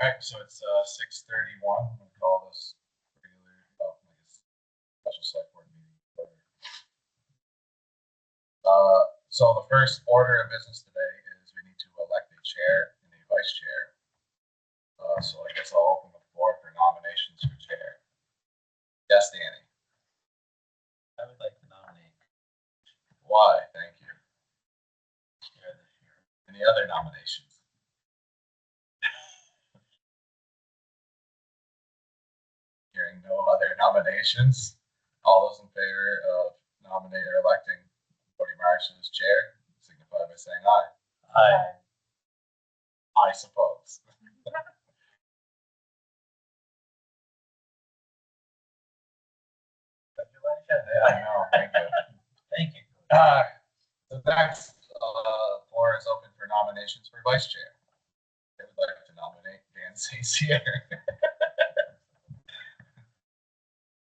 Alright, so it's 6:31. I'm gonna call this regular, special select board meeting. So the first order of business today is we need to elect a chair and a vice chair. So I guess I'll open the floor for nominations for chair. Yes, Danny. I would like to nominate. Why? Thank you. Chair this year. Any other nominations? Hearing no other nominations, all those in favor of nominating or electing Cody Marsh as chair, signify by saying aye. Aye. I suppose. I know, thank you. Thank you. The next floor is open for nominations for vice chair. I would like to nominate Dan Sacier.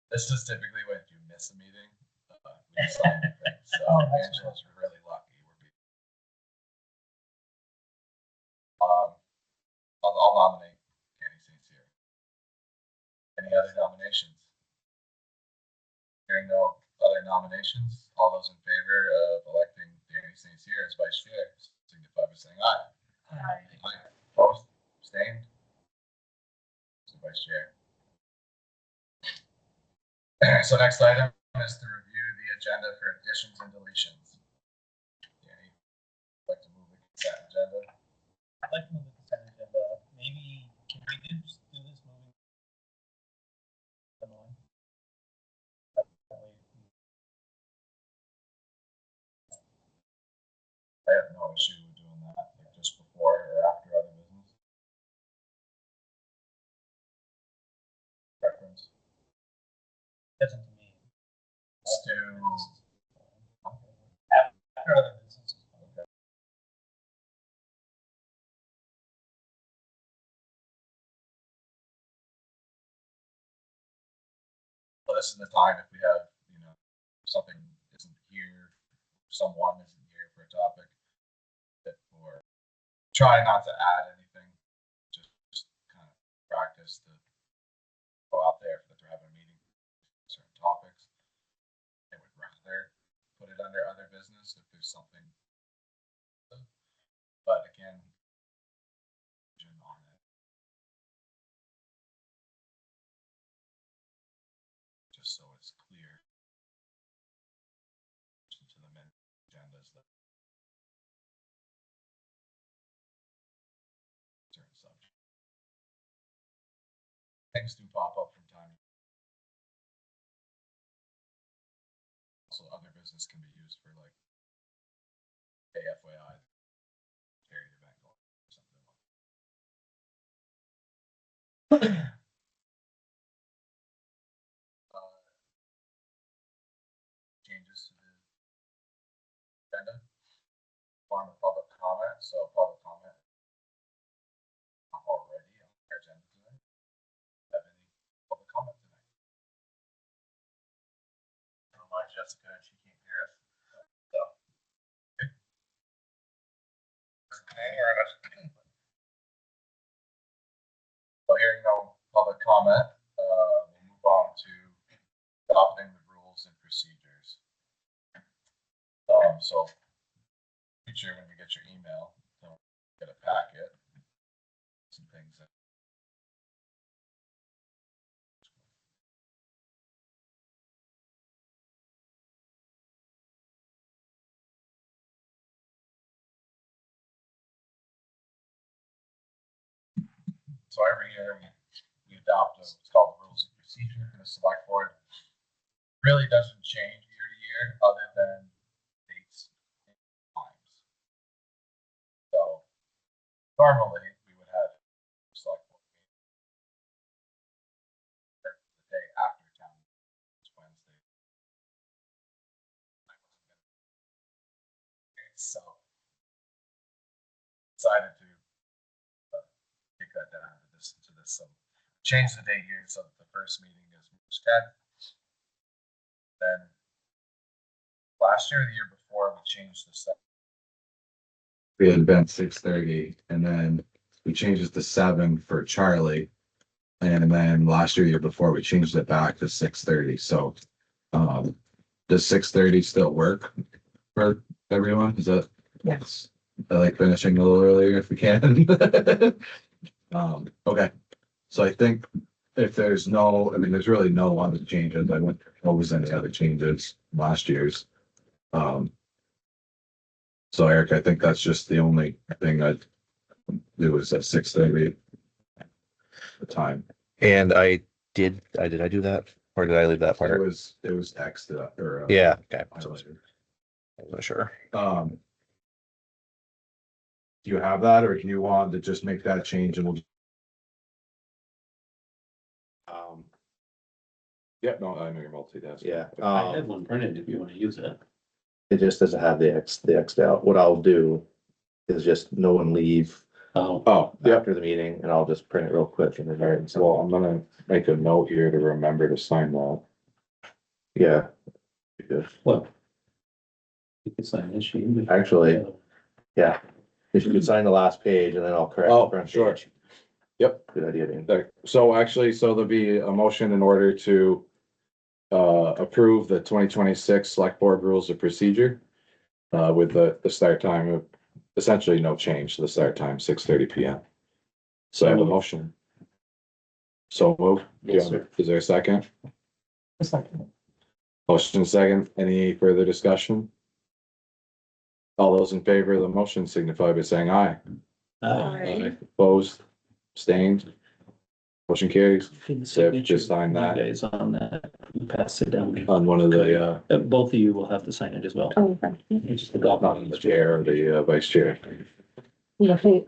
This is typically when you miss a meeting. We decide things. So Angela's really lucky. I'll nominate Danny Sacier. Any other nominations? Hearing no other nominations, all those in favor of electing Danny Sacier as vice chair, signify by saying aye. Aye. Aye. Opposed? Abstained? Vice chair. So next item is to review the agenda for additions and deletions. Danny, would like to move the consent agenda? I'd like to move the consent agenda. Maybe can we do this moving? I have no issue with doing that, like just before or after other business. Preference? Doesn't to me. Let's do. After other businesses. Okay. Well, this is the time if we have, something isn't here, someone isn't here for a topic, or try not to add anything, just kind of practice to go out there if they're having a meeting, certain topics. I would rather put it under other business if there's something, but again, on it. Just so it's clear to the main agendas that certain subjects. Things do pop up from time. Also, other business can be used for like AFYI, charity event or something like that. Changes to the agenda. Form of public comment. So public comment already on our agenda tonight. Have any public comment tonight? I don't mind Jessica, she can't hear us. So. Okay. Well, hearing no public comment, we'll move on to adopting the rules and procedures. So future when you get your email, get a packet, some things that so every year we adopt what's called the rules and procedure for the select board. Really doesn't change year to year other than dates and times. So normally we would have select board meeting the day after town. It's Wednesday. So decided to take that down to this. So change the date here so that the first meeting is March 10th. Then last year, the year before, we changed the set. We had been 6:30, and then we changed it to 7 for Charlie. And then last year before, we changed it back to 6:30. So, does 6:30 still work for everyone? Is that? Yes. I like finishing a little earlier if we can. Okay. So I think if there's no, I mean, there's really no other changes. I wouldn't propose any other changes last year's. So Eric, I think that's just the only thing I'd do is at 6:30. The time. And I do that, or did I leave that It part? was X'd up or. Yeah, okay. I Highlighted. wasn't sure. Do you have that, or do you want to just make that change and we'll? Yeah, no, I know you're multitasking. Yeah. I have one printed if you want to use it. It just doesn't have the X'd out. What I'll do is just no one leave Oh, yeah, after the meeting and I'll just print it real quick and then. all right, so well, I'm gonna make a note here to remember to sign that. Yeah. Good. Well. You can sign this sheet. Actually, yeah. If you could sign the last page and then I'll correct. Oh, the front sure. page. Yep. Good idea, Dan. There. So actually, so there'll be a motion in order to approve the 2026 select board rules of procedure with the start time of essentially no change to the start time, 6:30 PM. So I have a motion. So move. Yes, sir. Is there a second? A second. Motion second. Any further discussion? All those in favor of the motion signify by saying aye. Aye. Opposed, abstained. Motion carries The So just sign that. You guys on that, you pass it down. on one of the, Both of you will have to sign it as well. Oh, okay. It's just the golf. not the chair or the vice chair. Okay.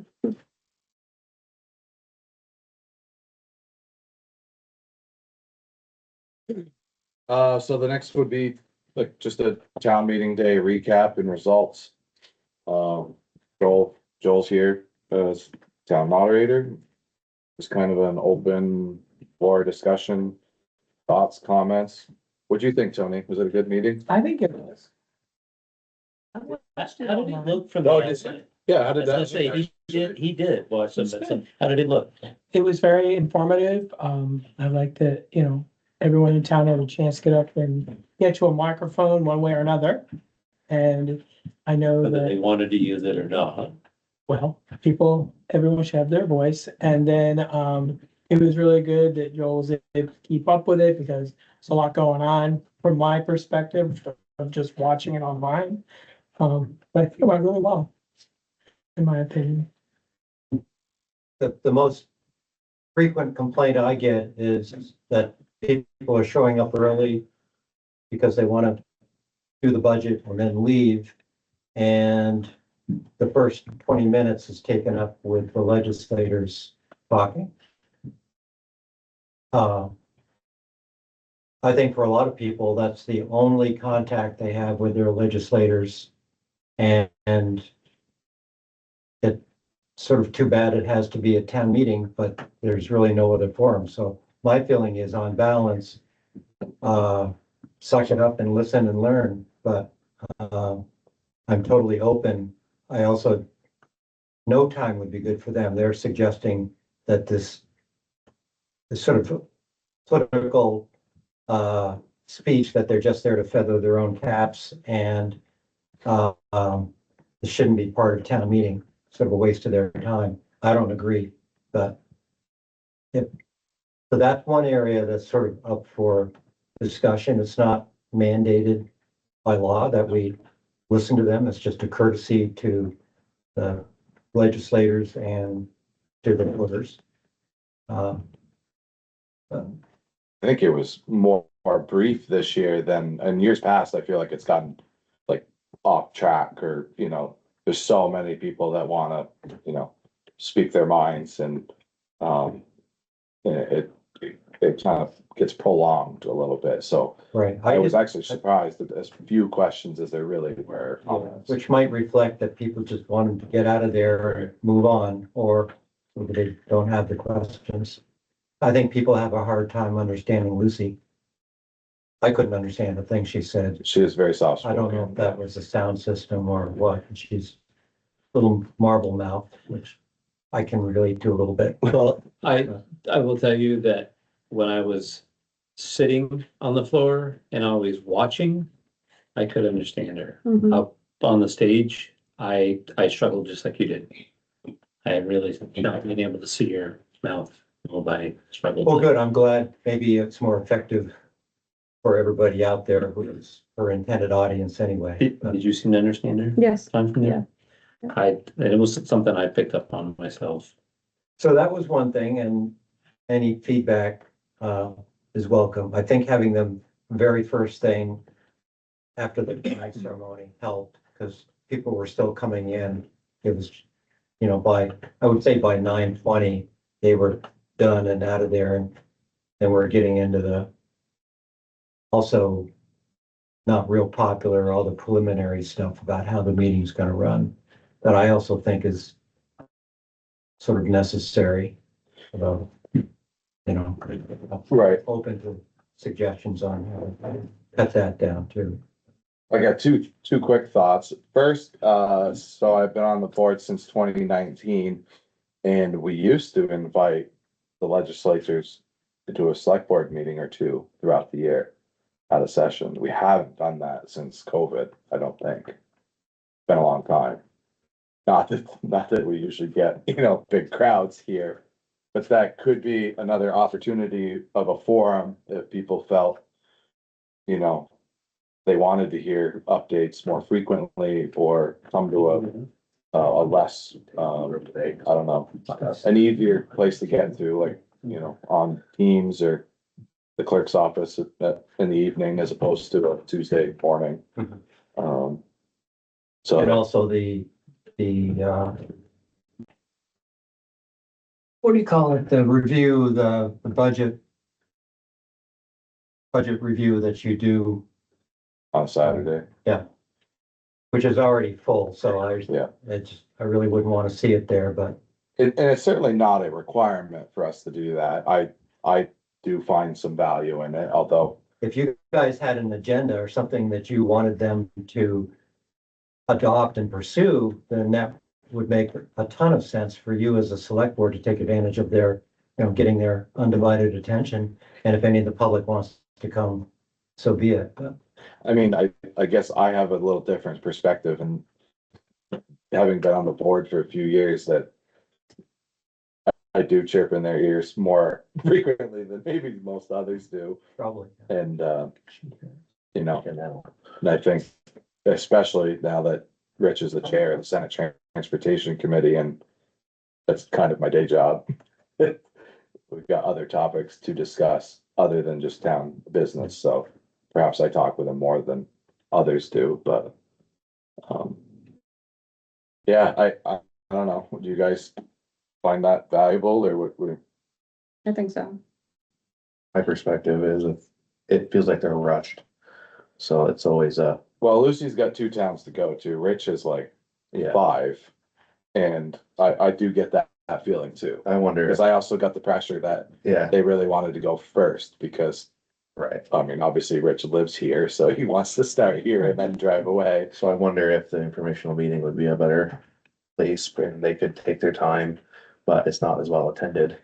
So the next would be like just a town meeting day recap and results. Joel's here as town moderator. It's kind of an open floor discussion, thoughts, comments. What'd you think, Tony? Was it a good meeting? I think it was. How did it look from the Oh, just- outside? Yeah, how I was gonna say, he did watch some, It's but good. how did it look? It was very informative. I like that, everyone in town had a chance to get up and get to a microphone one way or another. And I know Whether they that, wanted to use it or not. well, everyone should have their voice. And then, it was really good that Joel was able to keep up with it because there's a lot going on from my perspective of just watching it online. But I think it went really well, in my opinion. The most frequent complaint I get is that people are showing up early because they want to do the budget and then leave. And the first 20 minutes is taken up with the legislators talking. I think for a lot of people, that's the only contact they have with their legislators. And it's sort of too bad it has to be a town meeting, but there's really no other forum. So my feeling is on balance, suck it up and listen and learn, but I'm totally open. I also, no time would be good for them. They're suggesting that this sort of political speech, that they're just there to feather their own caps, and this shouldn't be part of town meeting, sort of a waste of their time. I don't agree, but so that's one area that's sort of up for discussion. It's not mandated by law that we listen to them. It's just a courtesy to the legislators and to the voters. I think it was more brief this year than in years past. I feel like it's gotten like off track, or there's so many people that want to speak their minds, and it kind of gets prolonged a little bit. So Right. I was actually surprised that as few questions as there really were. Which might reflect that people just wanted to get out of there and move on, or they don't have the questions. I think people have a hard time understanding Lucy. I couldn't understand the thing she said. She is very soft. I don't know if that was the sound system or what. She's a little marble mouth, which I can relate to a little bit. Well, I will tell you that when I was sitting on the floor and always watching, I could understand her. Mhm. Up on the stage, I struggled just like you did. I really, not being able to see her mouth, well, I struggled. Well, good, I'm glad. Maybe it's more effective for everybody out there who is her intended audience anyway. Did you seem to understand her? Yes, Time from there? It was something I picked up on myself. So that was one thing, and any feedback is welcome. I think having them very first thing after the flag ceremony helped, because people were still coming in. It was, I would say by 9:20, they were done and out of there, and then we're getting into the also not real popular, all the preliminary stuff about how the meeting's gonna run, that I also think is sort of necessary, about, Right. open to suggestions on how to cut that down too. I got two quick thoughts. First, so I've been on the board since 2019, and we used to invite the legislatures to do a select board meeting or two throughout the year out of session. We haven't done that since COVID, I don't think. Been a long time. Not that we usually get, big crowds here, but that could be another opportunity of a forum if people felt, they wanted to hear updates more frequently or come to a less, I don't know, an easier place to get to, like, on Teams or the clerk's office in the evening as opposed to a Tuesday morning. And So, also the what do you call it? The review, the budget review that you do, on Saturday, which is already full, so yeah. I really wouldn't want to see it there, but And it's certainly not a requirement for us to do that. I do find some value in it, although, if you guys had an agenda or something that you wanted them to adopt and pursue, then that would make a ton of sense for you as a select board to take advantage of their, getting their undivided attention. And if any of the public wants to come, so be it. But I mean, I guess I have a little different perspective, and having been on the board for a few years, that I do chirp in their ears more frequently than maybe most others do. probably. And, and I think especially now that Rich is the chair of the Senate Transportation Committee, and that's kind of my day job. We've got other topics to discuss other than just town business, so perhaps I talk with him more than others do, but yeah, I don't know. Would you guys find that valuable, or what? I think so. My perspective is it feels like they're rushed. So it's always Well, Lucy's got 2 towns to go to. Rich is like yeah, 5, and I do get that feeling too. I wonder Because I also got the pressure that yeah, they really wanted to go first, because right. I mean, obviously Rich lives here, so he wants to start here and then drive away. So I wonder if the informational meeting would be a better place and they could take their time, but it's not as well attended.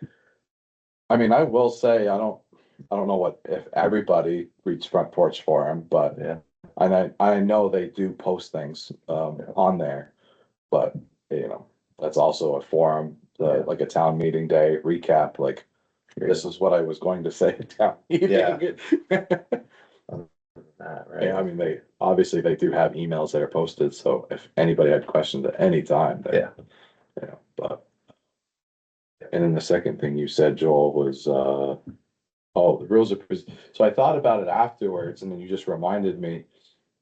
I mean, I will say, I don't know if everybody reads Front Porch Forum, but Yeah. and I know they do post things on there, but that's also a forum, like a town meeting day recap, like this is what I was going to say at town meeting. Right. Yeah, I mean, they do have emails that are posted, so if anybody had questions at any time, but. And then the second thing you said, Joel, was, the rules of, so I thought about it afterwards, and then you just reminded me,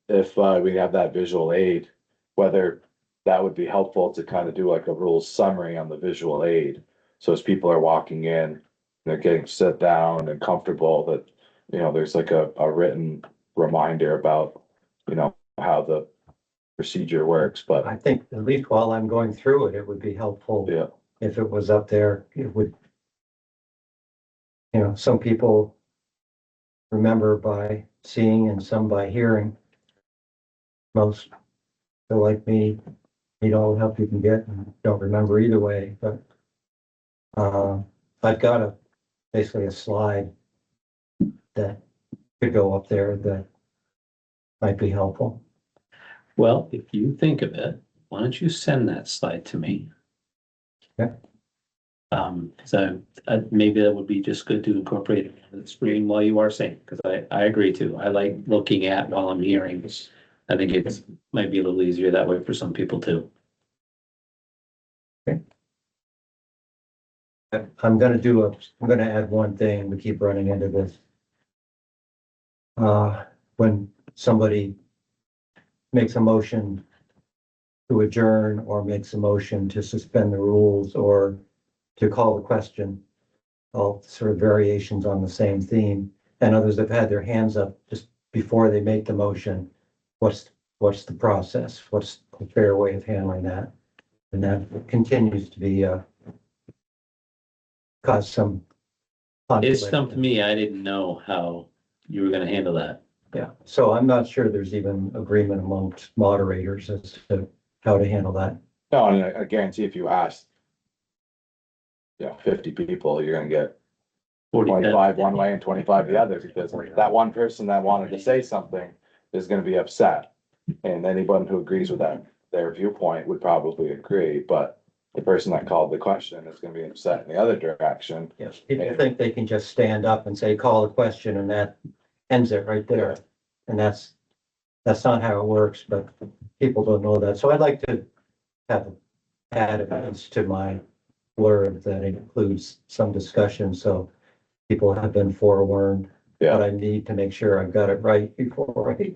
if we have that visual aid, whether that would be helpful to kind of do like a rules summary on the visual aid. So as people are walking in, they're getting sit down and comfortable, that, there's like a written reminder about, how the procedure works, but I think at least while I'm going through it, it would be helpful. yeah. If it was up there, it would, some people remember by seeing and some by hearing. Most feel like me, need all the help you can get and don't remember either way, but I've got basically a slide that could go up there that might be helpful. Well, if you think of it, why don't you send that slide to me? Yeah. So maybe that would be just good to incorporate it on the screen while you are saying, because I agree too. I like looking at while I'm hearing. I think it's might be a little easier that way for some people too. I'm gonna add one thing. We keep running into this. When somebody makes a motion to adjourn or makes a motion to suspend the rules or to call the question, all sort of variations on the same theme, and others have had their hands up just before they make the motion. What's the process? What's the fair way of handling that? And that continues to be cause some It conflict. stumped me. I didn't know how you were gonna handle that. Yeah, so I'm not sure there's even agreement amongst moderators as to how to handle that. No, and I guarantee if you ask, 50 people, you're gonna get 25 one way and 25 the other, because that one person that wanted to say something is gonna be upset. And anyone who agrees with that, their viewpoint would probably agree, but the person that called the question is gonna be upset in the other direction. Yes, people think they can just stand up and say, call the question, and that ends it right there. And that's not how it works, but people don't know that. So I'd like to have add events to my blurb that includes some discussion, so people have been forewarned. Yeah. But I need to make sure I've got it right before I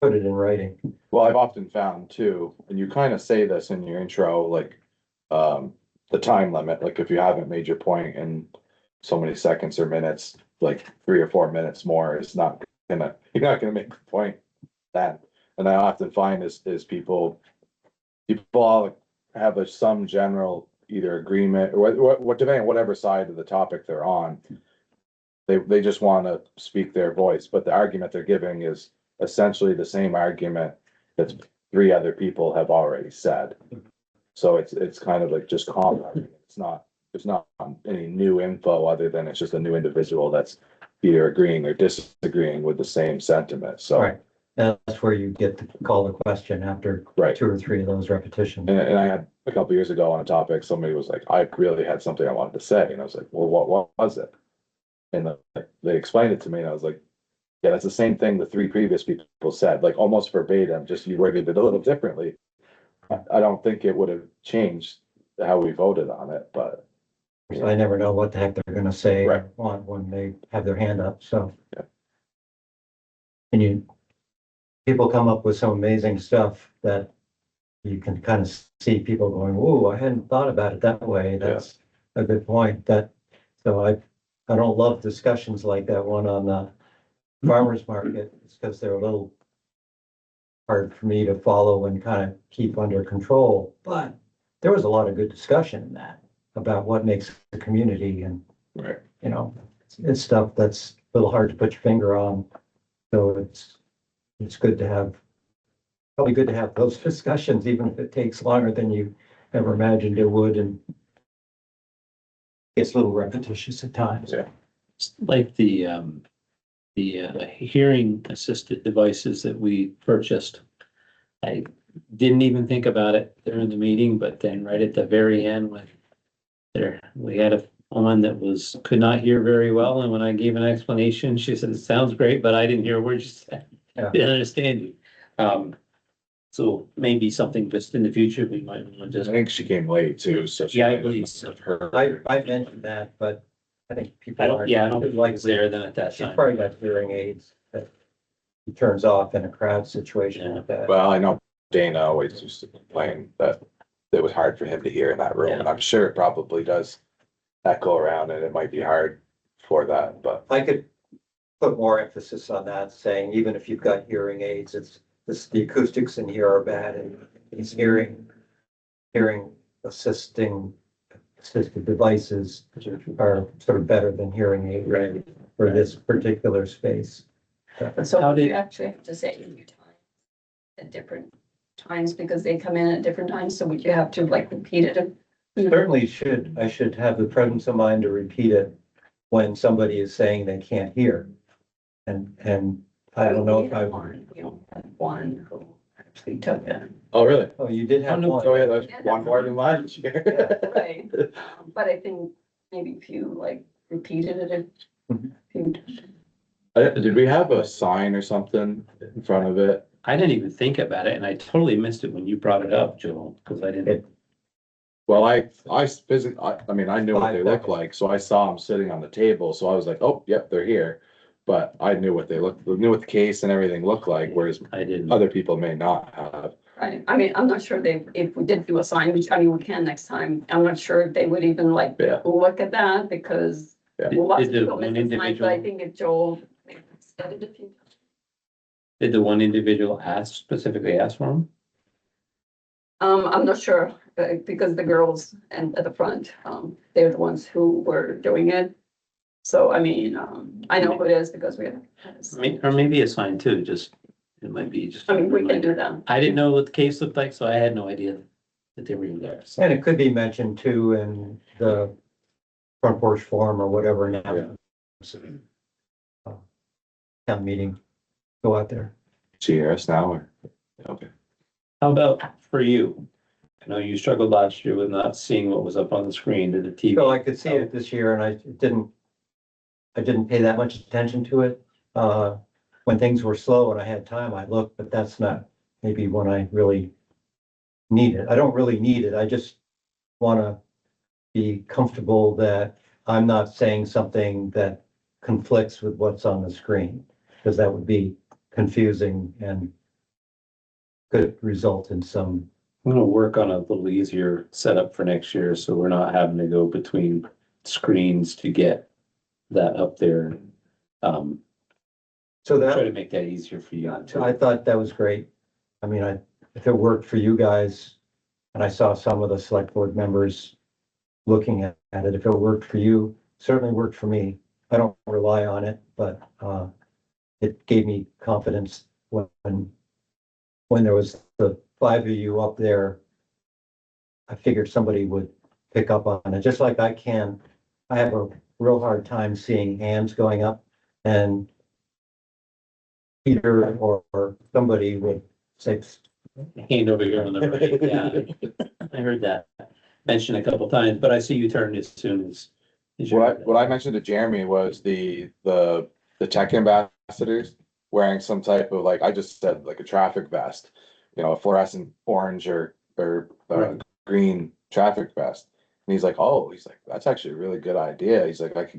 put it in writing. Well, I've often found too, and you kind of say this in your intro, like, the time limit, like if you haven't made your point in so many seconds or minutes, like 3 or 4 minutes more is not you're not gonna make the point then. And I often find is people all have some general either agreement or what depending on whatever side of the topic they're on. They just want to speak their voice, but the argument they're giving is essentially the same argument that 3 other people have already said. So it's kind of like just common. It's not any new info other than it's just a new individual that's either agreeing or disagreeing with the same sentiment. So Right. That's where you get to call the question after Right. 2 or 3 of those repetitions. And I had a couple years ago on a topic, somebody was like, I really had something I wanted to say. And I was like, well, what was it? And they explained it to me and I was like, yeah, that's the same thing the 3 previous people said, like almost verbatim, just you worded it a little differently. I don't think it would have changed how we voted on it, but. So I never know what the heck they're gonna say Right. when they have their hand up, so. Yeah. And people come up with some amazing stuff that you can kind of see people going, "Whoa, I hadn't thought about it that way." That's a good point. So I don't love discussions like that one on the farmer's market. It's because they're a little hard for me to follow and kind of keep under control. But there was a lot of good discussion in that about what makes the community, and Right. it's stuff that's a little hard to put your finger on. So it's good to have, probably good to have those discussions, even if it takes longer than you ever imagined it would, and it's a little repetitious at times. Yeah. Like the hearing assisted devices that we purchased. I didn't even think about it during the meeting, but then right at the very end, we had a woman that could not hear very well, and when I gave an explanation, she said, "It sounds great, but I didn't hear a word you said. Yeah. Didn't understand you." So maybe something just in the future, we might want to I just, think she came late too, so. she Yeah, I might believe have so. heard. I mentioned that, but I think people I don't think it like was there then at that she's time. probably got hearing aids that he turns off in a crowd situation like that. Well, I know Dana always used to complain that it was hard for him to hear in that room, and I'm sure it probably does echo around and it might be hard for that, but. I could put more emphasis on that, saying even if you've got hearing aids, the acoustics in here are bad, and these hearing assisted devices are sort of better than hearing aid Right. for this particular space. So How did- you actually have to say your time at different times because they come in at different times. So would you have to like repeat it certainly I should have the presence of mind to repeat it when somebody is saying they can't hear. And I don't know if I, We only had one who actually took it. Oh, really? oh, you did have one. Oh, yeah, that's one more than last year. Right, but I think maybe if you like repeated it Mhm. a few. Did we have a sign or something in front of it? I didn't even think about it and I totally missed it when you brought it up, Joel, because I didn't. Well, I physically, I mean, I knew what they looked 5 seconds. like, so I saw them sitting on the table, so I was like, oh, yep, they're here. But I knew what knew what the case and everything looked like, whereas I didn't. other people may not have. Right, I mean, I'm not sure if we did do a sign, which, I mean, we can next time, I'm not sure if they would even like Yeah. look at that, because Yeah. lots of Did the people one miss the sign, but I individual- think if Joel maybe said it a few times. Did the one individual specifically ask for them? I'm not sure, because the girls and at the front, they're the ones who were doing it. So, I mean, I know who it is because we had. Or maybe a sign too, just, it might be just. I mean, we can do that. I didn't know what the case looked like, so I had no idea that they were even there. So And it could be mentioned too in the front porch forum or whatever now. Town meeting, go out there. She hear us now or? Okay. how about for you? I know you struggled last year with not seeing what was up on the screen to the TV. So I could see it this year and I didn't pay that much attention to it. When things were slow and I had time, I looked, but that's not maybe when I really need it. I don't really need it. I just wanna be comfortable that I'm not saying something that conflicts with what's on the screen, because that would be confusing and could result in some, I'm gonna work on a little easier setup for next year, so we're not having to go between screens to get that up there. so Try that, to make that easier for you. I thought that was great. I mean, if it worked for you guys, and I saw some of the select board members looking at it, if it worked for you, certainly worked for me. I don't rely on it, but, it gave me confidence when there was the 5 of you up there. I figured somebody would pick up on it, just like I have a real hard time seeing hands going up, and Peter or somebody would say, Hand over here on the right, yeah, I heard that mentioned a couple times, but I see you turned as soon as. What I mentioned to Jeremy was the tech ambassadors wearing some type of, like, I just said, like a traffic vest, you know, a fluorescent orange or Right. green traffic vest. And he's like, that's actually a really good idea. He's like,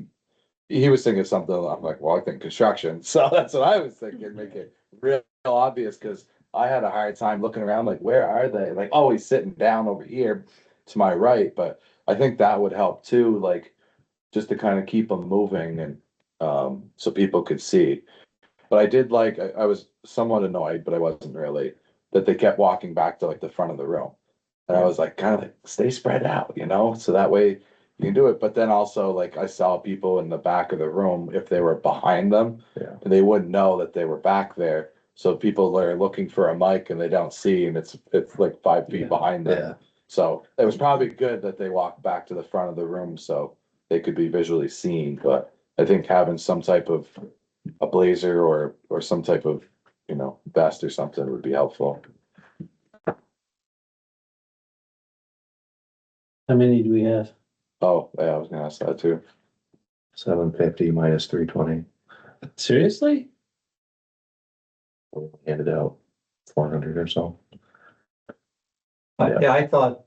he was thinking something, I'm like, well, I think construction. So that's what I was thinking, make it real obvious, because I had a hard time looking around, like, where are they? Like, oh, he's sitting down over here to my right, but I think that would help too, like, just to kind of keep them moving and, so people could see. But I did like, I was somewhat annoyed, but I wasn't really, that they kept walking back to like the front of the room. And I was like, kind of like, stay spread out, you know, so that way you can do it. But then also, like, I saw people in the back of the room, if they were behind them, Yeah. they wouldn't know that they were back there. So people are looking for a mic and they don't see, and it's like 5 feet Yeah. behind them. Yeah. So it was probably good that they walked back to the front of the room so they could be visually seen. But I think having some type of a blazer or some type of, you know, vest or something would be helpful. How many do we have? Oh, yeah, I was gonna ask that too. 750 minus 320, Seriously? handed out 400 or so. yeah, I thought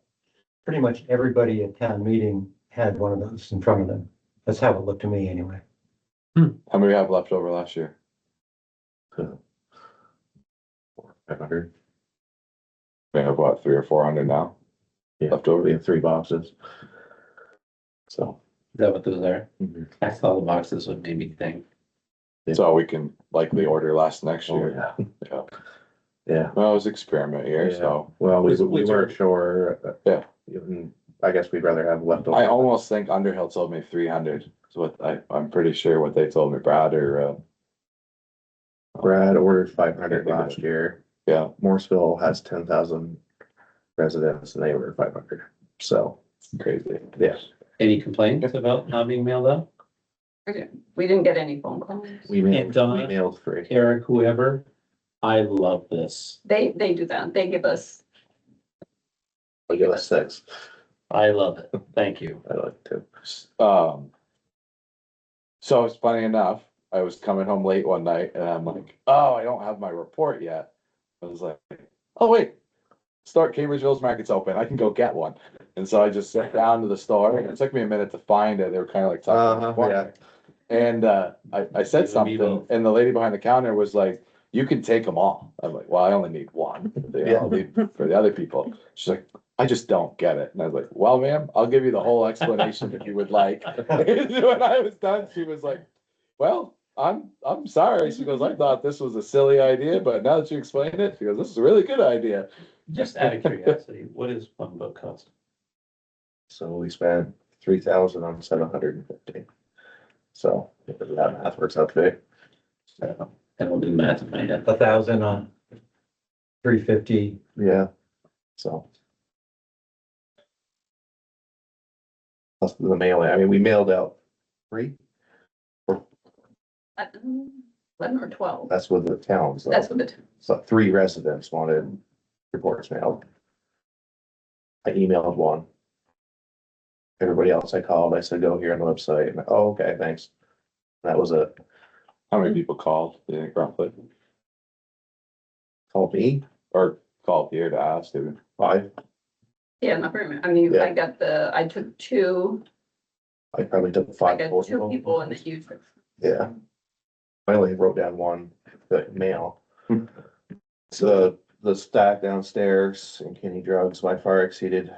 pretty much everybody at town meeting had one of those in front of them. That's how it looked to me anyway. How many we have left over last year? 500. We have what, 300 or 400 now? Yeah, Left over? we have 3 boxes. So. Is that what those are? Mhm. That's all the boxes would maybe think. So we can likely order less next Oh, year. yeah. Yeah. Yeah. Well, it was experiment year, Yeah. so Well, we Was weren't there- sure. Yeah. I guess we'd rather have leftover. I almost think Underhill told me 300. So what I'm pretty sure what they told me, Brad, or Brad ordered 500 They did. last year. yeah. Morrisville has 10,000 residents and they ordered 500. So crazy, yeah. Any complaints about not being mailed out? We didn't get any phone calls. We And mailed, Donna? we mailed free. Eric, whoever, I love this. They do that. They give us, They give us 6. I love it. Thank you. I like to. So it's funny enough, I was coming home late one night and I'm like, oh, I don't have my report yet. I was like, oh, wait, Cambridge Village Market's open. I can go get one. And so I just sat down to the store and it took me a minute to find it. They were kind of like tucked in the corner. And I said something and the lady behind the counter was like, you can take them all. I'm like, well, I only need one. I'll need for the other people. She's like, I just don't get it. And I was like, well, ma'am, I'll give you the whole explanation if you would like. And when I was done, she was like, well, I'm sorry. She goes, I thought this was a silly idea, but now that you explained it, she goes, this is a really good idea. Just out of curiosity, what does one book cost? So we spent 3,000 on 750. So if that math works out today. I don't do math in my head. 1,000 on 350. Yeah, so. Plus the mailing, I mean, we mailed out 3, 11 or 12. that's with the town, so. That's what it, So 3 residents wanted reports mailed. I emailed 1. Everybody else I called, I said, go here on the website, and, oh, okay, thanks. That was it. How many people called, do you think roughly? Called me, Or called here to ask? 5, yeah, not very many. I mean, Yeah. I took 2, I probably took I 5 got 2 total. people and then you took. Yeah. I only wrote down 1, the mail. So the stack downstairs in Kenny Drugs by far exceeded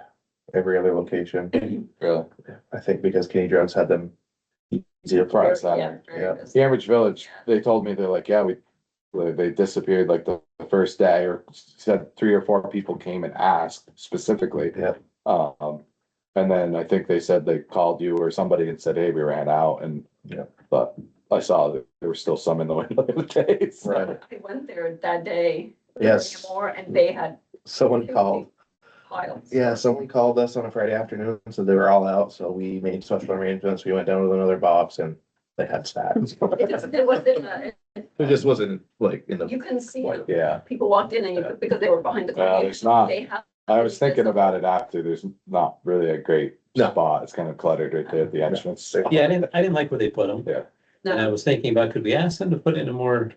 every other location. Really? I think because Kenny Drugs had them easy to price. Center. Yeah. Cambridge Village, they told me, they're like, yeah, they disappeared like the first day, or said 3 or 4 people came and asked specifically. Yeah. And then I think they said they called you or somebody and said, hey, we ran out, and, Yeah. but I saw that there were still some in the window the other day. So. Right. I went there that day. Yes. More, and they had Someone called. piles. Yeah, someone called us on a Friday afternoon, so they were all out, so we made special arrangements. We went down with another box and they had stacks. It wasn't, It just wasn't like in the, you couldn't see it. Yeah, People walked in and you could, because they were behind the. well, computer, there's not, They have. I was thinking about it after, there's not really a great No. spot. It's kind of cluttered right there at the entrance. Yeah, I didn't like where they put them. Yeah. And I No, was thinking about, could we ask them to put in a more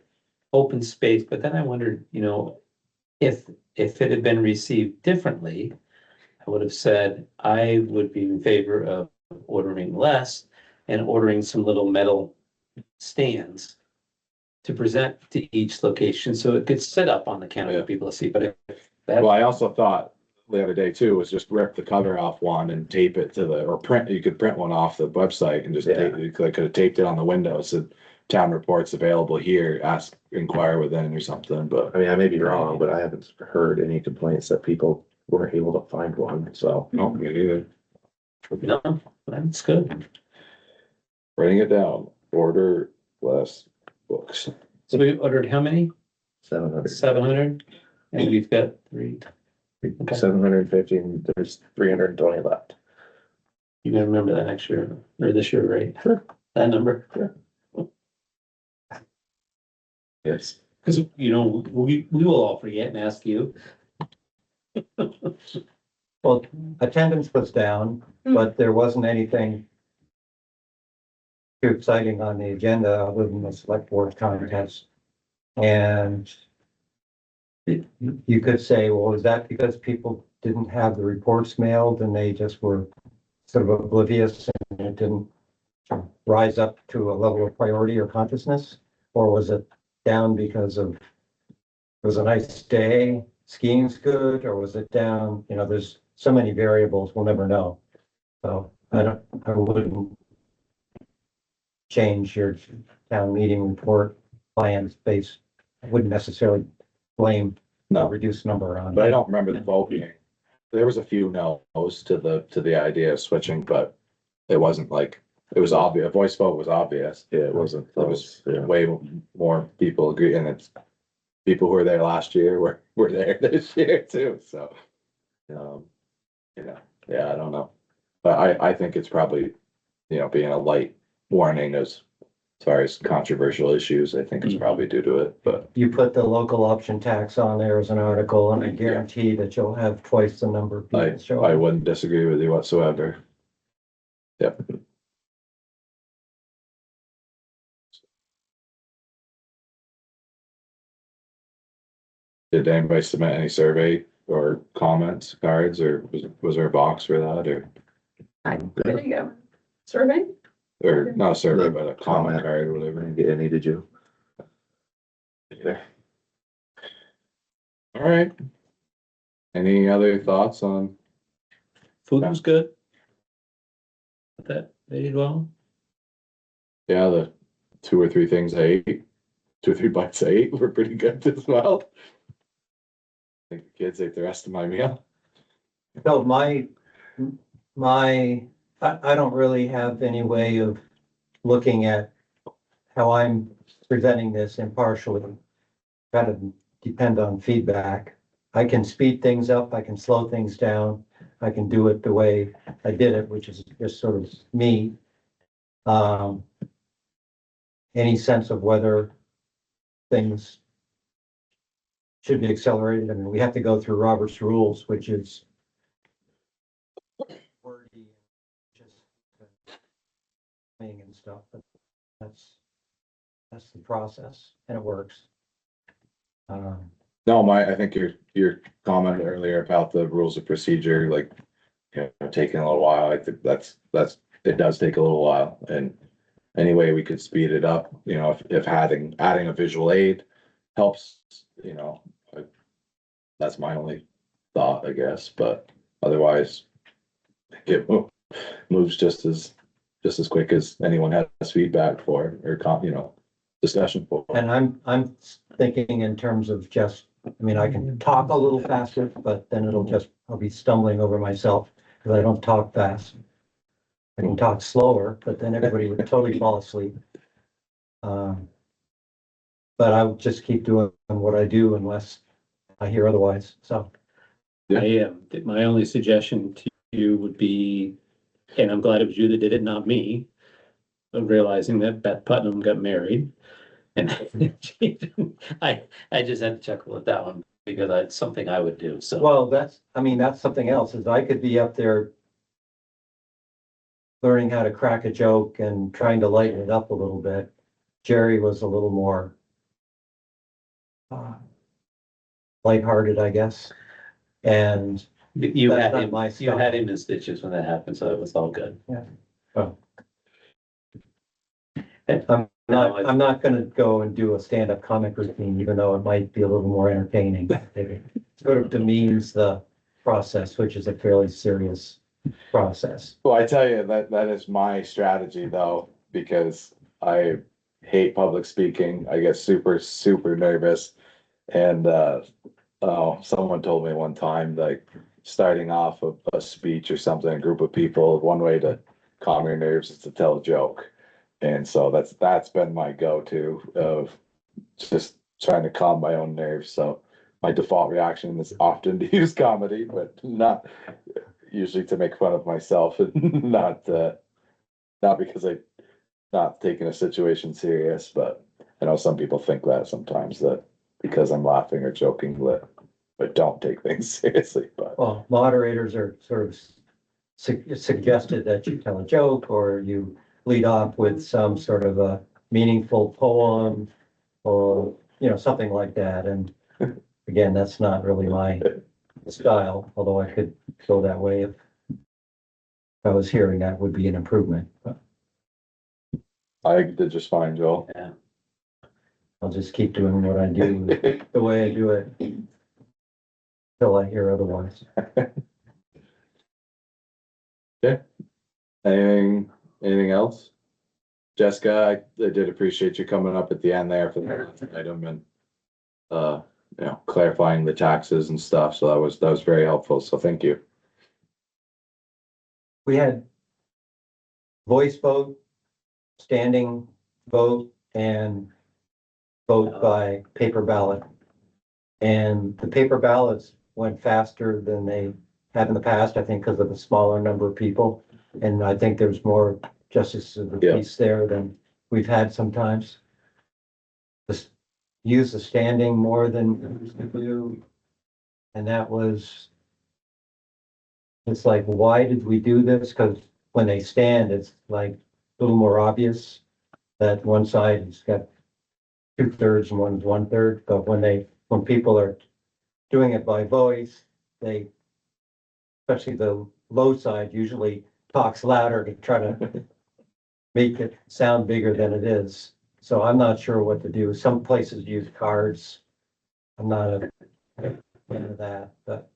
open space? But then I wondered, if it had been received differently, I would have said I would be in favor of ordering less and ordering some little metal stands to present to each location, so it could sit up on the counter Yeah. for people to see. But if that, Well, I also thought the other day too, was just rip the cover off one and tape it to or print, you could print one off the website and just Yeah. tape, you could have taped it on the window, said town reports available here, inquire within or something, but. I mean, I may be wrong, but I haven't heard any complaints that people weren't able to find one, so. No, me neither. no, that's good. Writing it down, order less books. So we ordered how many? 700. 700? And we've got 3. Okay. 750, and there's 320 left. You're gonna remember that next year or this year, right? Sure. That number? Yes. Because, we will all forget and ask you. Well, attendance was down, but there wasn't anything too exciting on the agenda other than the select board contest. And you could say, well, is that because people didn't have the reports mailed and they just were sort of oblivious and it didn't rise up to a level of priority or consciousness? Or was it down because it was a nice day, skiing's good, or was it down, there's so many variables, we'll never know. So I wouldn't change your town meeting report plans based, I wouldn't necessarily blame the No. reduced number on. But I don't remember the vote being, there was a few no's to the idea of switching, but it wasn't like, it was obvious, a voice vote was obvious. Yeah, it wasn't. It was Yeah. way more people agree, and it's people who were there last year were there this year too, so. Yeah, I don't know. But I think it's probably, being a light warning as far as controversial issues, I think it's probably due to it, but You put the local option tax on there as an article, and I guarantee that you'll have twice the number of people show I up. wouldn't disagree with you whatsoever. Yep. Did anybody submit any survey or comments, cards, or was there a box for that, There you go. Survey? or not a survey, but a comment Comment. card or whatever? Get any, did you? Either. All right. Any other thoughts on, Food was good. That, they did well. yeah, the 2 or 3 things I ate, 2 or 3 bites I ate were pretty good as well. I think the kids ate the rest of my meal. So I don't really have any way of looking at how I'm presenting this impartially. Kind of depend on feedback. I can speed things up, I can slow things down, I can do it the way I did it, which is just sort of me. Any sense of whether things should be accelerated? I mean, we have to go through Robert's rules, which is wordy, just and stuff, but that's the process, and it works. No, I think your comment earlier about the rules of procedure, like, taking a little while, I think it does take a little while, and any way we could speed it up, if adding a visual aid helps, that's my only thought, I guess, but otherwise it moves just as quick as anyone has feedback for, or discussion for. And I'm thinking in terms of just, I mean, I can talk a little faster, but then I'll be stumbling over myself because I don't talk fast. I can talk slower, but then everybody would totally fall asleep. But I'll just keep doing what I do unless I hear otherwise, so. My only suggestion to you would be, and I'm glad it was you that did it, not me, of realizing that Beth Putnam got married. And I just had to chuckle at that one because it's something I would do, so. Well, that's something else, is I could be up there learning how to crack a joke and trying to lighten it up a little bit. Jerry was a little more lighthearted, I guess. And You that's had not him, my you style. had him in stitches when that happened, so it was all good. I'm not gonna go and do a stand-up comic routine, even though it might be a little more entertaining. It sort of demeans the process, which is a fairly serious process. Well, I tell you, that is my strategy though, because I hate public speaking. I get super, super nervous. And, someone told me one time, like, starting off a speech or something, a group of people, one way to calm your nerves is to tell a joke. And so that's been my go-to of just trying to calm my own nerves. So my default reaction is often to use comedy, but not usually to make fun of myself and not because I'm not taking a situation serious, but I know some people think that sometimes, that because I'm laughing or joking, but don't take things seriously, but. Well, moderators are sort of suggested that you tell a joke or you lead off with some sort of a meaningful poem or, something like that. And again, that's not really my style, although I could go that way if I was hearing that would be an improvement. I did just fine, Joel. Yeah. I'll just keep doing what I do, the way I do it, till I hear otherwise. Anything else? Jessica, I did appreciate you coming up at the end there for the item and, clarifying the taxes and stuff. So that was very helpful. So thank you. We had voice vote, standing vote, and vote by paper ballot. And the paper ballots went faster than they have in the past, I think, because of the smaller number of people. And I think there's more justice of the Yeah. peace there than we've had sometimes. Just use the standing more than we used to do. And that was, it's like, why did we do this? Because when they stand, it's like a little more obvious that one side has got 2/3 and one's 1/3. But when people are doing it by voice, they, especially the low side, usually talks louder to try to make it sound bigger than it is. So I'm not sure what to do. Some places use cards. I'm not a fan of that, but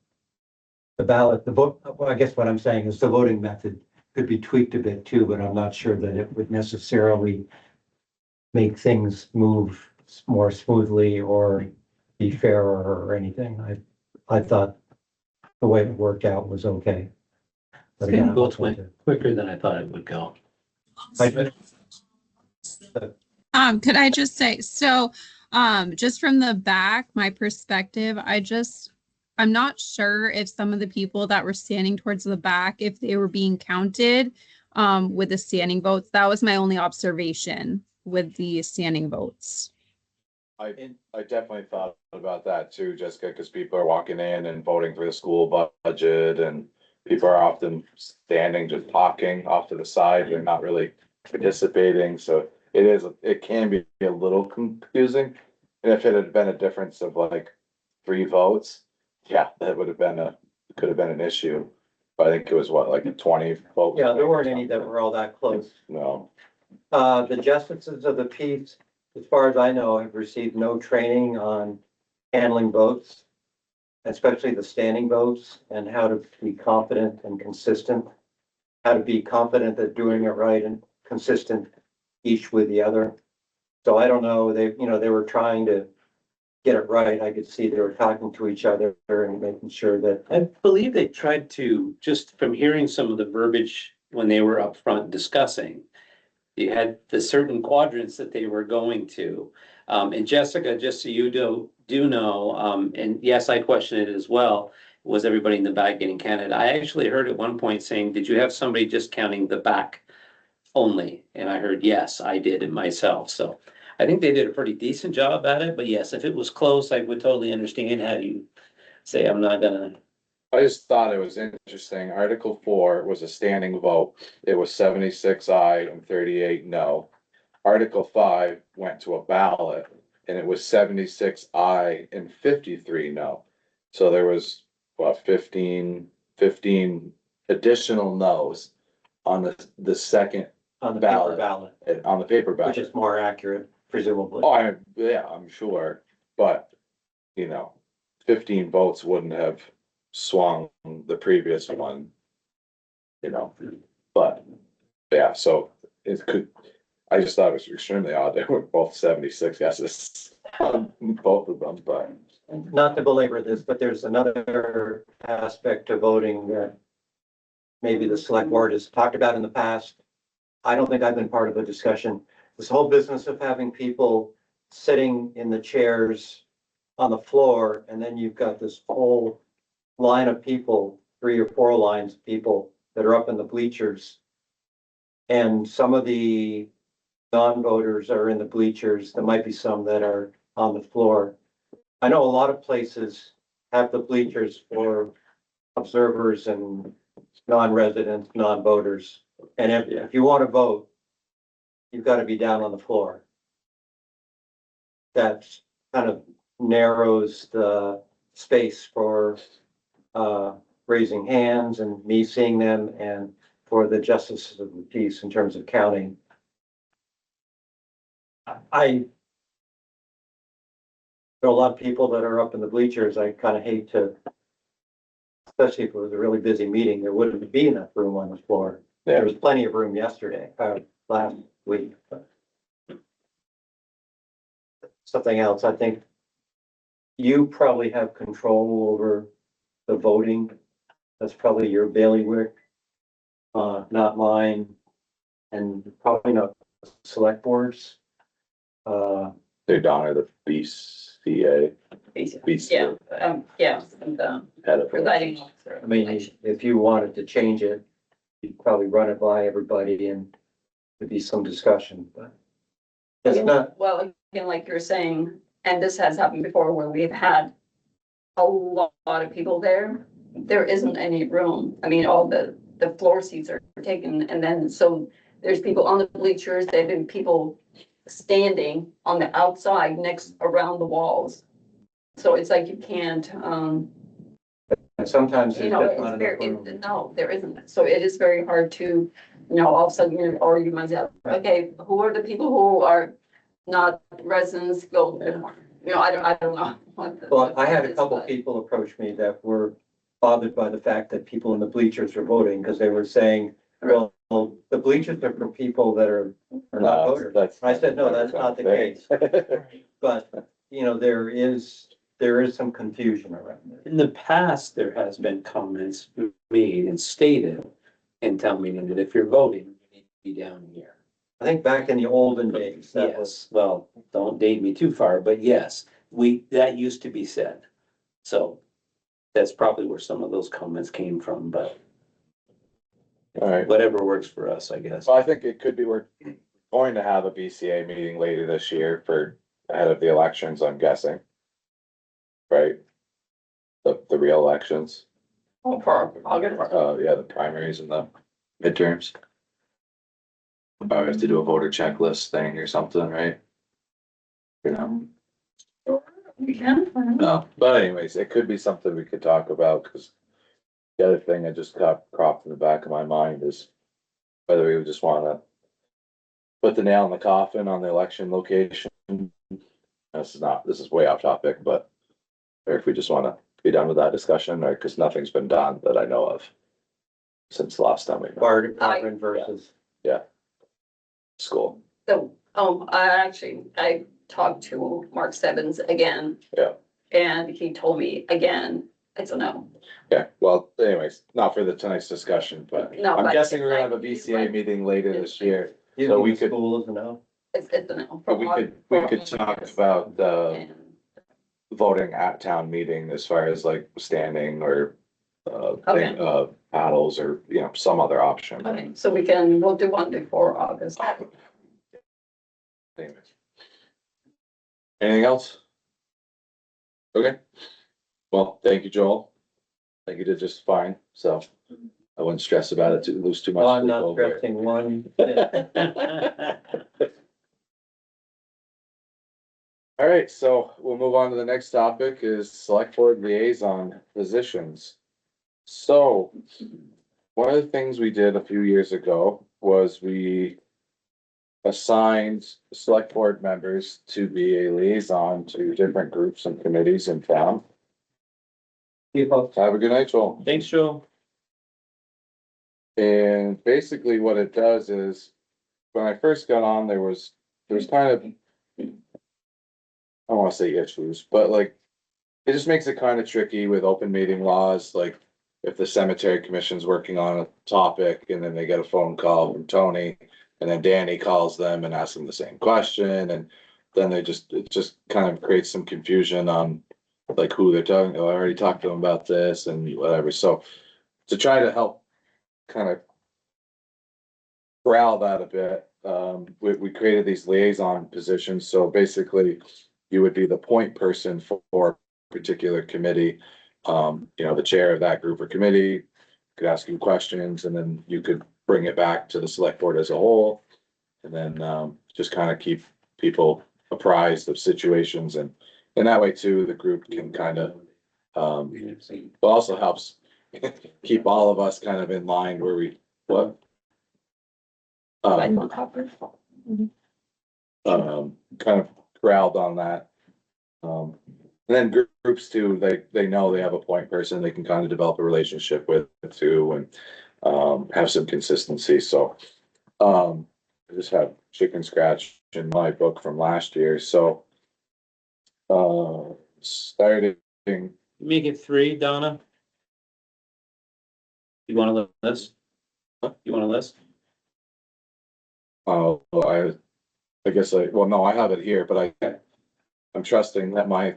the ballot, the vote, well, I guess what I'm saying is the voting method could be tweaked a bit too, but I'm not sure that it would necessarily make things move more smoothly or be fairer or anything. I thought the way it worked out was okay. But again, I'm Votes open went to- quicker than I thought it would go. Could I just say, so, just from the back, my perspective, I'm not sure if some of the people that were standing towards the back, if they were being counted, with the standing votes. That was my only observation with the standing votes. I definitely thought about that too, Jessica, because people are walking in and voting for the school budget and people are often standing, just talking off to the side. They're not really participating. So it can be a little confusing. And if it had been a difference of like 3 votes, yeah, that could have been an issue. But I think it was what, like a 20 vote? Yeah, there weren't any that were all that close. No. The justices of the peace, as far as I know, have received no training on handling votes, especially the standing votes, and how to be confident and consistent. How to be confident that doing it right and consistent each with the other. So I don't know, they were trying to get it right. I could see they were talking to each other and making sure that, I believe they tried to, just from hearing some of the verbiage when they were up front discussing, you had the certain quadrants that they were going to. And Jessica, just so you do know, and yes, I question it as well, was everybody in the back getting counted? I actually heard at one point saying, did you have somebody just counting the back only? And I heard, yes, I did it myself. So I think they did a pretty decent job at it, but yes, if it was close, I would totally understand how you say, I'm not gonna. I just thought it was interesting. Article 4 was a standing vote. It was 76 aye and 38 no. Article 5 went to a ballot and it was 76 aye and 53 no. So there was, what, 15 additional no's on the second, on the paper ballot, on the paper ballot. which is more accurate, presumably. Oh, I'm sure, but, 15 votes wouldn't have swung the previous one. But, yeah, so it could, I just thought it was extremely odd. They were both 76 yeses on both of them, but. Not to belabor this, but there's another aspect to voting that maybe the select board has talked about in the past. I don't think I've been part of the discussion. This whole business of having people sitting in the chairs on the floor, and then you've got this whole line of people, 3 or 4 lines of people that are up in the bleachers. And some of the non-voters are in the bleachers. There might be some that are on the floor. I know a lot of places have the bleachers for observers and non-residents, non-voters. And if you want to vote, you've got to be down on the floor. That kind of narrows the space for raising hands and me seeing them, and for the justices of the peace in terms of counting. I there are a lot of people that are up in the bleachers. I kind of hate to, especially if it was a really busy meeting, there wouldn't be enough room on the floor. Yeah. There was plenty of room yesterday, last week. But something else, I think you probably have control over the voting. That's probably your bailiwick, not mine, and probably not select boards. They're down at the BCA. Yeah, yeah, and Head of it. presiding officer. I mean, if you wanted to change it, you'd probably run it by everybody and there'd be some discussion, but it's not, Well, again, like you're saying, and this has happened before where we've had a lot of people there. There isn't any room. I mean, all the floor seats are taken, and then so there's people on the bleachers, there've been people standing on the outside next around the walls. So it's like you can't, and sometimes you there's know, just it's not enough very, room. no, there isn't. So it is very hard to, you know, all of a sudden, you know, or you might say, okay, who are the people who are not residents, go, you know, I don't know. what the- Well, I had a it's, couple but- people approach me that were bothered by the fact that people in the bleachers were voting, because they were saying, well, the bleachers are for people that are not voters. I said, no, that's not the case. But, you know, there is some confusion around it. In the past, there has been comments made and stated in town meeting that if you're voting, you need to be down here. I think back in the olden days, that was, Yes, well, don't date me too far, but yes, that used to be said. So that's probably where some of those comments came from, but All right, whatever works for us, I guess. so I think it could be, we're going to have a BCA meeting later this year for ahead of the elections, I'm guessing. Right? The real elections, Oh, I'll get it. yeah, the primaries and the midterms. I have to do a voter checklist thing or something, right? You know, We can. no, but anyways, it could be something we could talk about, cause the other thing that just got cropped in the back of my mind is whether we would just wanna put the nail in the coffin on the election location. This is way off topic, but or if we just wanna be done with that discussion, or cause nothing's been done that I know of since the last time we met. fire department versus. School. So, I talked to Mark Stebbins again. Yeah. And he told me again, it's a no. Okay, well, anyways, not for the tonight's discussion, but No, I'm but guessing we're gonna have a it's BCA like- meeting later this year. You So think we the could- School is a no? It's a no. But we could talk about And- voting at town meeting as far as like standing or Okay. paddles or, you know, some other option. Okay, so we'll do one before August. Anyways. Anything else? Okay. Well, thank you, Joel. I think you did just fine, so I wouldn't stress about it, to lose too much. Well, I'm sleep not over it. stressing one bit. All right, so we'll move on to the next topic is select board liaison positions. So one of the things we did a few years ago was we assigned select board members to be a liaison to different groups and committees in town. Have a good night, Joel. Thanks, Joe. And basically what it does is, when I first got on, there was kind of, I don't wanna say issues, but like, it just makes it kind of tricky with open meeting laws, like if the cemetery commission's working on a topic and then they get a phone call from Tony, and then Danny calls them and asks them the same question, and then it just kind of creates some confusion on like who they're talking, oh, I already talked to them about this and whatever, so to try to help kind of corral that a bit, we created these liaison positions, so basically you would be the point person for a particular committee. You know, the chair of that group or committee could ask you questions, and then you could bring it back to the select board as a whole. And then, just kind of keep people apprised of situations, and that way too, the group can kind of, but also helps keep all of us kind of in line where we, what? Kind of corralled on that. And then groups too, they know they have a point person they can kind of develop a relationship with too, and have some consistency, so. I just have chicken scratch in my book from last year, so. Starting, Make it 3, Donna. You want a list? You want a list? I guess well, no, I have it here, but I'm trusting that my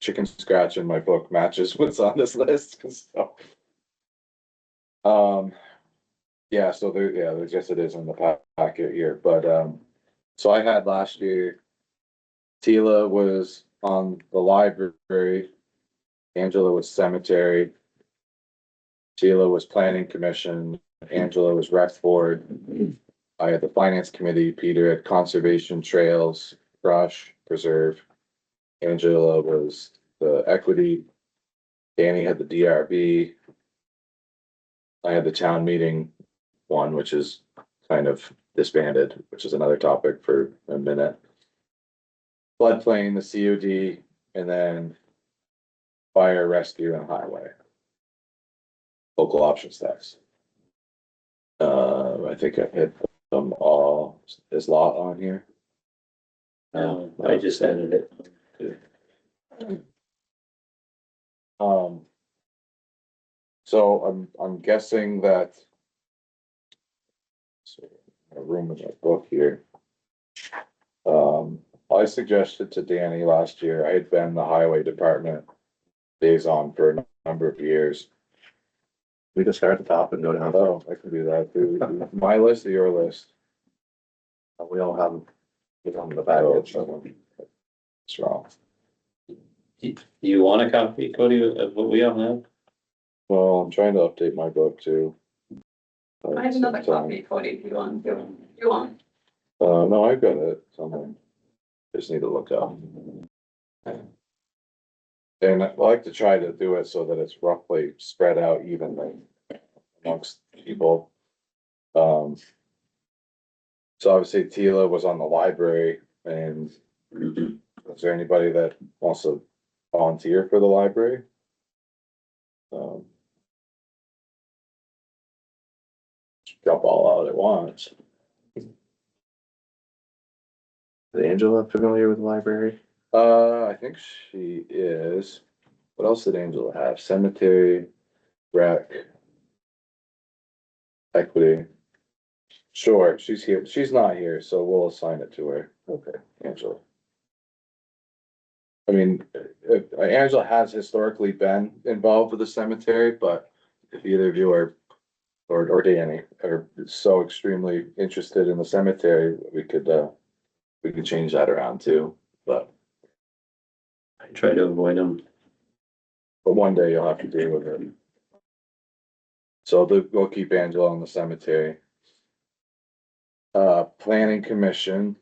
chicken scratch in my book matches what's on this list, so. Yeah, so there, yeah, I guess it is in the packet here, but, so I had last year. Tila was on the library. Angela was cemetery. Tila was planning commission. Angela was rec board. I had the finance committee. Peter had conservation trails, brush, preserve. Angela was the equity. Danny had the DRB. I had the town meeting one, which is kind of disbanded, which is another topic for a minute. Floodplain, the COD, and then fire, rescue, and highway. Local options tax. I think I hit them all. Is lot on here? I just added it. So I'm guessing that. So, a room in my book here. I suggested to Danny last year, I had been the highway department liaison for a number of years. We just start at the top and go down. Oh, I can do that too. My list or your list? We all have, it's on the Oh, package. it's wrong. Do you want a copy, Cody, of what we all have? Well, I'm trying to update my book too. I have another copy, Cody, if you want, you want. No, I've got it somewhere. Just need to look up. And I like to try to do it so that it's roughly spread out evenly amongst people. So obviously Tila was on the library, and is there anybody that wants to volunteer for the library? Jump all out at once. Is Angela familiar with the library? I think she is. What else did Angela have? Cemetery, rec, equity. Sure, she's here. She's not here, so we'll assign it to her. Okay, Angela. I mean, Angela has historically been involved with the cemetery, but if either of you are, or Danny, are so extremely interested in the cemetery, we could change that around too, but I try to avoid them. one day you'll have to deal with it. So we'll keep Angela on the cemetery. Planning commission.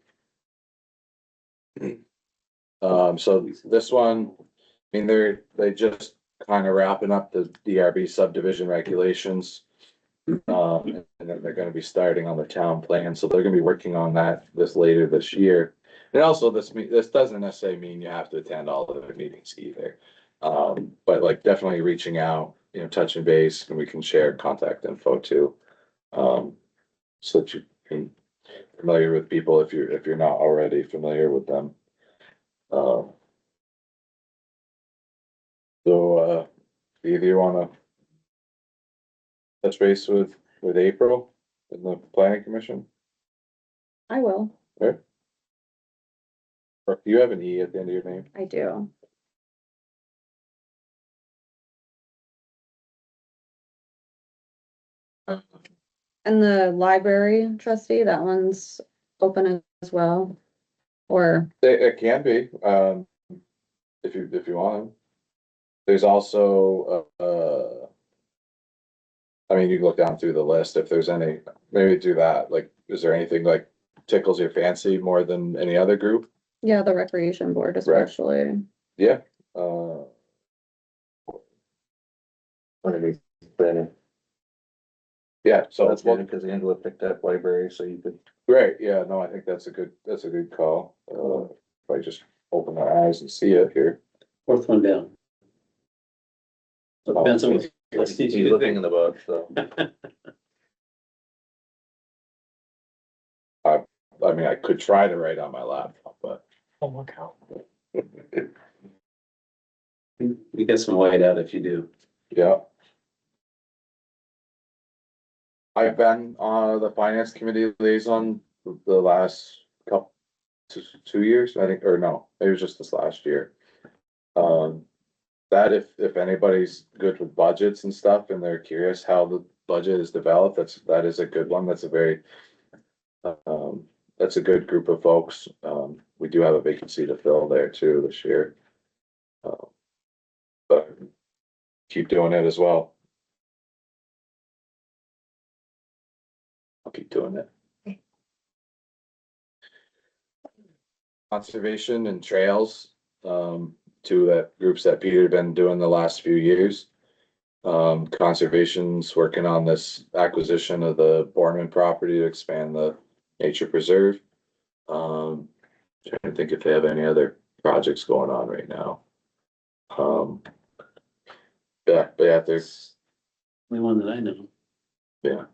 So this one, I mean, they just kind of wrapping up the DRB subdivision regulations. And then they're gonna be starting on the town plan, so they're gonna be working on that later this year. And also this doesn't necessarily mean you have to attend all of the meetings either. But like definitely reaching out, touching base, and we can share contact info too. So that you can familiar with people if you're not already familiar with them. So either you wanna touch base with April in the planning commission? I will, Okay. Or you have an E at the end of your name? I do. And the library trustee, that one's open as well, or, It can be, if you want. There's also, I mean, you can look down through the list if there's any, maybe do that, like, is there anything like tickles your fancy more than any other group? yeah, the recreation board especially. Yeah, Underneath planning. yeah, So so that's good because Angela picked up library, so you could. great, yeah, no, I think that's a good call. If I just open my eyes and see it here. Fourth one down. So it depends on what He's did you looking think? in the book, so. I mean, I could try to write on my laptop, but. Oh, look out. You get some white out if you do. Yeah. I've been on the finance committee liaison the last couple, 2 years, I think, or no, it was just this last year. That if anybody's good with budgets and stuff and they're curious how budget is developed, that is a good one. That's a very, that's a good group of folks. We do have a vacancy to fill there too this year. But keep doing it as well. I'll keep doing it. Conservation and trails, two that groups that Peter had been doing the last few years. Conservation's working on this acquisition of the Borman property to expand the nature preserve. Trying to think if they have any other projects going on right now. Yeah, but yeah, there's, The one that I know. yeah,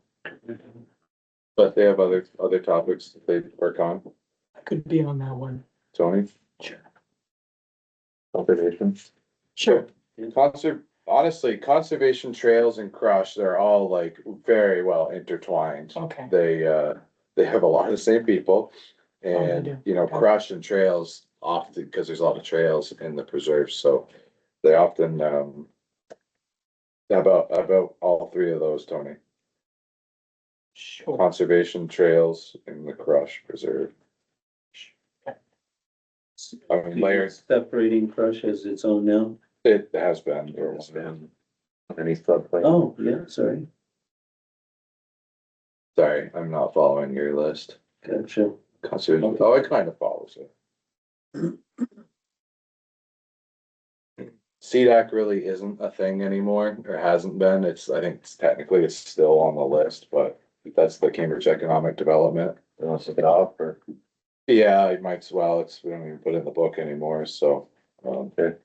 but they have other topics that they work on. I could be on that one. Tony? Sure. Conservation? Sure. Honestly, conservation trails and crush, they're all like very well intertwined. Okay. They have a lot of the same people. Oh, they And, do. you know, Okay. crush and trails often, because there's a lot of trails in the preserves, so they often, about all three of those, Tony. Sure. Conservation trails and the crush preserve. I mean, layers, Separating crush as its own now. it has been. It's been underneath floodplain. Oh, yeah, sorry. Sorry, I'm not following your list. Gotcha. Conservation, oh, it kind of follows it. CDAC really isn't a thing anymore, or hasn't been. I think technically it's still on the list, but that's the Cambridge Economic Development. Wants to get off or? Yeah, it might as well. We don't even put it in the book anymore, so, Okay,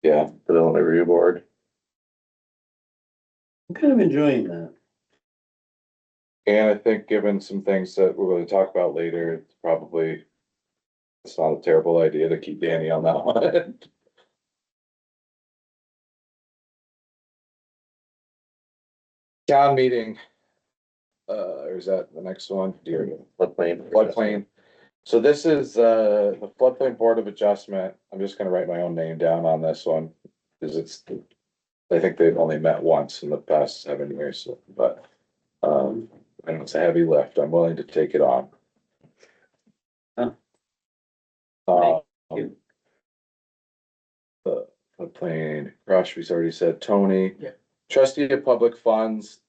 yeah. put it on the review board. I'm kind of enjoying that. And I think given some things that we're gonna talk about later, it's not a terrible idea to keep Danny on that one. Town meeting. Or is that the next one? Floodplain. Floodplain. So this is, the floodplain board of adjustment. I'm just gonna write my own name down on this one. Cause I think they've only met once in the past 7 years, but, I know it's a heavy lift. I'm willing to take it on. Huh. Uh, Thank you. The floodplain crush, we've already said Tony. Yeah. Trustee of public funds.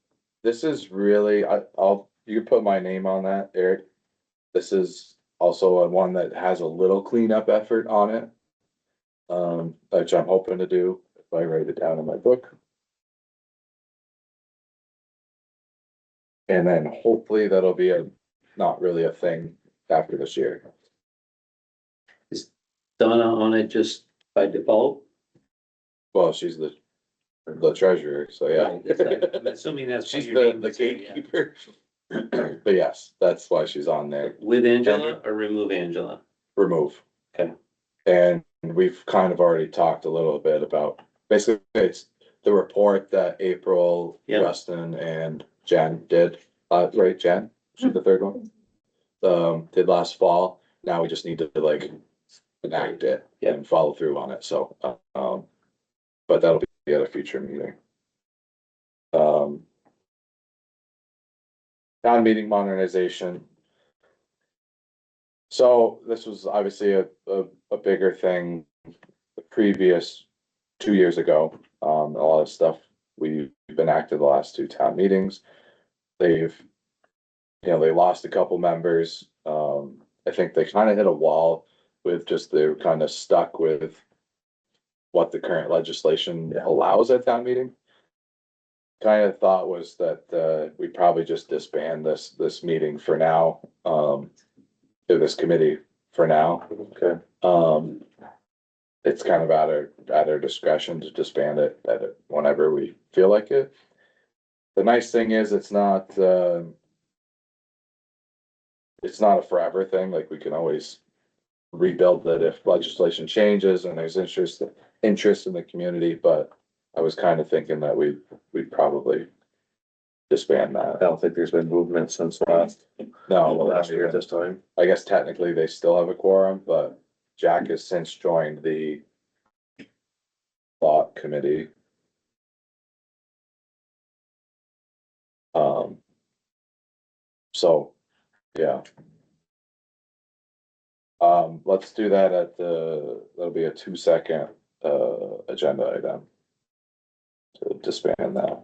This is really, you can put my name on that, Eric. This is also one that has a little cleanup effort on it. Which I'm hoping to do if I write it down in my book. And then hopefully that'll be not really a thing after this year. Donna on it just by default. Well, she's the treasurer, so yeah. I'm assuming that's. what She's your name the would say, yeah. gatekeeper. But yes, that's why she's on there. With Angela or remove Angela? Remove. Okay. And we've kind of already talked a little bit about, basically, it's the report that April, Yep. Justin and Jen did, right, Jen? She's the third one? Did last fall. Now we just need to like enact it Yep. and follow through on it, so, but that'll be at a future meeting. Town meeting modernization. So this was obviously a bigger thing the previous 2 years ago. A lot of stuff we've been active the last two town meetings. They lost a couple members. I think they kind of hit a wall with just, they were kind of stuck with what the current legislation allows at town meeting. Kind of thought was that, we probably just disband this meeting for now, this committee for now. Okay. It's kind of at our discretion to disband it whenever we feel like it. The nice thing is it's not a forever thing, like we can always rebuild it if legislation changes and there's interest in the community, but I was kind of thinking that we'd probably disband I that. don't think there's been movement since last No, year at this time. I guess technically they still have a quorum, but Jack has since joined the thought committee. So, yeah. Let's do that that'll be a 2-second, agenda item. To disband that.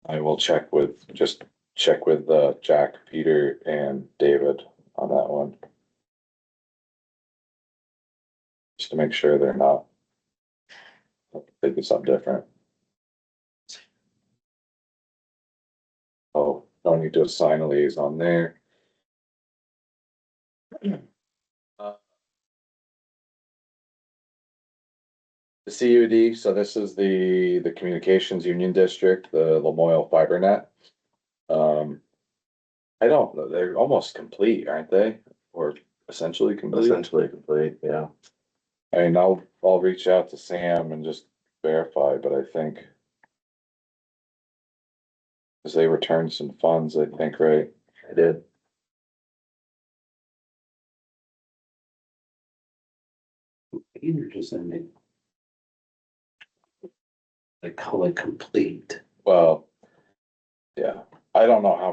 I will check with Jack, Peter and David on that one. Just to make sure they're not thinking something different. Oh, no need to assign a liaison there. The CUD, so this is the Communications Union District, the Lamoille Fiber Net. I don't know, they're almost complete, aren't they? Or essentially complete? Essentially complete, yeah. I mean, I'll reach out to Sam and just verify, but I think. Cause they returned some funds, I think, right? I did. Either just send it. They call it complete. Well. Yeah, I don't know how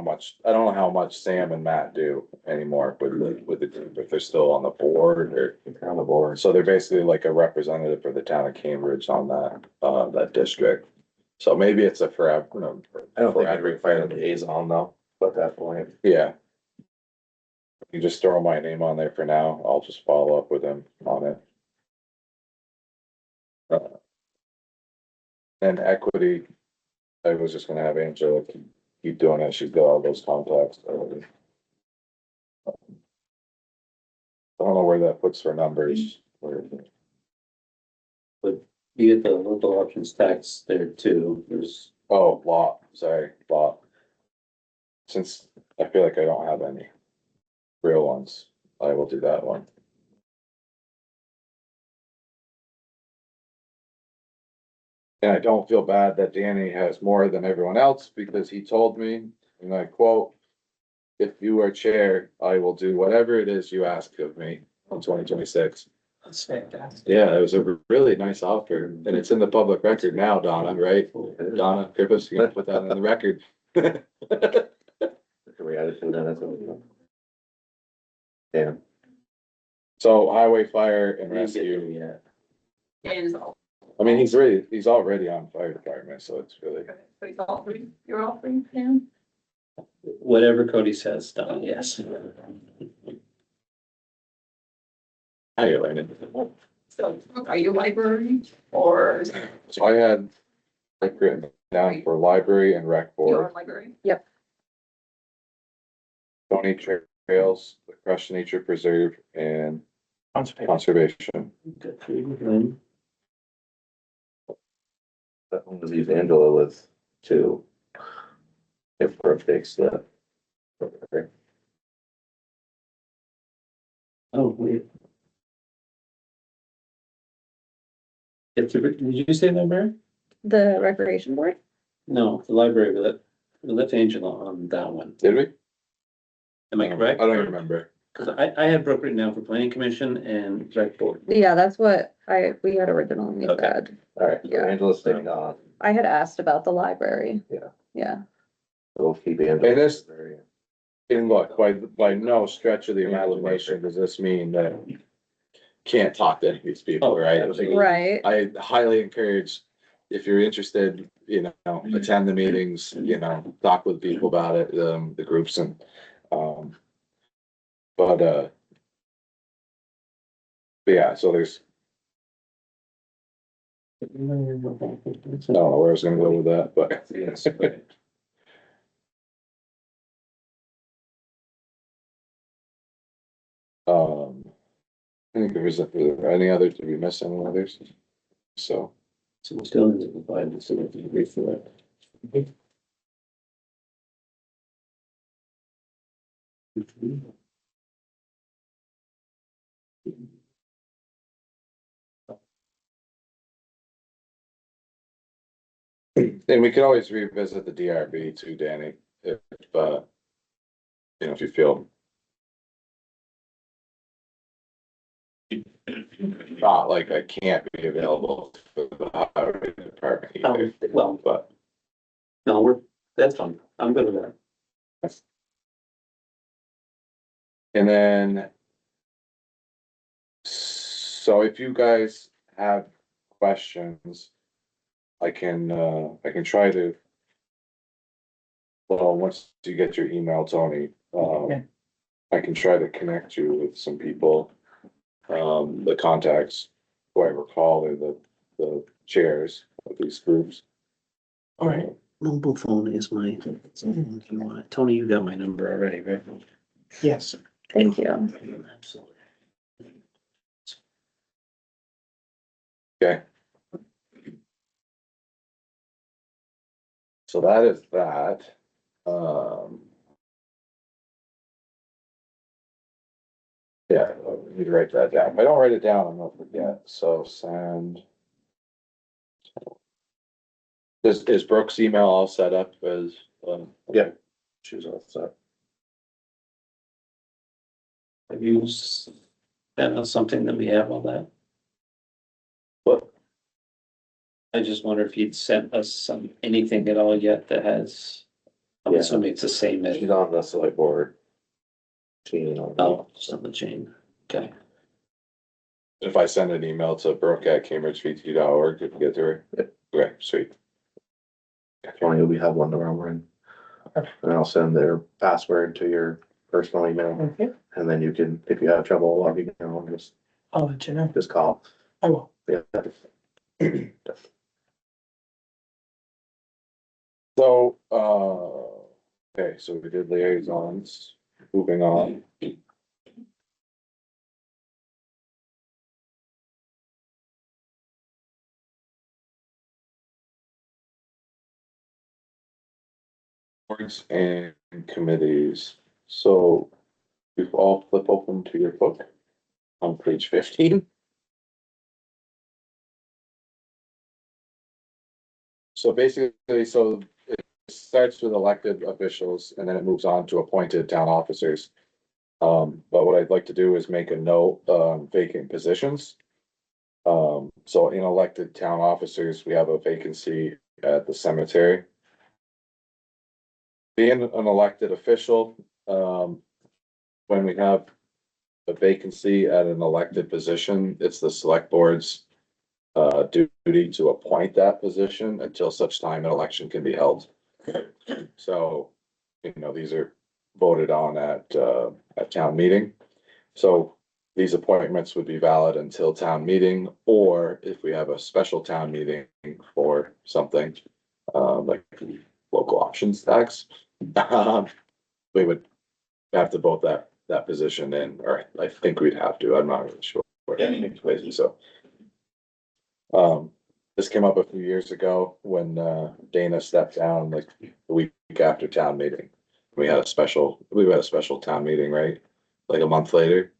much Sam and Matt do anymore with the group, if they're still on the board or. They're on the board. So they're basically like a representative for the town of Cambridge on that district. So maybe it's a forever, I don't think forever every fire liaison though, at that point. yeah. You just throw my name on there for now, I'll just follow up with him on it. And equity, I was just gonna have Angela keep doing it, she's got all those contacts already. I don't know where that puts for numbers, where. You get the local options tax there too. There's Oh, lot. Since I feel like I don't have any real ones, I will do that one. And I don't feel bad that Danny has more than everyone else because he told me, and I quote, "If you are chair, I will do whatever it is you ask of me in 2026. That's fantastic. Yeah, it was a really nice offer and it's in the public record now, Donna, right? Donna, Griffiths, you can put that in the record. Can we add it to that? Yeah. So highway, fire and rescue. Yeah. And I mean, he's already on fire department, so it's really. so he's all three, you're all three, yeah? Whatever Cody says, Don, yes. How you learning? So are you library or So I had like written down for library and rec you're board, library? Yep. Stony Trails, the Crush Nature Preserve and conservation. Good for you, Lynn. That one was used Angela with too. If we're fixed that. Oh, wait. Did you say library? The recreation board? No, the library, we left Angela on that one. Did we? Am I correct? I don't remember. Cause I had broke written down for planning commission and rec board. Yeah, that's what we had originally Okay. said. Alright, so Yeah. Angela's staying on. I had asked about the library. Yeah. Yeah. We'll keep Angela. And this- And look, by no stretch of the imagination does this mean that you can't talk to any of these people, Oh, right? absolutely. Right. I highly encourage, if you're interested, attend the meetings, talk with people about it, the groups and, but yeah, so there's, I don't know where I was gonna go with that, but. Yes, but I think are there any others, did we miss any others? So, so we're still in the divide, so we have to agree for that. and we could always revisit the DRB too, Danny, if if you feel. Not like I can't be available for the highway department either, Well, but no, that's fine. I'm good with that. and then. So if you guys have questions, I can try to. Well, once you get your email, Tony, Yeah. I can try to connect you with some people. The contacts, who I recall, are the chairs of these groups. All right. Mobile phone is my, if you want it. Tony, you got my number already, right? Yes. Thank you. Absolutely. Okay. So that is that. Yeah, I need to write that down. If I don't write it down, I'm gonna forget. So send. Is Brooke's email all set up as, Yeah. She's all set. Have you sent us something that we have all that? what, I just wonder if you'd sent us anything at all yet that has, I'm Yeah. assuming it's the same as, She's on the select board. Team. oh, just on the chain. Okay. if I send an email to Brooke@cambridgevt.org, if you get to her? Yep. Okay, sweet. Tony, we have one tomorrow, and I'll send their password to your personal email, Okay. and then you can, if you have trouble logging in, I'll let you know. just call. I will. Yeah. So, okay, so we did liaisons, moving on. Boards and committees, so we've all flip open to your book on page 15. So basically, so it starts with elected officials and then it moves on to appointed town officers. But what I'd like to do is make a note on vacant positions. So in elected town officers, we have a vacancy at the cemetery. Being an elected official, when we have a vacancy at an elected position, it's the select board's duty to appoint that position until such time an election can be held. So, these are voted on at town meeting. So these appointments would be valid until town meeting, or if we have a special town meeting for something, like local options tax, we would have to vote that position in, or I think we'd have to, I'm not really sure. It's crazy, so. This came up a few years ago when Dana stepped down like the week after town meeting. We had a special town meeting, right? Like a month later.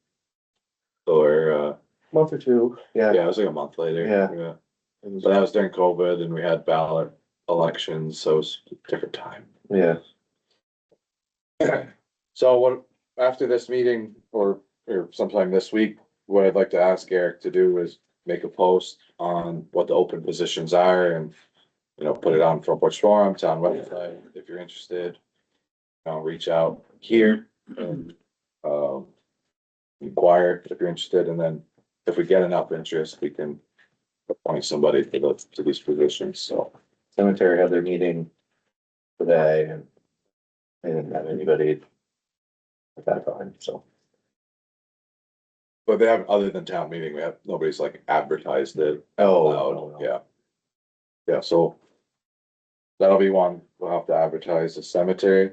Or Month or two, yeah, it was like a month later. Yeah. But that was during COVID and we had ballot elections, so it's a different time. Yeah, So what, after this meeting or sometime this week, what I'd like to ask Eric to do is make a post on what the open positions are and, put it on Front Porch Forum, town website, if you're interested. Reach out here and, inquire if you're interested, and then if we get enough interest, we can appoint somebody to these positions, so. cemetery had their meeting today, and they didn't have anybody at that time, so. But they haven't, other than town meeting, nobody's like advertised it Oh, loud, yeah. Yeah, so that'll be one, we'll have to advertise the cemetery.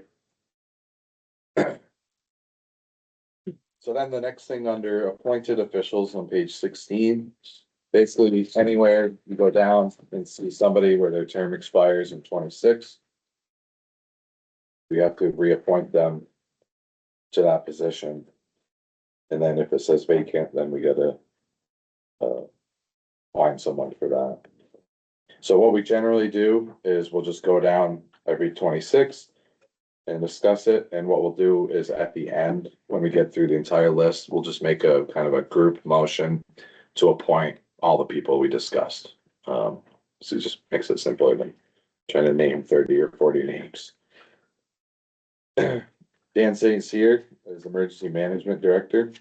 So then the next thing under appointed officials on page 16, basically anywhere you go down and see somebody where their term expires in 26. We have to reappoint them to that position. And then if it says vacant, then we gotta find someone for that. So what we generally do is we'll just go down every 26 and discuss it. And what we'll do is at the end, when we get through the entire list, we'll just make a kind of a group motion to appoint all the people we discussed. So it just makes it simpler than trying to name 30 or 40 names. Dan Saints here as Emergency Management Director.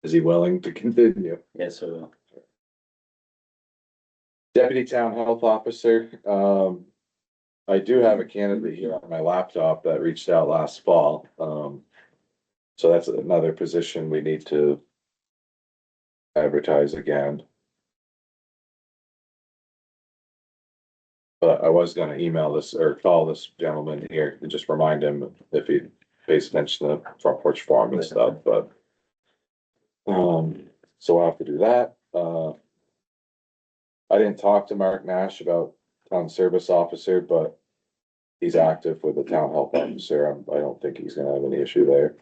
Is he willing to continue? Yes, so Deputy Town Health Officer, I do have a candidate here on my laptop that reached out last fall. So that's another position we need to advertise again. But I was gonna email this or call this gentleman here and just remind him if he pays attention to the front porch forum and stuff, but. So I'll have to do that. I didn't talk to Mark Nash about town service officer, but he's active with the town health officer. I don't think he's gonna have any issue there.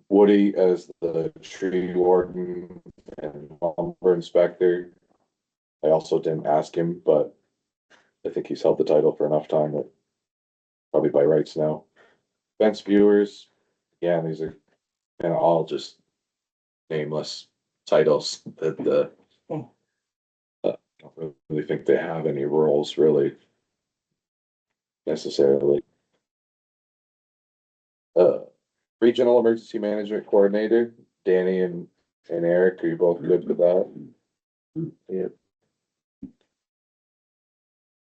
Woody as the tree warden and lumber inspector. I also didn't ask him, but I think he's held the title for enough time that probably by rights now. Fence viewers, yeah, these are kind of all just nameless titles that I don't really think they have any roles really necessarily. Regional Emergency Management Coordinator, Danny and Eric, are you both good with that? Yeah.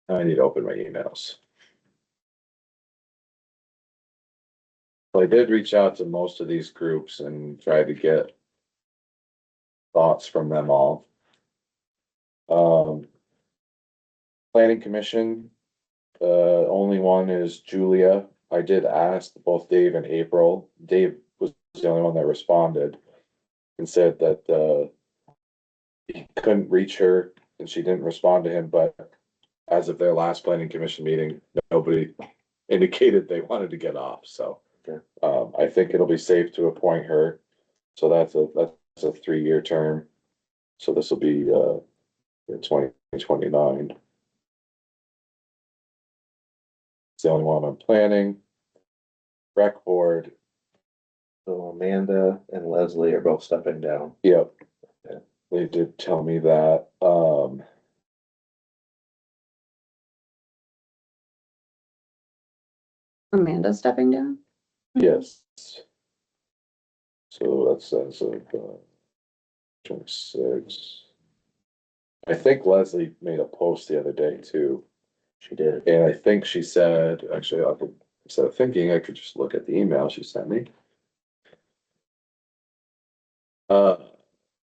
I need to open my emails. So I did reach out to most of these groups and tried to get thoughts from them all. Planning Commission, only one is Julia. I did ask both Dave and April. Dave was the only one that responded and said that he couldn't reach her and she didn't respond to him, but as of their last planning commission meeting, nobody indicated they wanted to get off, so. Okay. I think it'll be safe to appoint her, so that's a 3-year term. So this will be, in 2029. It's the only one I'm planning. Rec board, So Amanda and Leslie are both stepping down. yep. Okay. They did tell me that, Amanda stepping down? yes. So that's as of, 26. I think Leslie made a post the other day too, She did. and I think she said, actually, instead of thinking, I could just look at the email she sent me.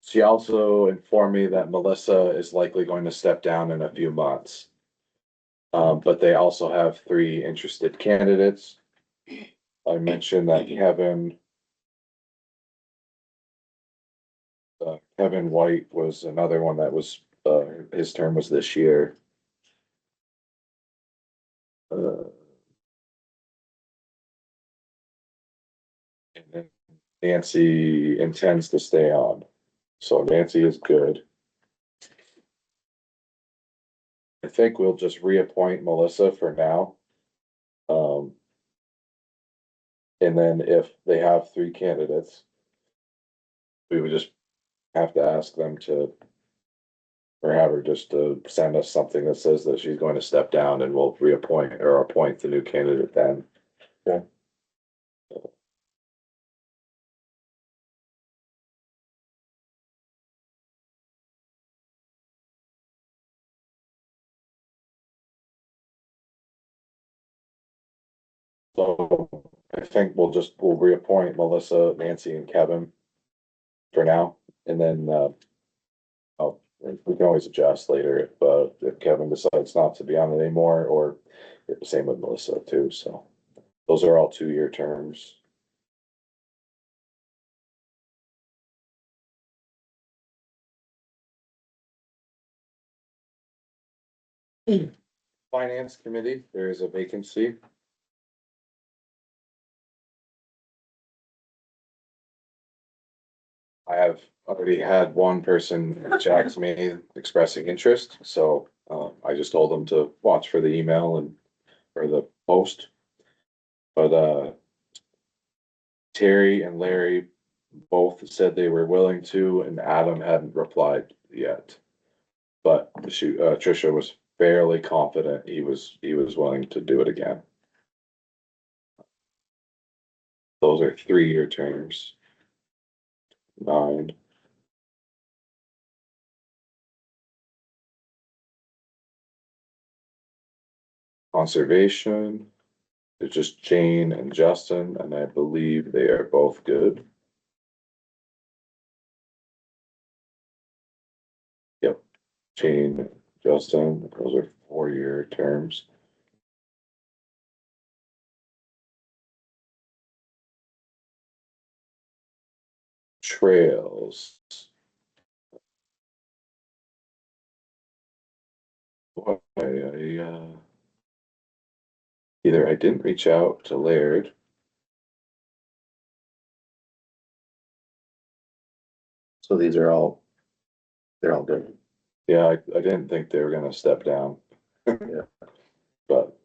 She also informed me that Melissa is likely going to step down in a few months. But they also have 3 interested candidates. I mentioned that Kevin White was another one that was, his term was this year. And then Nancy intends to stay on, so Nancy is good. I think we'll just reappoint Melissa for now. And then if they have 3 candidates, we would just have to ask them to, or have her just to send us something that says that she's going to step down, and we'll reappoint or appoint the new candidate then. Yeah. So I think we'll reappoint Melissa, Nancy and Kevin for now, and then, we can always adjust later if Kevin decides not to be on it anymore, or the same with Melissa too, so. Those are all 2-year terms. Finance Committee, there is a vacancy. I have already had one person reach out to me expressing interest, so, I just told them to watch for the email or the post. But, Terry and Larry both said they were willing to, and Adam hadn't replied yet. But Tricia was fairly confident he was willing to do it again. Those are 3-year terms. 9. Conservation, it's just Jane and Justin, and I believe they are both good. Yep, Jane, Justin, those are 4-year terms. Trails. Boy, either I didn't reach out to Laird. So these are all, they're all good. Yeah, I didn't think they were gonna step down. Yeah. But.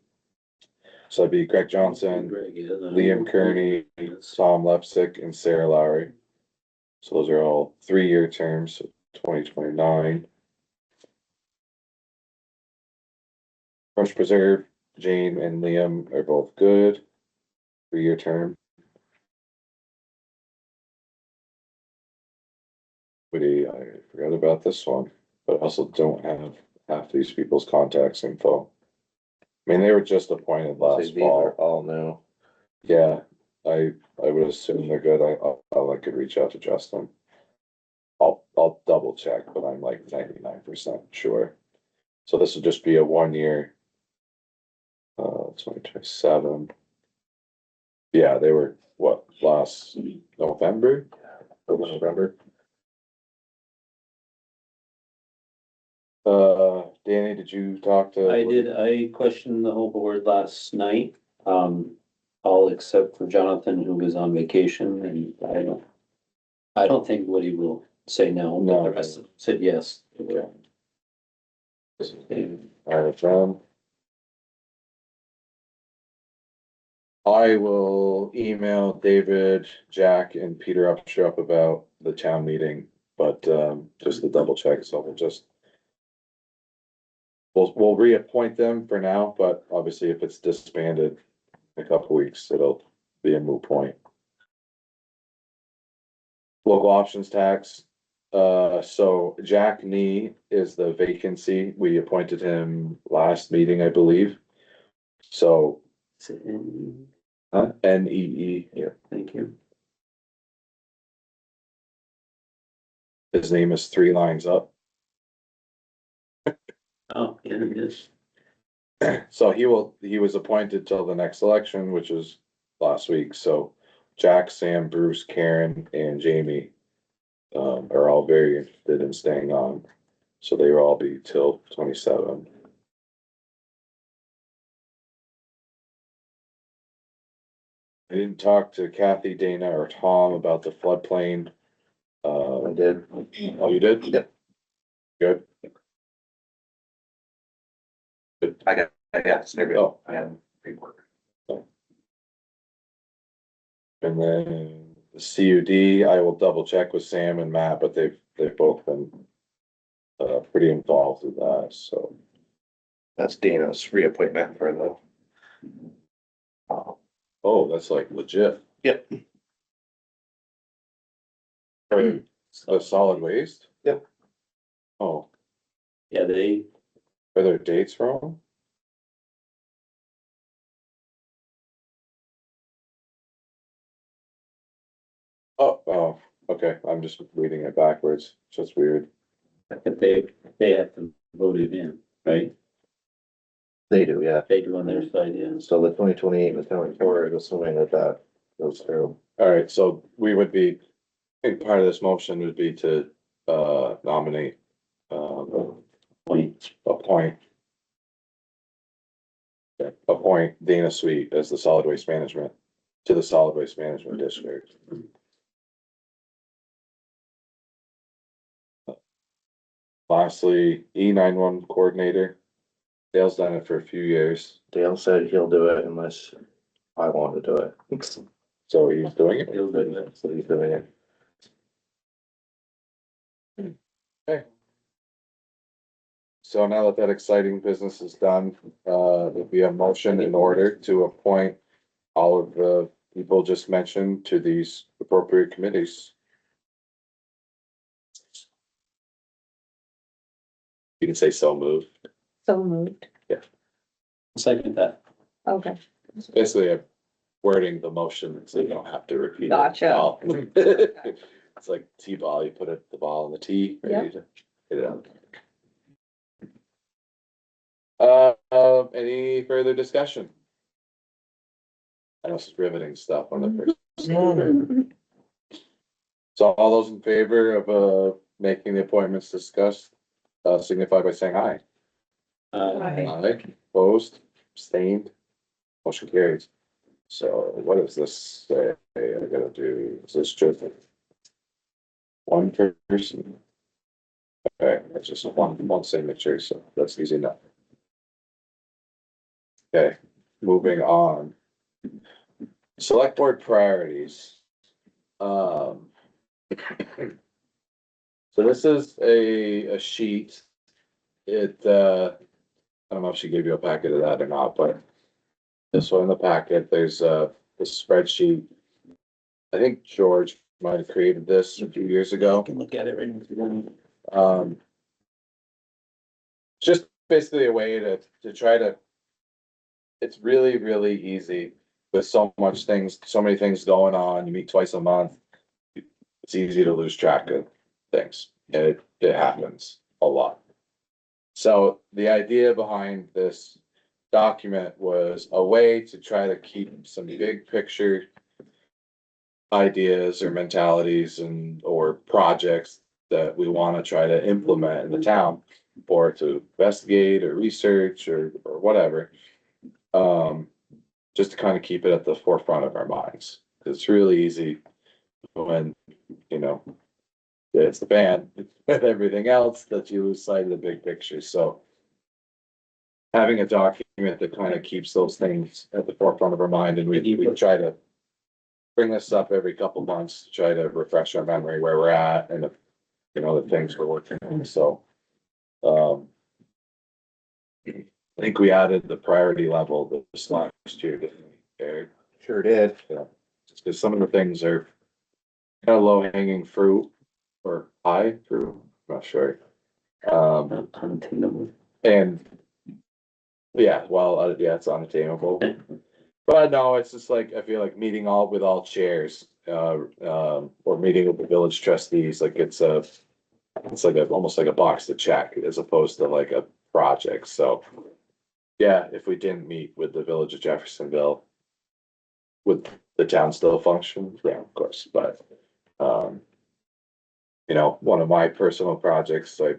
So that'd be Greg Johnson, Greg, yeah, Liam Kearney, Tom Lepsick, and Sarah Lowry. So those are all 3-year terms, 2029. Brush Preserve, Jane and Liam are both good, 3-year term. Woody, I forgot about this one, but I also don't have half these people's contacts info. I mean, they were just appointed last These are fall. all new. Yeah, I would assume they're good. I could reach out to Justin. I'll double check, but I'm like 99% sure. So this would just be a 1-year. 2027. Yeah, they were what, last November? November. Danny, did you talk to? I did, I questioned the whole board last night, all except for Jonathan, who was on vacation, and I don't think Woody will say no, but the rest of them said yes. Okay. Alright, I will email David, Jack, and Peter Upshup about the town meeting, but just to double check, so we'll reappoint them for now, but obviously if it's disbanded in a couple weeks, it'll be a moot point. Local options tax, so Jack Nee is the vacancy. We appointed him last meeting, I believe. So NEE, Yeah, thank you. his name is 3 lines up. Oh, yeah, it is. So he was appointed till the next election, which is last week, so Jack, Sam, Bruce, Karen, and Jamie are all very interested in staying on, so they will all be till 27. I didn't talk to Kathy, Dana, or Tom about the floodplain. I did. Oh, you did? Yep. Good. I got, Oh. I have paperwork. And then the CUD, I will double check with Sam and Matt, but they've both been pretty involved with that, so. That's Dana's reappointment for the. Oh, that's like legit. Yep. For the solid waste? Yep. Oh, Yeah, they, are there dates wrong? Oh, okay, I'm just reading it backwards, it's just weird. they have to vote it in, right? They do, yeah. They do on their side, yeah. So the 2028 was coming forward, assuming that goes through. Alright, so we would be, I think part of this motion would be to nominate, Point. appoint Dana Sweet as the solid waste management, to the solid waste management district. Lastly, E91 coordinator. Dale's done it for a few years. Dale said he'll do it unless I want to do it. So he's doing it? He's doing it, so he's doing it. Okay. So now that that exciting business is done, there'll be a motion in order to appoint all of the people just mentioned to these appropriate committees. You can say so moved. So moved. Second that. Okay. It's basically a wording the motion, so you don't have to repeat it. Gotcha. all. It's like T-ball, you put the ball in the tee, ready to hit it out. Any further discussion? I know it's riveting stuff on the first. So all those in favor of, making the appointments discussed, signify by saying aye. Aye. Aye, opposed, abstained, motion carries. So what does this say? I gotta do, is this just one person? Okay, it's just one signature, so that's easy enough. Okay, moving on. Select board priorities. So this is a sheet. It, I don't know if she gave you a packet of that or not, but this one in the packet, there's a spreadsheet. I think George might have created this a few years ago. Can look at it right now. Just basically a way to try to, it's really, really easy with so many things going on. You meet twice a month. It's easy to lose track of things. It happens a lot. So the idea behind this document was a way to try to keep some big picture ideas or mentalities or projects that we want to try to implement in the town or to investigate or research or whatever. Just to kind of keep it at the forefront of our minds. It's really easy when, it's the band with everything else that you lose sight of the big picture. So having a document that kind of keeps those things at the forefront of our mind, and we try to bring this up every couple months to try to refresh our memory where we're at and the things we're working on. So I think we added the priority level this last year, didn't we, Eric? Sure did. Yeah, just because some of the things are kind of low hanging fruit or high fruit, I'm not sure. Unattainable. And yeah, well, yeah, it's unattainable. But no, it's just like, I feel like meeting with all chairs, or meeting with the village trustees, like it's like almost like a box to check as opposed to like a project. So yeah, if we didn't meet with the village of Jeffersonville, would the town still function? Yeah, of course, but, one of my personal projects, I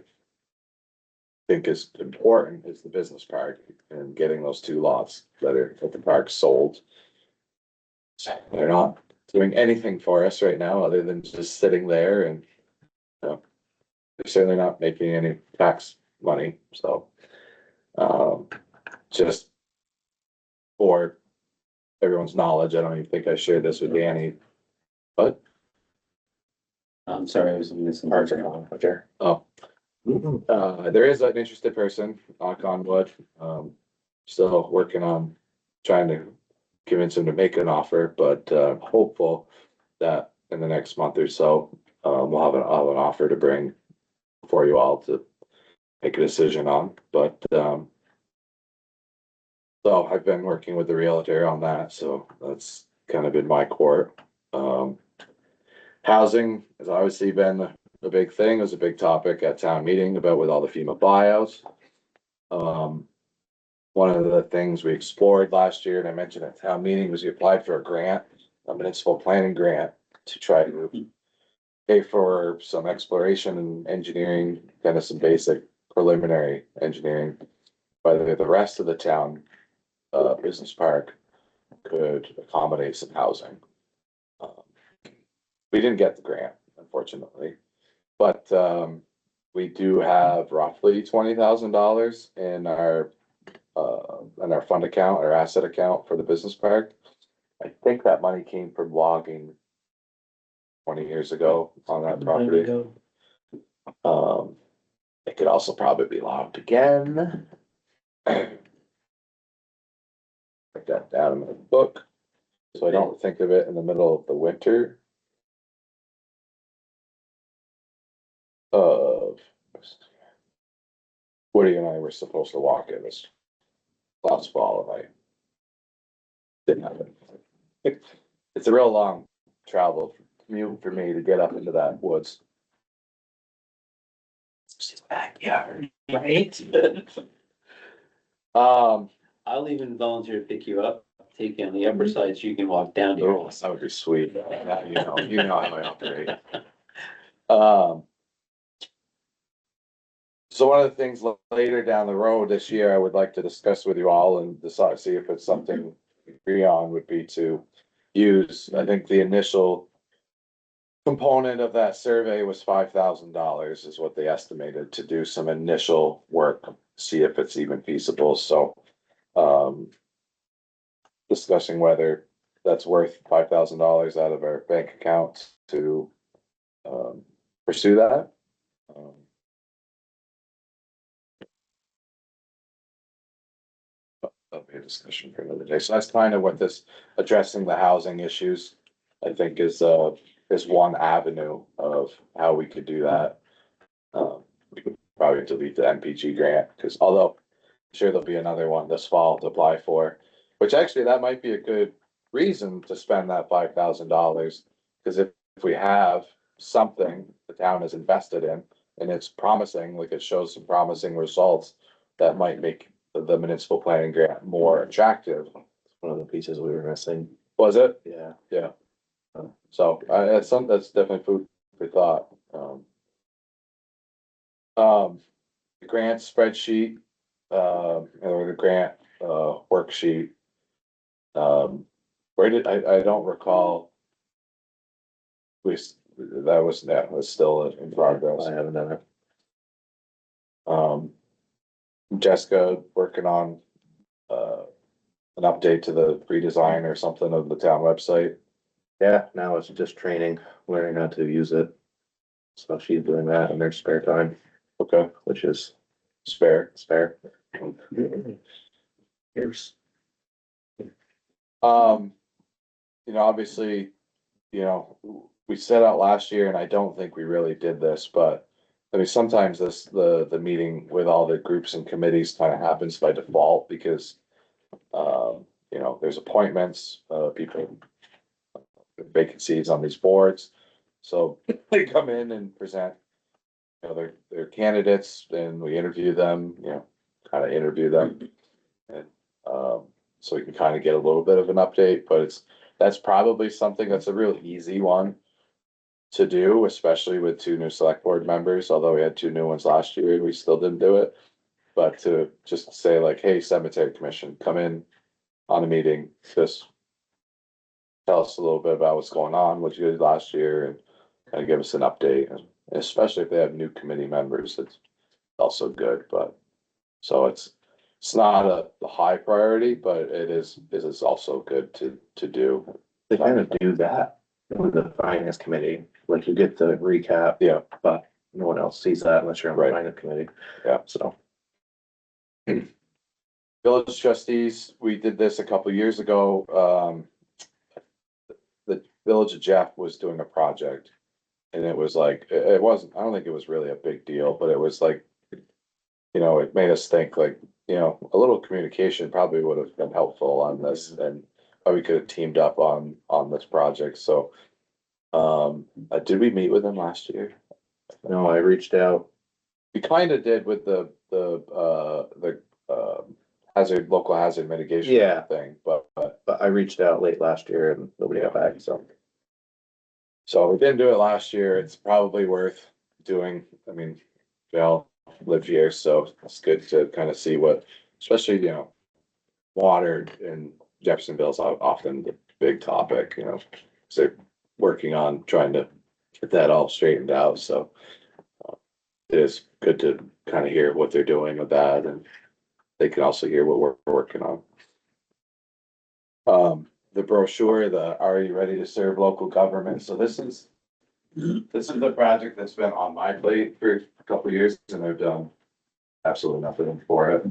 think is important is the business park and getting those 2 lots that are at the park sold. So they're not doing anything for us right now, other than just sitting there and, they're certainly not making any tax money, so. Just for everyone's knowledge, I don't even think I shared this with Danny, but I'm sorry, I was missing. Parts are on, Chair. there is an interested person, knock on wood. Still working on trying to convince him to make an offer, but hopeful that in the next month or so, we'll have an offer to bring for you all to make a decision on, but so I've been working with the realtor on that, so that's kind of been my court. Housing has obviously been a big thing. It was a big topic at town meeting about with all the FEMA buyouts. One of the things we explored last year, and I mentioned at town meeting, was we applied for a grant, a municipal planning grant, to try to pay for some exploration and engineering, kind of some basic preliminary engineering. By the rest of the town, business park could accommodate some housing. We didn't get the grant, unfortunately, but we do have roughly $20,000 in our fund account, our asset account for the business park. I think that money came from logging 20 years ago on that property. It could also probably be logged again. Write that down in my book, so I don't think of it in the middle of the winter. Woody and I were supposed to walk it this last fall, and I didn't happen. It's a real long travel commute for me to get up into that woods. It's backyard, right? I'll even volunteer to pick you up, take you on the upper side so you can walk down to your Oh, house. that would be sweet. Yeah, you know how I operate. So one of the things later down the road this year, I would like to discuss with you all and decide, see if it's something we agree on, would be to use, I think the initial component of that survey was $5,000 is what they estimated to do some initial work, see if it's even feasible. So, discussing whether that's worth $5,000 out of our bank account to pursue that. That'll be a discussion for another day. So that's kind of what this addressing the housing issues, I think is one avenue of how we could do that. We could probably delete the MPG grant, because although I'm sure there'll be another one this fall to apply for, which actually that might be a good reason to spend that $5,000. Because if we have something the town is invested in and it's promising, like it shows some promising results, that might make the municipal planning grant more attractive. One of the pieces we were missing. Was it? Yeah. Yeah. So, that's something that's definitely food for thought. The grant spreadsheet, or the grant, worksheet. Where did, I don't recall. That was still in progress. I haven't done it. Jessica working on, an update to the redesign or something of the town website. Yeah, now it's just training, learning how to use it. So she's doing that in their spare time, Okay, which is spare. Here's. Obviously, we set out last year and I don't think we really did this, but I mean, sometimes the meeting with all the groups and committees kind of happens by default because, there's appointments, people, vacancies on these boards. So they come in and present, their candidates and we interview them, kind of interview them. And, so we can kind of get a little bit of an update, but that's probably something that's a real easy one to do, especially with 2 new select board members, although we had 2 new ones last year and we still didn't do it. But to just say like, hey, cemetery commission, come in on a meeting, just tell us a little bit about what's going on, what you did last year, and kind of give us an update. And especially if they have new committee members, it's also good, but so it's not a high priority, but it is also good to do. They kind of do that with the finance committee, like you get the recap. Yeah. But no one else sees that unless you're on the Right. finance committee. Yeah. So. Village trustees, we did this a couple years ago. The Village of Jeff was doing a project. And it was like, it wasn't, I don't think it was really a big deal, but it was like, it made us think like, a little communication probably would have been helpful on this and we could have teamed up on this project. So, did we meet with them last year? No, I reached out. We kind of did with the local hazard mitigation Yeah. thing, but But I reached out late last year and nobody got back, so. so we didn't do it last year. It's probably worth doing. I mean, we all live here, so it's good to kind of see what, especially, water in Jeffersonville is often the big topic, so they're working on trying to get that all straightened out. So it is good to kind of hear what they're doing with that, and they can also hear what we're working on. the brochure, the Are You Ready to Serve Local Government? So this is the project that's been on my plate for a couple of years and I've done absolutely nothing for it.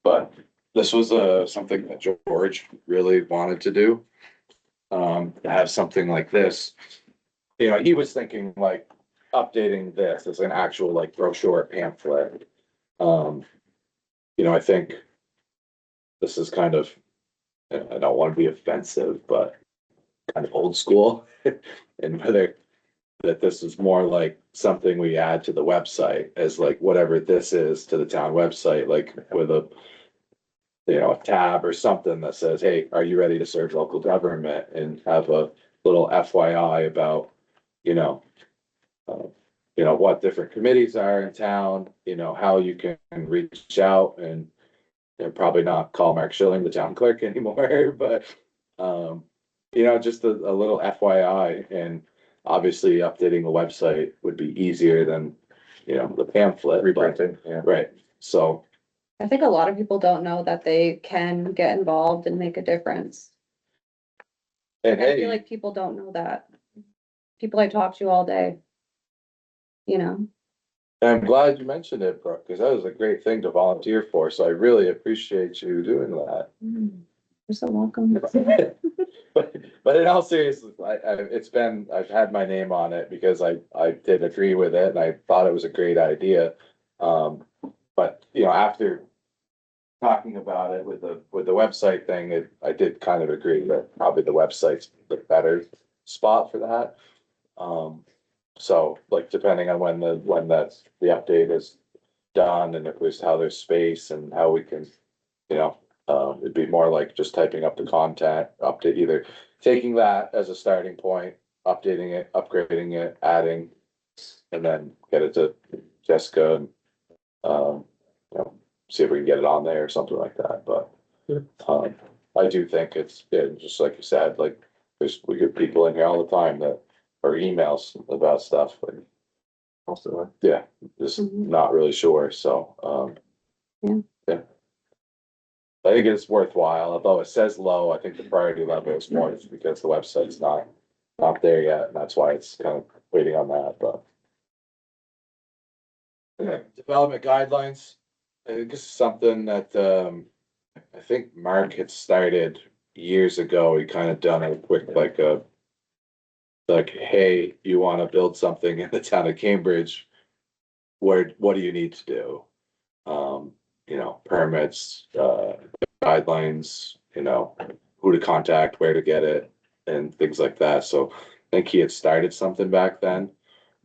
But this was something that George really wanted to do. To have something like this. You know, he was thinking like updating this as an actual like brochure pamphlet. You know, I think this is kind of, I don't want to be offensive, but kind of old school. And whether that this is more like something we add to the website as like whatever this is to the town website, like with a, you know, a tab or something that says, hey, are you ready to serve local government? And have a little FYI about, you know, what different committees are in town, you know, how you can reach out and probably not call Mark Schilling the town clerk anymore, but, you know, just a little FYI, and obviously updating the website would be easier than, you know, the pamphlet. but- Reprinting, yeah. Right, so, I think a lot of people don't know that they can get involved and make a difference. and I feel hey, like people don't know that. People I talk to all day. You know, I'm glad you mentioned it, Brooke, because that was a great thing to volunteer for, so I really appreciate you doing that. you're so welcome. But in all seriousness, I've had my name on it because I did agree with it and I thought it was a great idea. But, you know, after talking about it with the website thing, I did kind of agree that probably the website's the better spot for that. So like depending on when the update is done and if there's how there's space and how we can, you know, it'd be more like just typing up the content, update, either taking that as a starting point, updating it, upgrading it, adding, and then get it to Jessica and, you know, see if we can get it on there or something like that, but, I do think it's, yeah, just like you said, like, we get people in here all the time that, or emails about stuff, like, Most of it. yeah, just Mhm. not really sure, so, yeah. I think it's worthwhile, although it says low, I think the priority level is more just because the website's not there yet, and that's why it's kind of waiting on that, but. Yeah, development guidelines, I think this is something that, I think Mark had started years ago, he kind of done a quick, like, hey, you wanna build something in the town of Cambridge, what do you need to do? You know, permits, guidelines, you know, who to contact, where to get it, and things like that. So I think he had started something back then.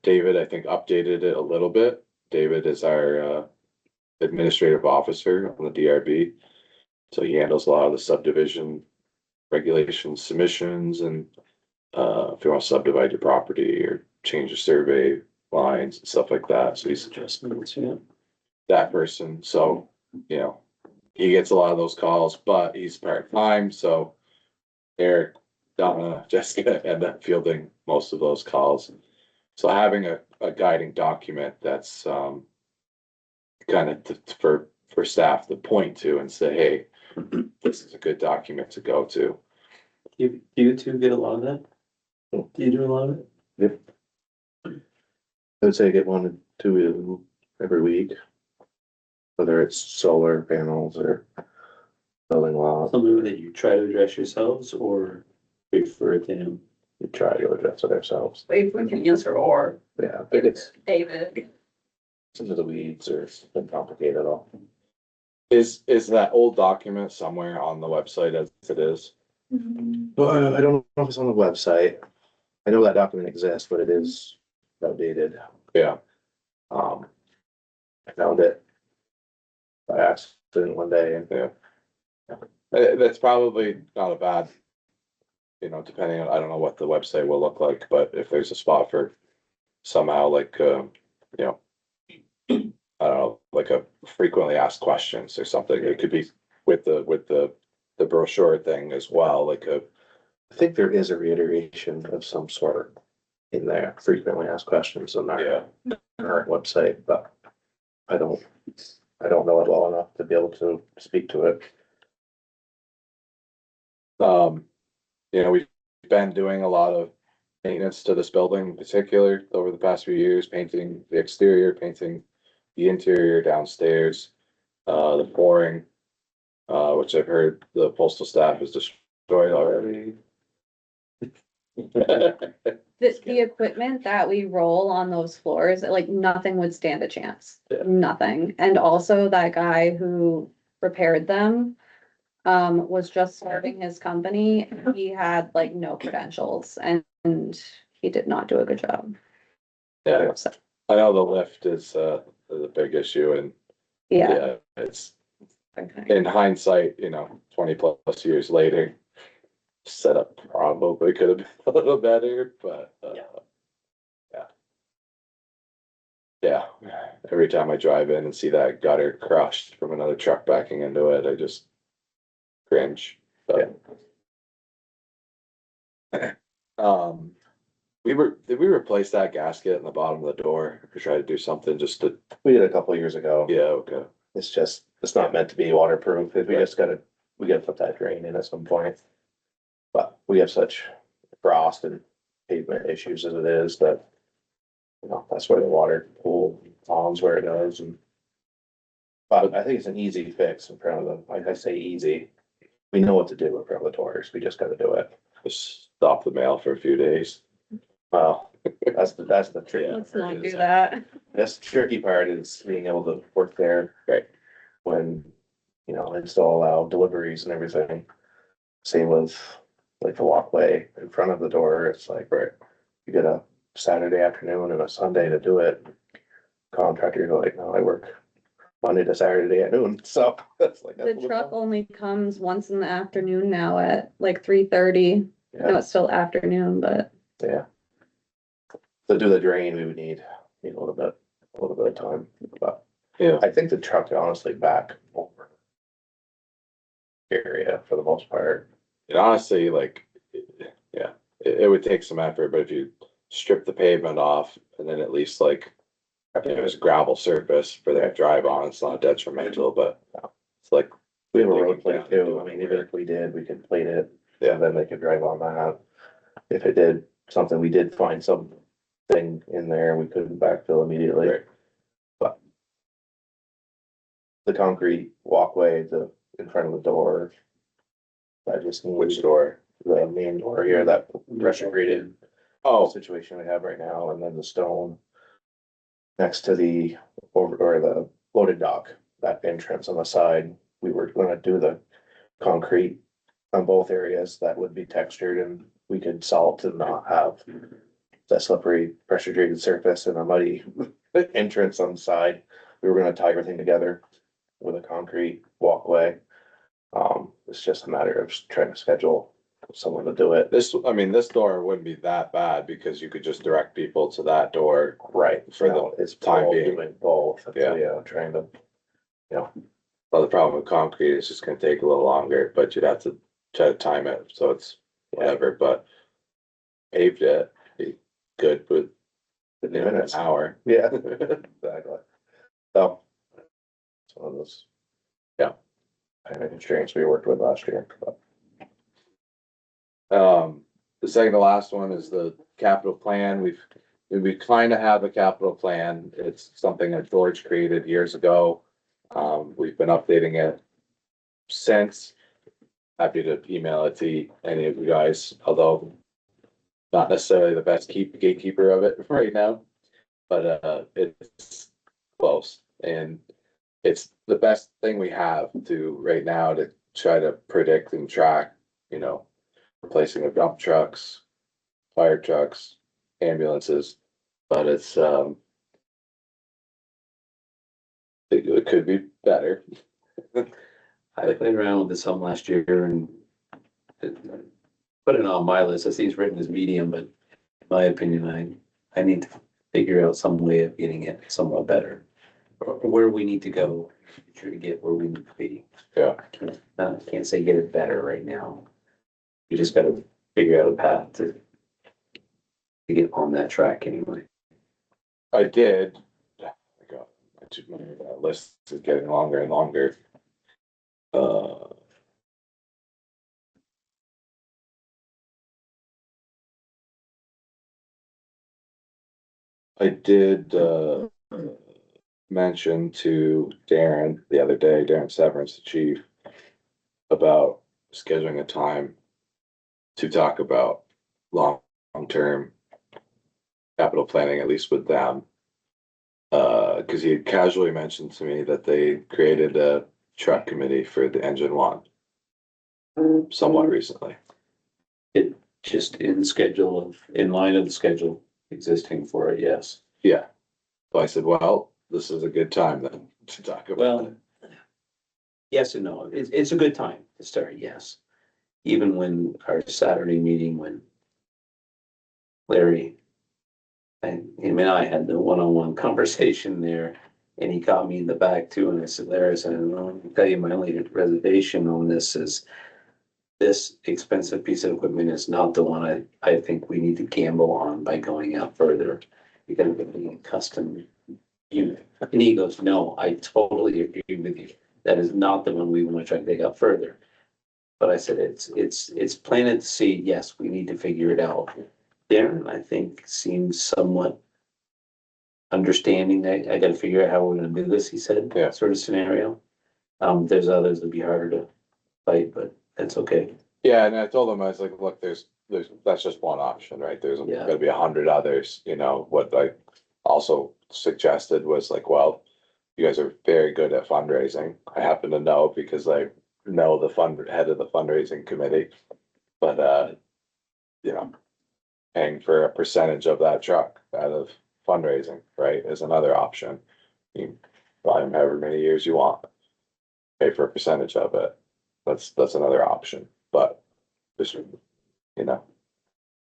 David, I think, updated it a little bit. David is our administrative officer on the DRB. So he handles a lot of the subdivision regulation submissions and if you want to subdivide your property or change the survey lines and stuff like that. So he's Adjustments, yeah. that person. So, you know, he gets a lot of those calls, but he's part-time, so Eric, Donna, Jessica end up fielding most of those calls. So having a guiding document that's kind of for staff to point to and say, hey, this is a good document to go to. Do you two get a lot of that? Do you do a lot of it? Yep. I would say get 1 to 2 every week. Whether it's solar panels or building laws, Something that you try to address yourselves or refer to him? we try to address it ourselves. If we can answer or Yeah, if it's David. into the weeds or something complicated at all. Is that old document somewhere on the website as it is? Well, I don't know if it's on the website. I know that document exists, but it is outdated. Yeah, I found it by accident one day and yeah. That's probably not a bad, you know, depending on, I don't know what the website will look like, but if there's a spot for somehow like, you know, I don't know, like a frequently asked questions or something, it could be with the brochure thing as well, like I think there is a reiteration of some sort in there, frequently asked questions on our yeah. current website, but I don't know it well enough to be able to speak to it. you know, we've been doing a lot of maintenance to this building in particular over the past few years, painting the exterior, painting the interior downstairs, the flooring, which I've heard the postal staff has destroyed already. The equipment that we roll on those floors, like nothing would stand a chance. Yeah. Nothing. And also that guy who repaired them was just starting his company. He had like no credentials and he did not do a good job. Yeah, So, I know the lift is a big issue and yeah. yeah, it's in hindsight, you know, 20 plus years later, setup probably could have been a little better, but yeah. Every time I drive in and see that gutter crushed from another truck backing into it, I just cringe. But did we replace that gasket in the bottom of the door or try to do something just to, We did a couple of years ago. yeah, okay. It's not meant to be waterproof. We gotta put that drain in at some point. But we have such frost and pavement issues as it is that, you know, that's where the water pool ponds where it goes and. But I think it's an easy fix in front of them. Like I say, easy. We know what to do in front of the doors. We just gotta do it. Just stop the mail for a few days. Well, that's the trick. Let's not do that. That's the tricky part is being able to work there. Right. When, you know, they still allow deliveries and everything. Same with like the walkway in front of the door. It's like, right, you get a Saturday afternoon and a Sunday to do it. Contractor, you're like, no, I work Monday to Saturday at noon. So that's like. The truck only comes once in the afternoon now at like 3:30. I know it's still afternoon, but Yeah. To do the drain, we would need a little bit of time, but Yeah. I think the truck honestly back over. Area for the most part. And honestly, like, yeah, it would take some effort, but if you strip the pavement off and then at least like, you know, there's a gravel surface for them to drive on, it's not detrimental, but it's like. We have a road plate too. I mean, even if we did, we could plate it. Yeah, then they could drive on that. If it did something, we did find something in there, we couldn't backfill immediately. Right. But. The concrete walkway, in front of the door. I just need. Which door? The main door here, that pressure graded Oh, situation we have right now, and then the stone. Next to the, or the loaded dock, that entrance on the side, we were gonna do the concrete. On both areas that would be textured and we could salt and not have. That slippery pressure treated surface and a muddy entrance on the side. We were gonna tie everything together with a concrete walkway. It's just a matter of trying to schedule someone to do it. this door wouldn't be that bad because you could just direct people to that door. Right. For No, the it's time both, being. doing both. Yeah. Yeah, trying to, you know, Well, the problem with concrete is it's gonna take a little longer, but you'd have to try to time it, so it's whatever, but. Paved it, be good with an minutes. hour. Yeah, exactly. So. It's one of those. Yeah. Kind of constraints we worked with last year, but. The second to last one is the capital plan. We kind of have a capital plan. It's something that George created years ago. We've been updating it since. Happy to email it to any of you guys, although not necessarily the best gatekeeper of it right now, but it's close and it's the best thing we have to right now to try to predict and track, you know, replacing of dump trucks, fire trucks, ambulances, but it's it could be better. I played around with this some last year and put it on my list. I see it's written as medium, but in my opinion, I need to figure out some way of getting it somewhat better. Or where we need to go to get where we need to be. Yeah. I can't say get it better right now. We just gotta figure out a path to get on that track anyway. I did. My list is getting longer and longer. I did, mention to Darren the other day, Darren Severance, the chief, about scheduling a time to talk about long-term capital planning, at least with them. Cause he had casually mentioned to me that they created a truck committee for the engine one somewhat recently. It just in line of the schedule existing for it, yes. Yeah. So I said, well, this is a good time then to talk about Well, it. yes and no. It's a good time to start, yes. Even when our Saturday meeting, when Larry and him and I had the one-on-one conversation there, and he caught me in the back too, and I said, Larry, I said, "I'll tell you, my only reservation on this is this expensive piece of equipment is not the one I think we need to gamble on by going out further. You're gonna be a custom unit." And he goes, "No, I totally agree with you. That is not the one we want to try to take out further." But I said, it's planted to see, yes, we need to figure it out. Darren, I think, seems somewhat understanding. I gotta figure out how we're gonna do this, he said, Yeah. sort of scenario. There's others that'd be harder to fight, but that's okay. Yeah, and I told him, I was like, look, that's just one option, right? There's Yeah. gonna be 100 others, you know, what I also suggested was like, well, you guys are very good at fundraising. I happen to know because I know the head of the fundraising committee. But, you know, paying for a percentage of that truck out of fundraising, right, is another option. You buy them however many years you want, pay for a percentage of it. That's another option, but there's, you know,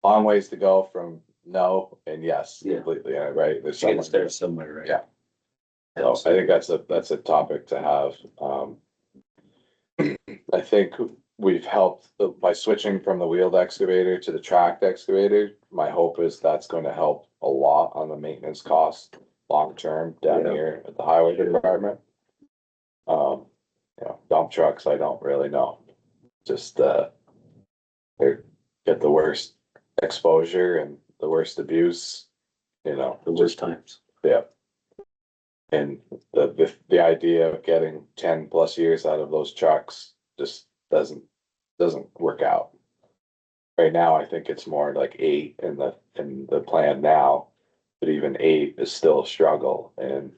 long ways to go from no and yes, Yeah. completely, right? There's You gotta someone, start somewhere, right? Yeah. so I think that's a topic to have. I think we've helped by switching from the wheeled excavator to the tracked excavator. My hope is that's going to help a lot on the maintenance costs long term down Yeah. here at the highway department. You know, dump trucks, I don't really know. Just they get the worst exposure and the worst abuse, you know, The worst times. yeah. And the idea of getting 10+ years out of those trucks just doesn't work out. Right now, I think it's more like 8 in the plan now, but even 8 is still a struggle. And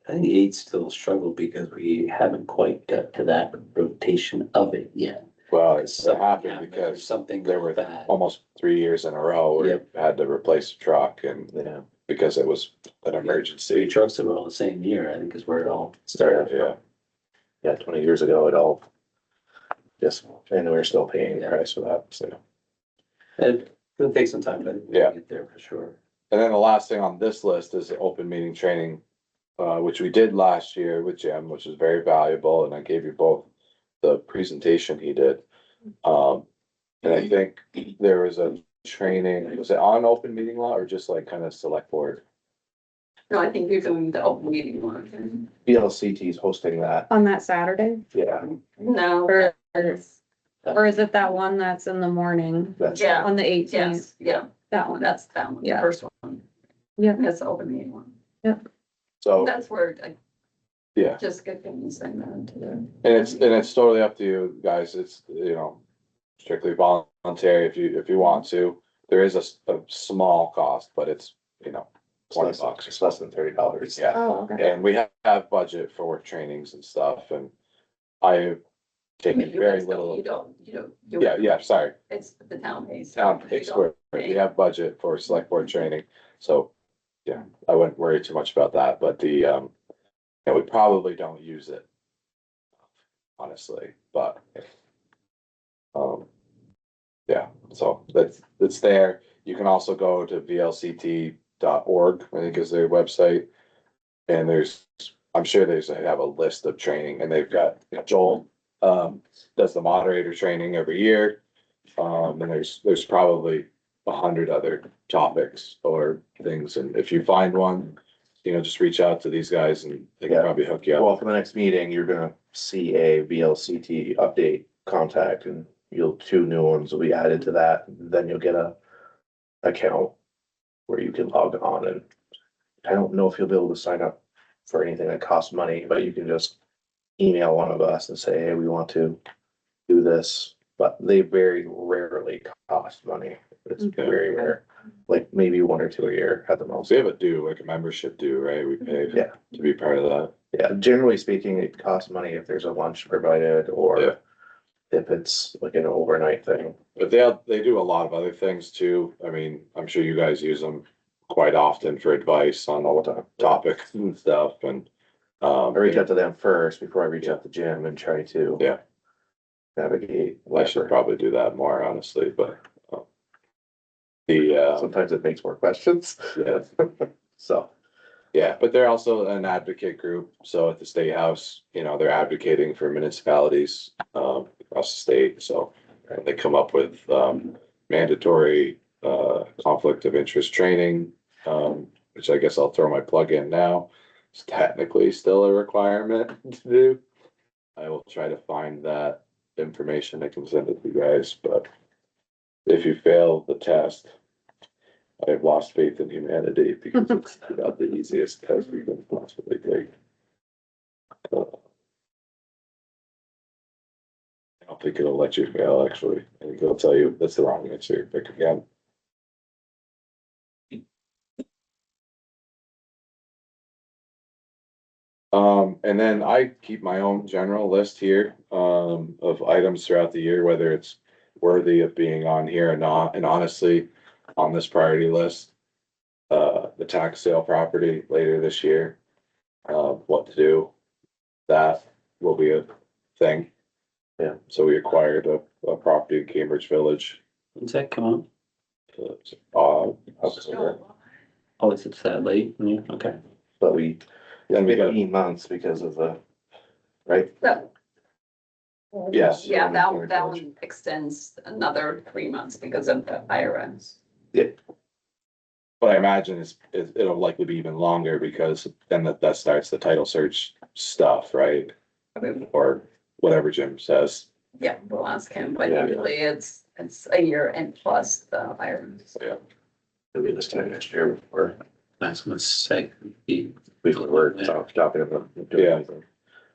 I think 8's still a struggle because we haven't quite got to that rotation of it yet. well, it Something happened happened, because there's something there were bad. almost 3 years in a row where Yep. we had to replace a truck and Yeah. because it was an 3 emergency. trucks that were all the same year, I think is where it all started. Yeah, Yeah, 20 years ago, it all just, and we're still paying the price for that, so. It'll take some time, but Yeah. we'll get there for sure. and then the last thing on this list is the open meeting training, which we did last year with Jim, which is very valuable, and I gave you both the presentation he did. And I think there was a training, was it on open meeting law or just like kind of select board? No, I think you're doing the open meeting one. BLCT is hosting that, On that Saturday, yeah, No, or is it that one that's in the morning that's. Yeah. on the 18th? yes, yeah, That one. that's that one, the Yeah. first one. Yeah. That's the open meeting one. So, That's where I yeah, just get them saying that to them. and it's totally up to you guys, it's, you know, strictly voluntary if you want to. There is a small cost, but it's, you know, $20. It's less than $30. Yeah. Oh, okay. And we have budget for trainings and stuff, and I've taken You very guys little. You don't. Yeah, sorry, It's the town pays. town You takes don't where we pay. have budget for select board training, so. Yeah, I wouldn't worry too much about that, but yeah, we probably don't use it. Honestly, but. Yeah, so it's there. You can also go to vlct.org, I think is their website. And I'm sure they have a list of training and they've got, you know, Joel, does the moderator training every year. And there's probably 100 other topics or things. And if you find one, you know, just reach out to these guys and they can Yeah. probably hook you up. Well, for the next meeting, you're gonna see a VLCT update contact and 2 new ones will be added to that. Then you'll get a account where you can log on and I don't know if you'll be able to sign up for anything that costs money, but you can just email one of us and say, hey, we want to do this, but they very rarely cost money. It's very rare, like maybe 1 or 2 a year at the most. So we have a due, like a membership due, right? We pay Yeah. to be part of that. Yeah, generally speaking, it costs money if there's a lunch provided Yeah. or if it's like an overnight thing. But they do a lot of other things too. I mean, I'm sure you guys use them quite often for advice on All the time. topics and stuff and. I reach out to them first before I reach out to Jim and try to. Yeah. Navigate. I should probably do that more honestly, but. The, Sometimes it makes more questions. yeah. So, Yeah, but they're also an advocate group, so at the state house, you know, they're advocating for municipalities across the state, so. They come up with mandatory conflict of interest training, which I guess I'll throw my plug in now. It's technically still a requirement to do. I will try to find that information, I can send it to you guys, but if you fail the test, I have lost faith in humanity because it's about the easiest test we can possibly take. I don't think it'll let you fail, actually. I think it'll tell you that's the wrong answer. Pick again. And then I keep my own general list here, of items throughout the year, whether it's worthy of being on here or not. And honestly, on this priority list, the tax sale property later this year, what to do, that will be a thing. Yeah. So we acquired a property in Cambridge Village. When's that come on? October. Oh, it's that late? Yeah, okay. but we, Then we got, 15 months because of the, right? So, yes. yeah, that one extends another 3 months because of the IRS. But I imagine it'll likely be even longer because then that starts the title search stuff, right? Or whatever Jim says. Yeah, we'll ask him, but Yeah. usually it's a year and plus the IRS. Yeah. It'll be this time next year before That's gonna say. we were talking about. Yeah.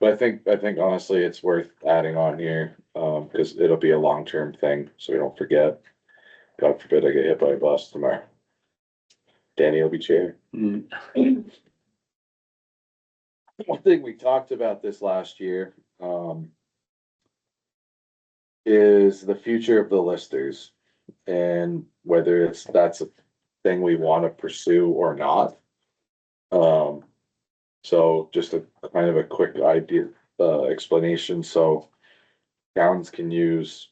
But I think honestly, it's worth adding on here, because it'll be a long-term thing, so we don't forget. God forbid I get hit by a bus tomorrow. Danny will be chair. Mm, One thing we talked about this last year, is the future of the listers and whether that's a thing we want to pursue or not. So just a kind of a quick idea, explanation. So towns can use,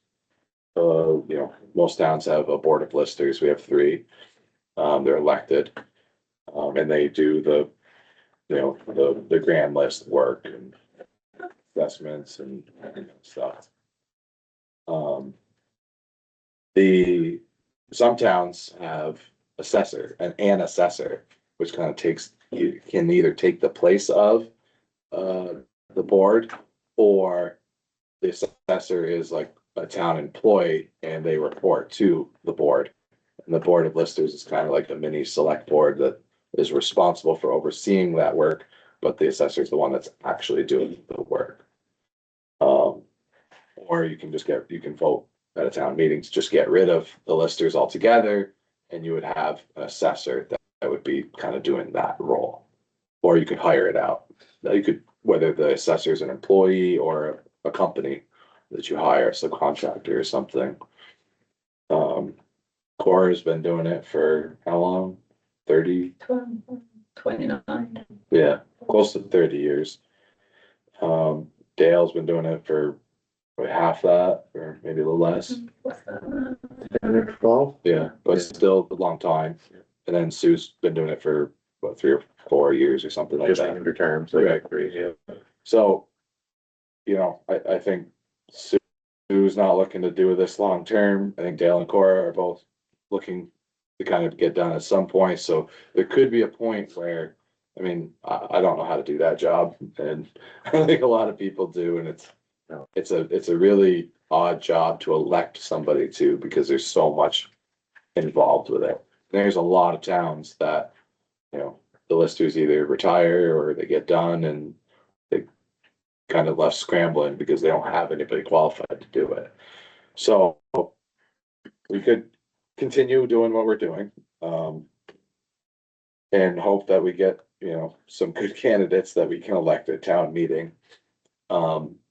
most towns have a board of listers. We have 3. They're elected, and they do the grand list work and assessments and stuff. Some towns have an assessor, which kind of you can either take the place of the board, or the assessor is like a town employee and they report to the board. And the board of listers is kind of like a mini select board that is responsible for overseeing that work, but the assessor is the one that's actually doing the work. Or you can vote at a town meeting to just get rid of the listers altogether, and you would have an assessor that would be kind of doing that role. Or you could hire it out. Now you could, whether the assessor is an employee or a company that you hire, a subcontractor or something. Cora's been doing it for how long? 30? 29. Yeah, close to 30 years. Dale's been doing it for half that, or maybe a little less. Yeah, but it's still a long time. And then Sue's been doing it for what, 3 or 4 years or something like Just that. under terms, so Right. yeah. So, I think Sue's not looking to do this long term. I think Dale and Cora are both looking to kind of get done at some point. So there could be a point where, I don't know how to do that job, and I think a lot of people do, and it's a really odd job to elect somebody to, because there's so much involved with it. There's a lot of towns that, the listers either retire or they get done and they kind of left scrambling because they don't have anybody qualified to do it. So we could continue doing what we're doing, and hope that we get, some good candidates that we can elect at town meeting.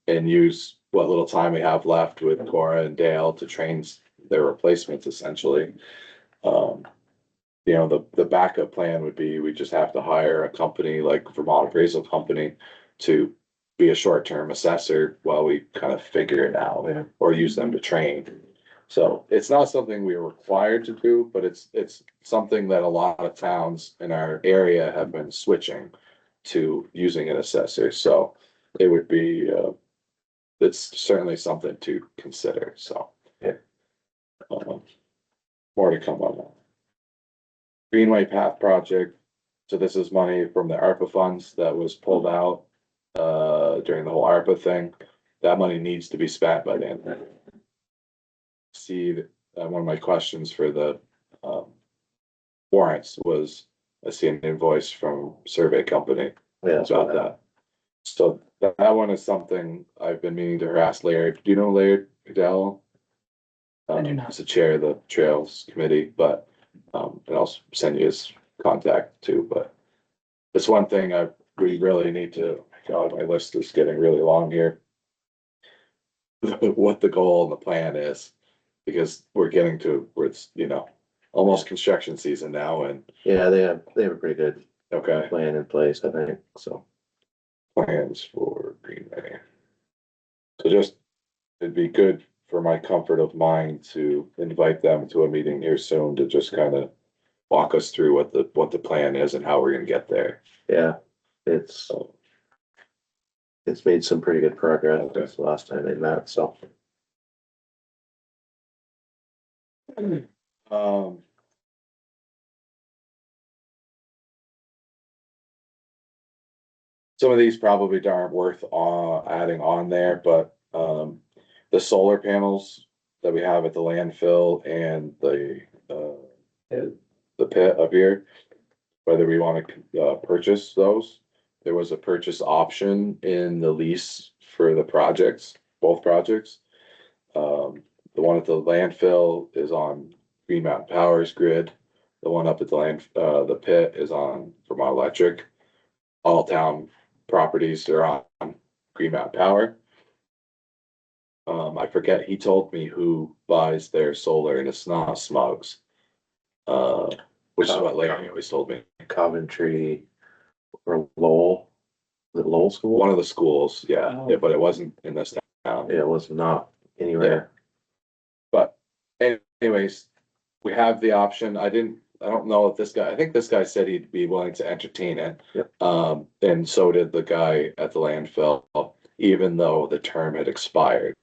And use what little time we have left with Cora and Dale to train their replacements essentially. The backup plan would be, we just have to hire a company like Vermont Appraisal Company to be a short-term assessor while we kind of figure it out, or use them to train. So it's not something we are required to do, but it's something that a lot of towns in our area have been switching to using an assessor. So it would be, it's certainly something to consider, so. Yeah. More to come on that. Greenway Path Project, so this is money from the ARPA funds that was pulled out, during the whole ARPA thing. That money needs to be spent by the end. See, one of my questions for the, warrants was, I see an invoice from survey company Yeah, about that. So that one is something I've been meaning to harass Laird. Do you know Laird Adele? I do not. He's the chair of the Trails Committee, but, and I'll send you his contact too, but it's one thing we really need to, God, my list is getting really long here. What the goal and the plan is, because we're getting to where it's, almost construction season now and, yeah, they have a pretty good okay, plan in place, I think, so. plans for Greenway. So just, it'd be good for my comfort of mind to invite them to a meeting here soon to just kind of walk us through what the plan is and how we're gonna get there. Yeah, it's made some pretty good progress since the last time they met, so. Some of these probably aren't worth adding on there, but the solar panels that we have at the landfill and the pit up here, whether we want to purchase those. There was a purchase option in the lease for the projects, both projects. The one at the landfill is on Green Mountain Power's grid. The one up at the pit is on Vermont Electric. All town properties are on Green Mountain Power. I forget, he told me who buys their solar and it's not Smugs. Which is what Larry always told me. Coventry or Lowell, the Lowell School? One of the schools, yeah, but it wasn't in this town. Yeah, it was not anywhere. But anyways, we have the option. I don't know if this guy, I think this guy said he'd be willing to entertain it. Yep. And so did the guy at the landfill, even though the term had expired.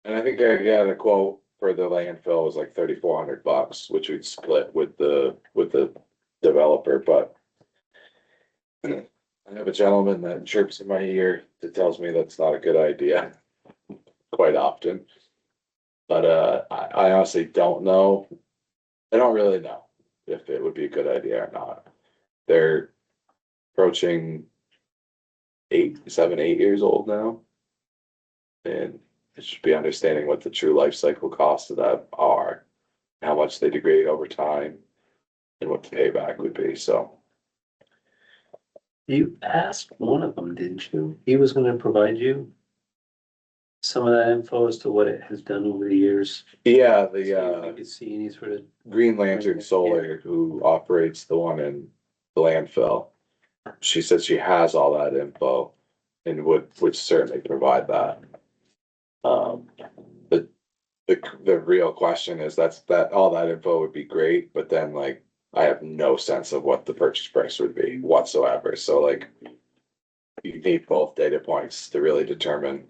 And I think I got a quote for the landfill was like $3,400, which we'd split with the developer, but I have a gentleman that chirps in my ear that tells me that's not a good idea quite often. But I honestly don't know. I don't really know if it would be a good idea or not. They're approaching 7, 8 years old now. And it should be understanding what the true life cycle costs of that are, how much they degrade over time, and what the payback would be, so. You asked one of them, didn't you? He was gonna provide you some of that info as to what it has done over the years. Yeah, See if you could see any sort of, Green Lantern Solar, who operates the one in the landfill. She said she has all that info and would certainly provide that. The real question is that all that info would be great, but then like, I have no sense of what the purchase price would be whatsoever, so like. You need both data points to really determine,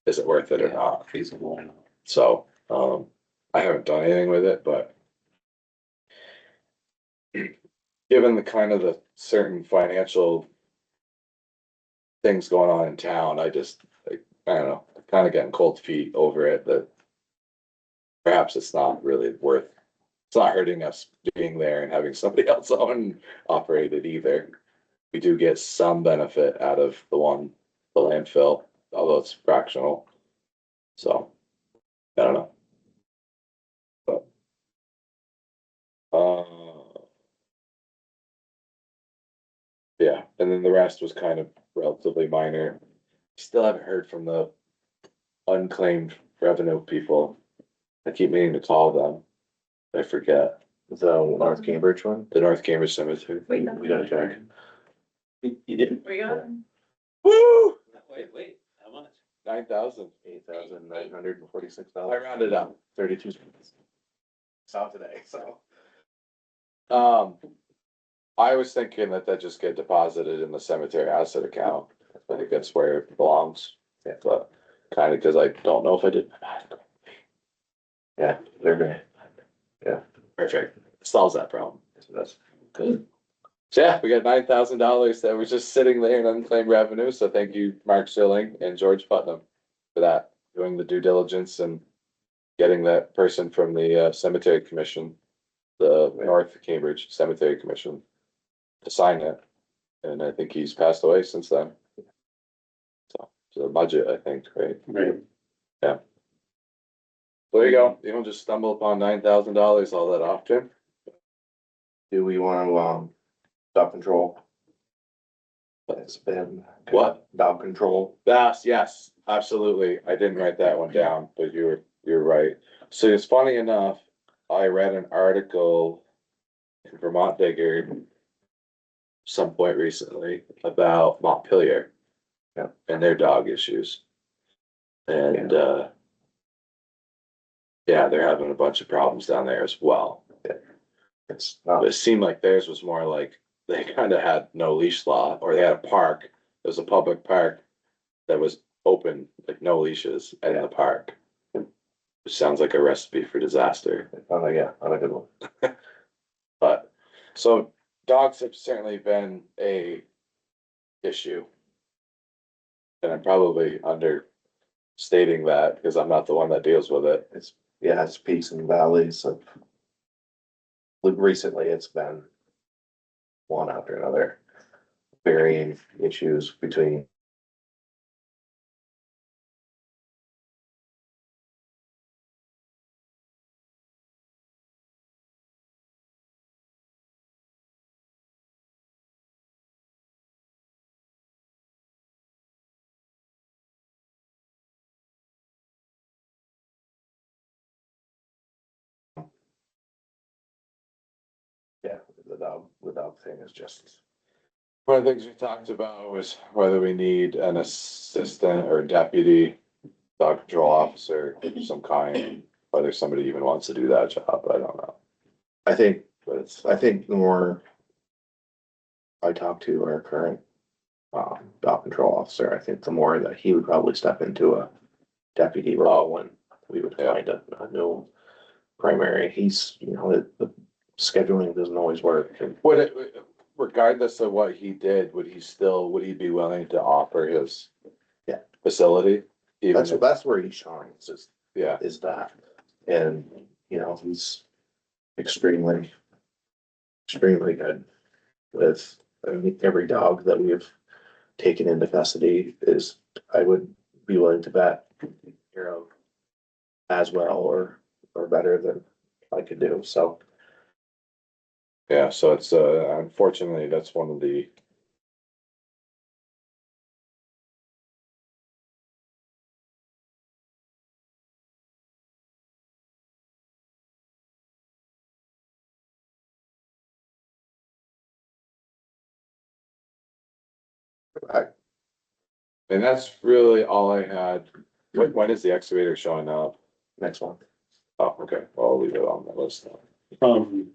is it worth it or not? feasible. So, I haven't done anything with it, but. given the kind of the certain financial things going on in town, I just, I don't know, kind of getting cold feet over it, that perhaps it's not really worth, it's not hurting us being there and having somebody else own and operate it either. We do get some benefit out of the landfill, although it's fractional. So, I don't know. But, yeah, and then the rest was kind of relatively minor. Still haven't heard from the unclaimed revenue people. I keep meaning to call them. I forget. The North Cambridge one, The North Cambridge Cemetery. we gotta check. You didn't? We got it. Woo! Wait, how much? 9,000. $8,946. I rounded up. 32 cents. Saw today, so. I was thinking that just get deposited in the cemetery asset account. I think that's where it belongs. Yeah. But kind of because I don't know if I did. Yeah, they're great. Perfect. Solves that problem. So that's Good. So yeah, we got $9,000 that was just sitting there in unclaimed revenue. So thank you, Mark Schilling and George Putnam, for that, doing the due diligence and getting that person from the cemetery commission, the North Cambridge Cemetery Commission, to sign it. And I think he's passed away since then. So the budget, I think, right? Right. There you go. You don't just stumble upon $9,000 all that often. Do we wanna, dog control? It's been. What? Dog control. Yes, absolutely. I didn't write that one down, but you're right. So it's funny enough, I read an article in Vermont Digger some point recently about Montpelier. Yeah. And their dog issues. And yeah, they're having a bunch of problems down there as well. It's But not, it seemed like theirs was more like they kind of had no leash law, or they had a park. It was a public park that was open, like no leashes in the park. Which sounds like a recipe for disaster. not a good one. But, so dogs have certainly been a issue. And I'm probably understating that because I'm not the one that deals with it. It's peaks and valleys of. Like recently, it's been one after another, varying issues between. Yeah, the dog thing is just. One of the things we talked about was whether we need an assistant or deputy dog control officer of some kind, whether somebody even wants to do that job, I don't know. I think, But I think the more. I talk to our current, dog control officer, I think the more that he would probably step into a deputy role when we would find a new primary. He's, the scheduling doesn't always work. And would it, regardless of what he did, would he be willing to offer his Yeah. facility? Even if- that's where he shines, yeah, is that. And, he's extremely good with, every dog that we've taken into custody I would be willing to bet, as well or better than I could do, so. yeah, so it's unfortunately, that's one of the. And that's really all I had. When is the excavator showing up? Next one. Oh, okay, well, I'll leave it on the list then.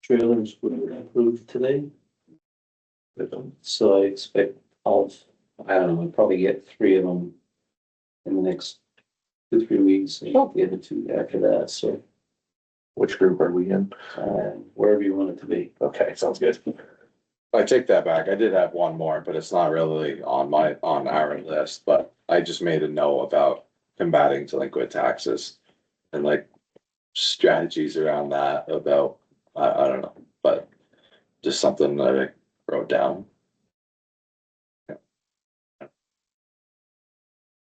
Trailers were approved today, so I expect I don't know, I'll probably get 3 of them in the next 2-3 weeks, and the other 2 after that, so. Which group are we in? Wherever you want it to be. Okay, sounds good. I take that back. I did have one more, but it's not really on our list, but I just made a note about combating delinquent taxes. And like strategies around that about, I don't know, but just something that I wrote down.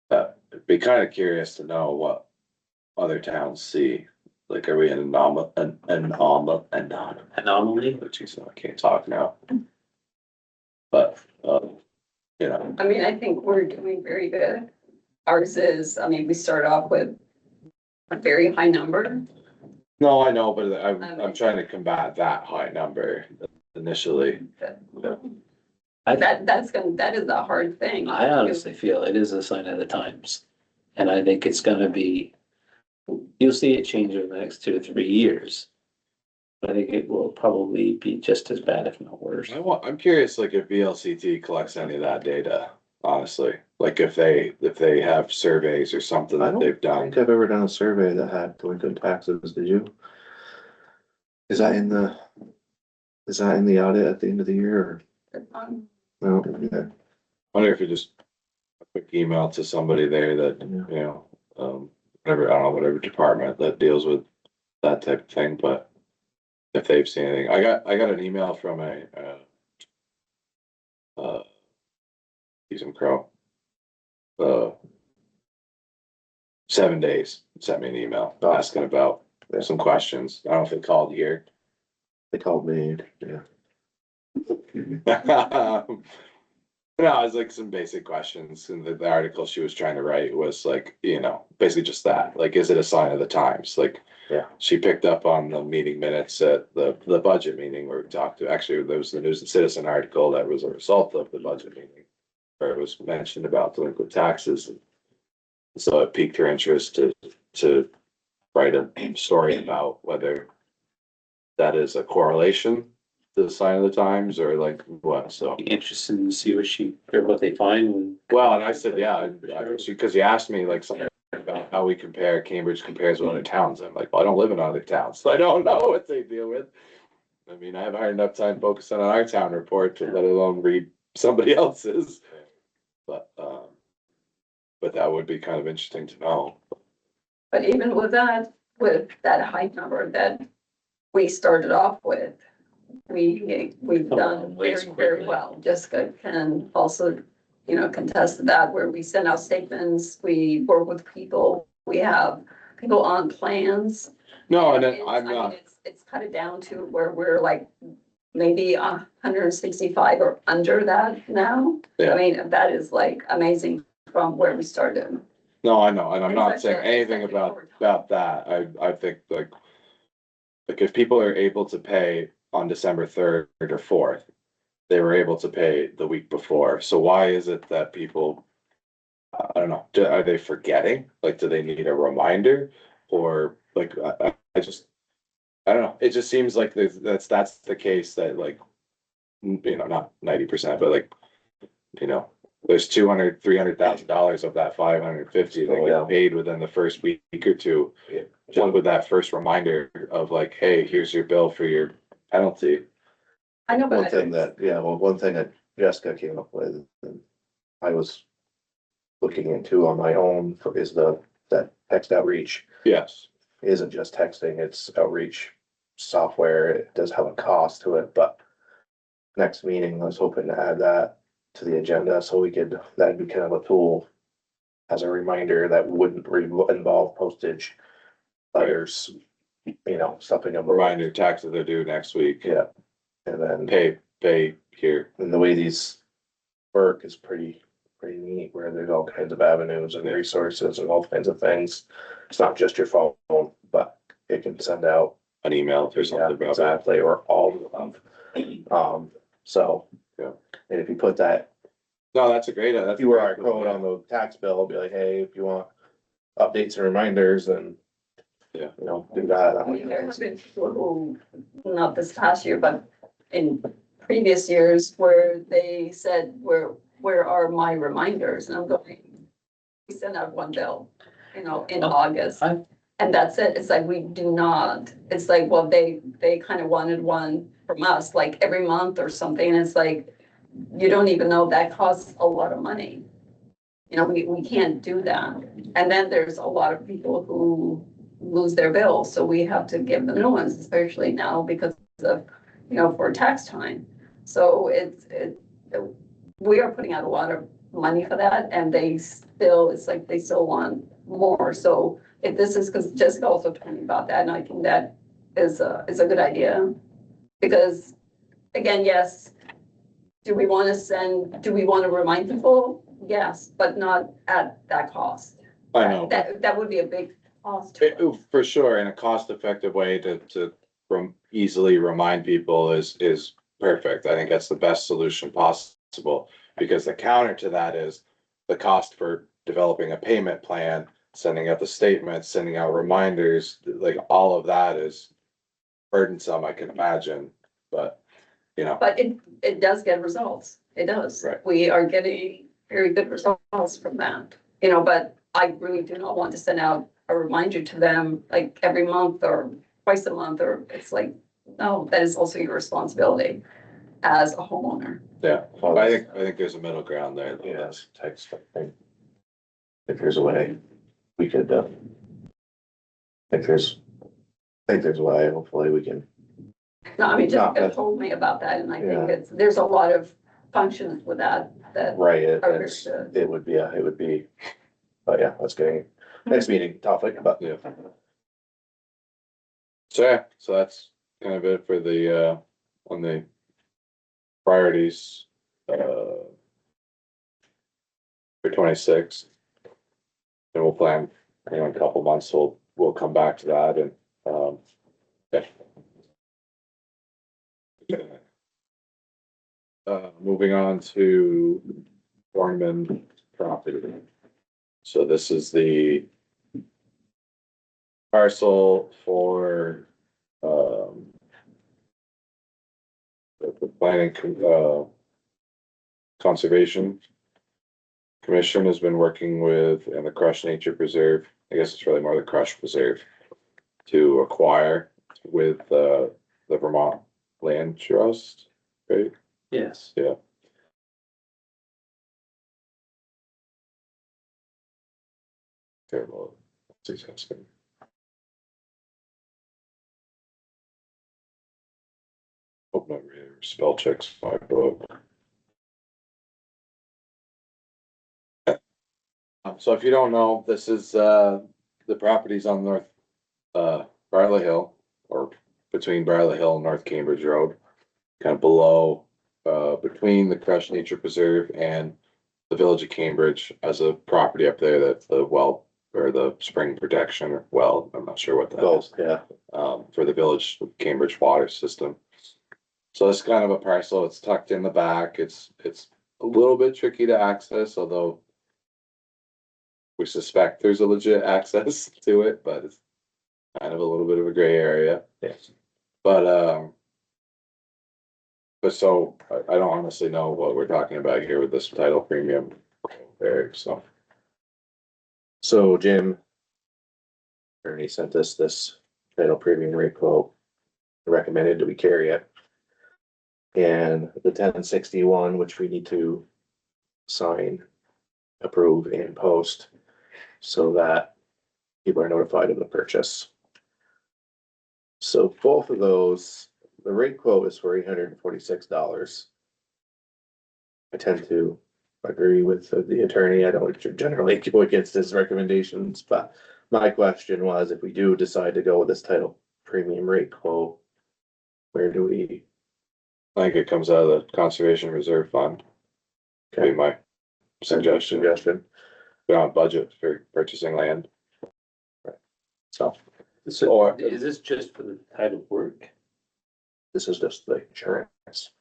But I'd be kind of curious to know what other towns see. Like, are we an anomaly? Anomaly? Geez, I can't talk now. But, you know, I mean, I think we're doing very good. Ours is, I mean, we start off with a very high number. no, I know, but I'm trying to combat that high number initially. That is a hard thing. I honestly feel it is a sign of the times. And I think it's gonna be, you'll see it change over the next 2 to 3 years. But I think it will probably be just as bad, if not worse. I'm curious, like, if VLCT collects any of that data, honestly, like if they have surveys or something I that don't they've done. think I've ever done a survey that had delinquent taxes, did you? Is that in the audit at the end of the year or? No, okay. Wonder if you just a quick email to somebody there that, you know, whatever, I don't know, whatever department that deals with that type of thing, but if they've seen anything, I got an email from Susan Crow. 7 days, sent me an email asking about some questions. I don't know if they called here. They called me, yeah. No, it was like some basic questions, and the article she was trying to write was like, you know, basically just that, like, is it a sign of the times? Like, Yeah. she picked up on the meeting minutes at the budget meeting where we talked to, actually, there was the News and Citizen article that was a result of the budget meeting, where it was mentioned about delinquent taxes. So it piqued her interest to write a story about whether that is a correlation to the sign of the times or like what, so. Be interested to see what they find when. Well, and I said, yeah, because he asked me like something about how we compare, Cambridge compares with other towns. I'm like, well, I don't live in other towns, so I don't know what they deal with. I mean, I haven't had enough time focusing on our town report to let alone read somebody else's. But that would be kind of interesting to know. But even with that high number that we started off with, we've done very, very well. Jessica can also, you know, contest to that, where we send out statements, we work with people, we have people on plans. No, and It's- I'm I mean, not, It's cut it down to where we're like maybe 165 or under that now. Yeah. I mean, that is like amazing from where we started. no, I know, and I'm It's not such saying a- anything it's such a about that. I think like if people are able to pay on December 3rd or 4th, they were able to pay the week before. So why is it that people, I don't know, are they forgetting? Like, do they need a reminder? Or like, I just, I don't know. It just seems like that's the case that like, you know, not 90%, but like, you know, there's $300,000 of that 550 that get paid within the first week or two. Just with that first reminder of like, hey, here's your bill for your penalty. I know, but One thing that Jessica came up with, and I was looking into on my own is that text outreach Yes. isn't just texting, it's outreach software. It does have a cost to it, but next meeting, I was hoping to add that to the agenda so that'd be kind of a tool as a reminder that wouldn't involve postage, letters, you know, something of Reminder, taxes are due next week. Yeah, and then Pay here. and the way these work is pretty neat, where there's all kinds of avenues and resources and all kinds of things. It's not just your phone, but it can send out An email or something about that. exactly, or all of them. So, Yeah. and if you put that, No, that's a great, if you were our code on the tax bill, it'd be like, hey, if you want updates and reminders, then Yeah. you know, do that. I mean, there have been people who, not this past year, but in previous years, where they said, where are my reminders? And I'm going, we sent out one bill, you know, in August. And that's it. It's like, we do not, it's like, well, they kind of wanted one from us, like every month or something. And it's like, you don't even know that costs a lot of money. You know, we can't do that. And then there's a lot of people who lose their bills, so we have to give them new ones, especially now because of, you know, for tax time. So we are putting out a lot of money for that, and they still, it's like they still want more. So if this is, because Jessica also told me about that, and I think that is a good idea. Because again, yes, do we want to remind people? Yes, but not at that cost. I know. That would be a big cost to us. For sure, and a cost-effective way to easily remind people is perfect. I think that's the best solution possible, because the counter to that is the cost for developing a payment plan, sending out the statements, sending out reminders, like all of that is burdensome, I can imagine, but, you know. But it does get results. It does. Right. We are getting very good results from that, you know, but I really do not want to send out a reminder to them like every month or twice a month, or it's like, no, that is also your responsibility as a homeowner. Yeah, I think there's a middle ground there. Yes, text, I think. If there's a way, we could, I think there's a way, hopefully we can. No, I mean, Not Jessica that- told me about that, and I think Yeah. there's a lot of functions with that Right, are very good. it would be, but yeah, that's getting, next meeting topic, but. Yeah. So yeah, so that's kind of it for the on the priorities for 26. And we'll plan, you know, in a couple months, we'll come back to that and yeah. Moving on to Thornman property. So this is the parcel for the planning conservation commission has been working with, and the Crush Nature Preserve, I guess it's really more the Crush Preserve, to acquire with the Vermont Land Trust, right? Yes. Yeah. Terrible. Successful. Hope not really spell checks my book. So if you don't know, this is the properties on North Barley Hill, or between Barley Hill and North Cambridge Road, kind of below between the Crush Nature Preserve and the Village of Cambridge, as a property up there that's the well, or the spring protection, or well, I'm not sure what that is. Both, yeah. For the Village of Cambridge water system. So it's kind of a parcel, it's tucked in the back, it's a little bit tricky to access, although we suspect there's a legit access to it, but it's kind of a little bit of a gray area. Yes. But so I don't honestly know what we're talking about here with this title premium there, so. So Jim Ernie sent us this title premium rate quote. Recommended that we carry it. And the 1061, which we need to sign, approve and post so that people are notified of the purchase. So both of those, the rate quote is for $846. I tend to agree with the attorney. I don't generally go against his recommendations, but my question was, if we do decide to go with this title premium rate quote, where do we? I think it comes out of the Conservation Reserve Fund. Could be my suggestion. We're on budget for purchasing land. So So Or- is this just for the title work? this is just the insurance.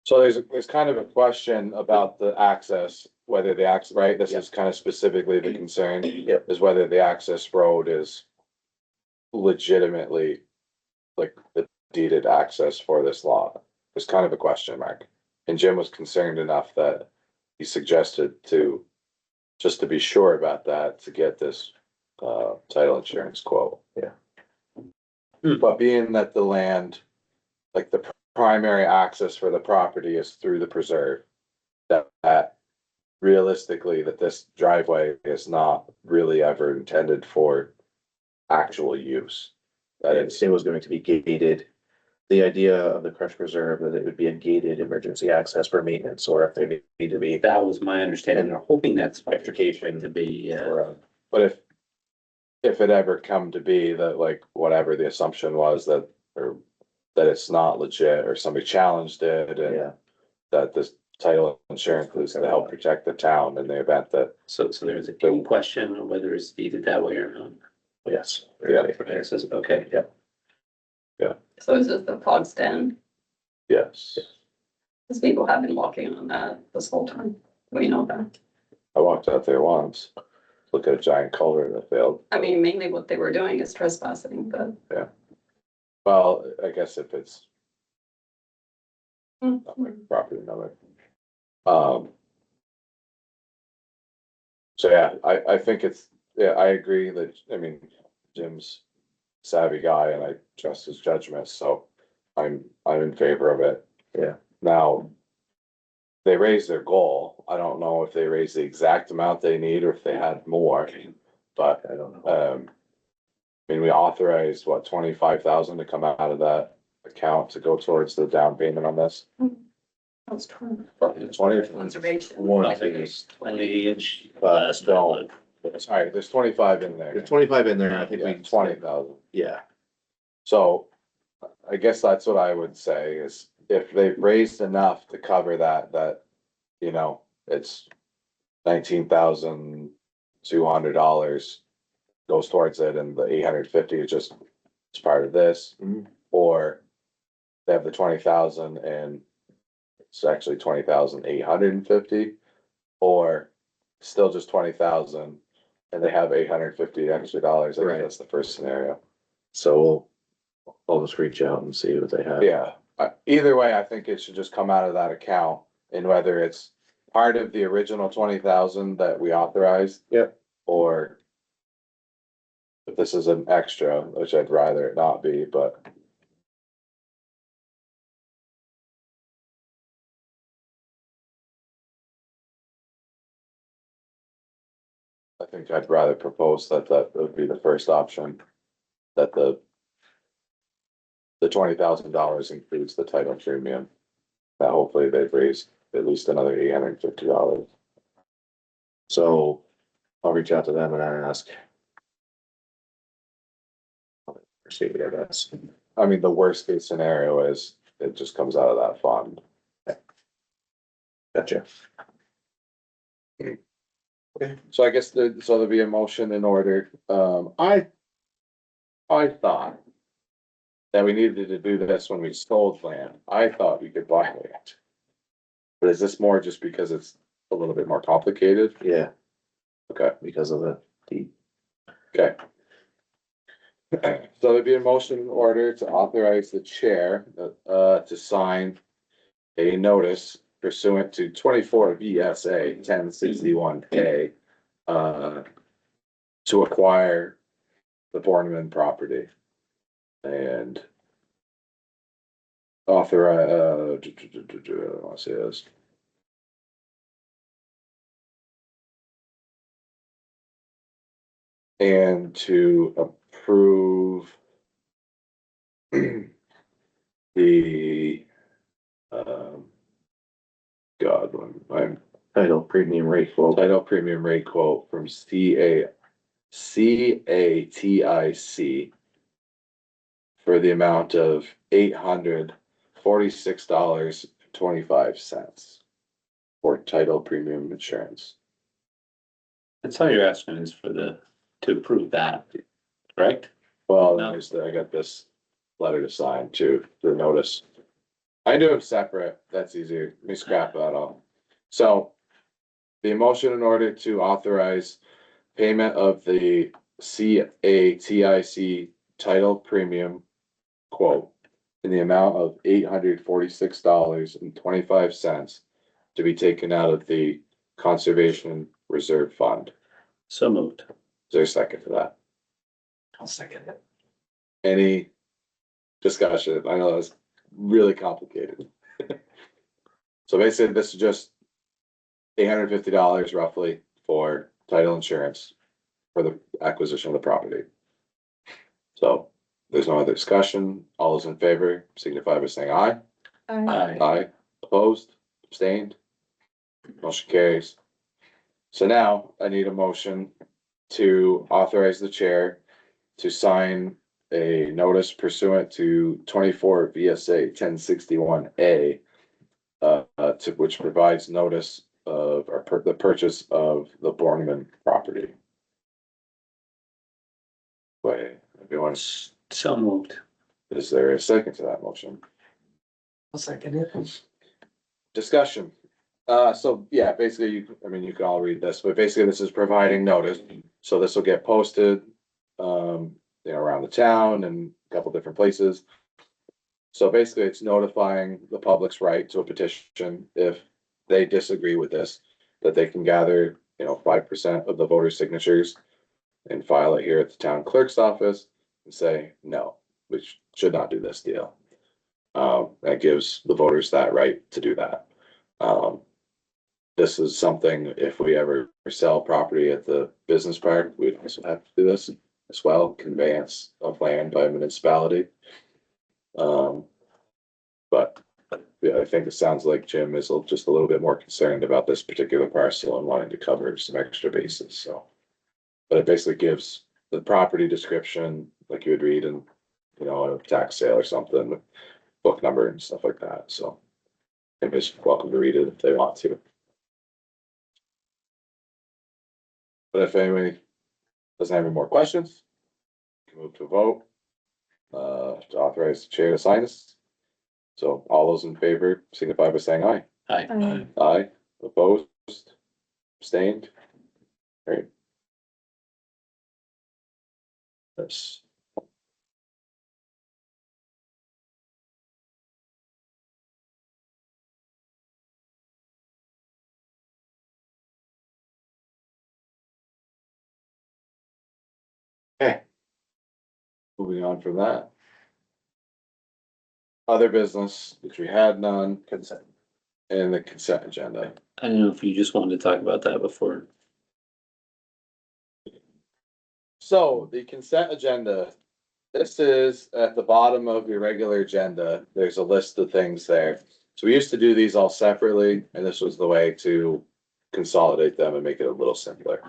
So there's kind of a question about the access, whether the access, right, this is kind of specifically the concern. Yep. Is whether the access road is legitimately like the deeded access for this lot. There's kind of a question mark. And Jim was concerned enough that he suggested to, just to be sure about that, to get this title insurance quote. Yeah. But being that the land, like the primary access for the property is through the preserve, that realistically, that this driveway is not really ever intended for actual use. That it's, It was going to be gated. The idea of the crush preserve, that it would be a gated emergency access for maintenance, or if there need to be. That was my understanding. I'm hoping that's Electrification. to be, but if it ever come to be that, like, whatever the assumption was that, or that it's not legit, or somebody challenged it, and Yeah, that this title insurance is to help protect the town in the event that, so there's a key question on whether it's deeded that way or not. yes. Yeah. It says, okay, Yeah. So is this the fog stand? yes. Because people have been walking on that this whole time. We know that. I walked out there once, look at a giant culvert that failed. I mean, mainly what they were doing is trespassing, but. Well, I guess if it's Mm. not my property number. So yeah, I think it's, yeah, I agree that, I mean, Jim's a savvy guy and I trust his judgment, so I'm in favor of it. Yeah. Now, they raised their goal. I don't know if they raised the exact amount they need or if they had more, but, I don't know. I mean, we authorized, what, 25,000 to come out of that account to go towards the down payment on this? That's true. 20, Conservation. One, I I think think it's 20 inch. no. Sorry, there's 25 in there. there's 25 in there, I think Yeah, we. 20,000. Yeah, So I guess that's what I would say is if they've raised enough to cover that, you know, it's $19,200 goes towards it and the 850 is just, it's part of this. Mhm. Or they have the 20,000 and it's actually 20,850, or still just 20,000 and they have 850 extra dollars. I think Right. that's the first scenario. so I'll just reach out and see what they have. Yeah, either way, I think it should just come out of that account, and whether it's part of the original 20,000 that we authorized. Yep. Or if this is an extra, which I'd rather it not be, but. I think I'd rather propose that would be the first option, that the $20,000 includes the title premium. That hopefully they've raised at least another $850. So I'll reach out to them and ask. Proceed, I guess. I mean, the worst case scenario is it just comes out of that fund. Gotcha. So I guess so there'll be a motion in order. I thought that we needed to do this when we sold land. I thought we could buy land. But is this more just because it's a little bit more complicated? Yeah, Okay, because of the deed. okay. So there'd be a motion in order to authorize the chair, to sign a notice pursuant to 24 VSA 1061A, to acquire the Borneman property. And authorize, I don't wanna say this. And to approve the, God, I'm Title premium rate quote. title premium rate quote from CATIC for the amount of $846.25 for title premium insurance. That's all you're asking is to approve that, correct? Well, No. I got this letter to sign too, the notice. I do them separate, that's easier, let me scrap that off. So, the motion in order to authorize payment of the CATIC title premium quote in the amount of $846.25 to be taken out of the Conservation Reserve Fund. So moved. there a second for that? I'll second it. Any discussion? I know that's really complicated. So basically, this is just $850 roughly for title insurance for the acquisition of the property. So there's no other discussion. All those in favor signify by saying aye. I- Aye. Opposed, abstained. Motion carries. So now I need a motion to authorize the chair to sign a notice pursuant to 24 VSA 1061A. To which provides notice of the purchase of the Borneman property. Wait, everyone, So moved. is there a second to that motion? I'll second it. Discussion. So yeah, basically, you can all read this, but basically this is providing notice. So this will get posted, around the town and a couple different places. So basically, it's notifying the public's right to a petition if they disagree with this, that they can gather, 5% of the voter signatures and file it here at the town clerk's office and say, no, we should not do this deal. That gives the voters that right to do that. This is something, if we ever sell property at the business park, we'd also have to do this as well, conveyance of land by a municipality. But yeah, I think it sounds like Jim is just a little bit more concerned about this particular parcel and wanting to cover some extra bases, so. But it basically gives the property description, like you would read in, a tax sale or something, book number and stuff like that, so. Anybody's welcome to read it if they want to. But if anybody doesn't have any more questions, we can move to a vote. To authorize the chair to sign this. So all those in favor signify by saying aye. Aye. Aye, opposed, abstained. Great. That's. Okay. Moving on from that. Other business, which we had none, consent, and the consent agenda. I don't know if you just wanted to talk about that before. So the consent agenda, this is at the bottom of your regular agenda. There's a list of things there. So we used to do these all separately, and this was the way to consolidate them and make it a little simpler.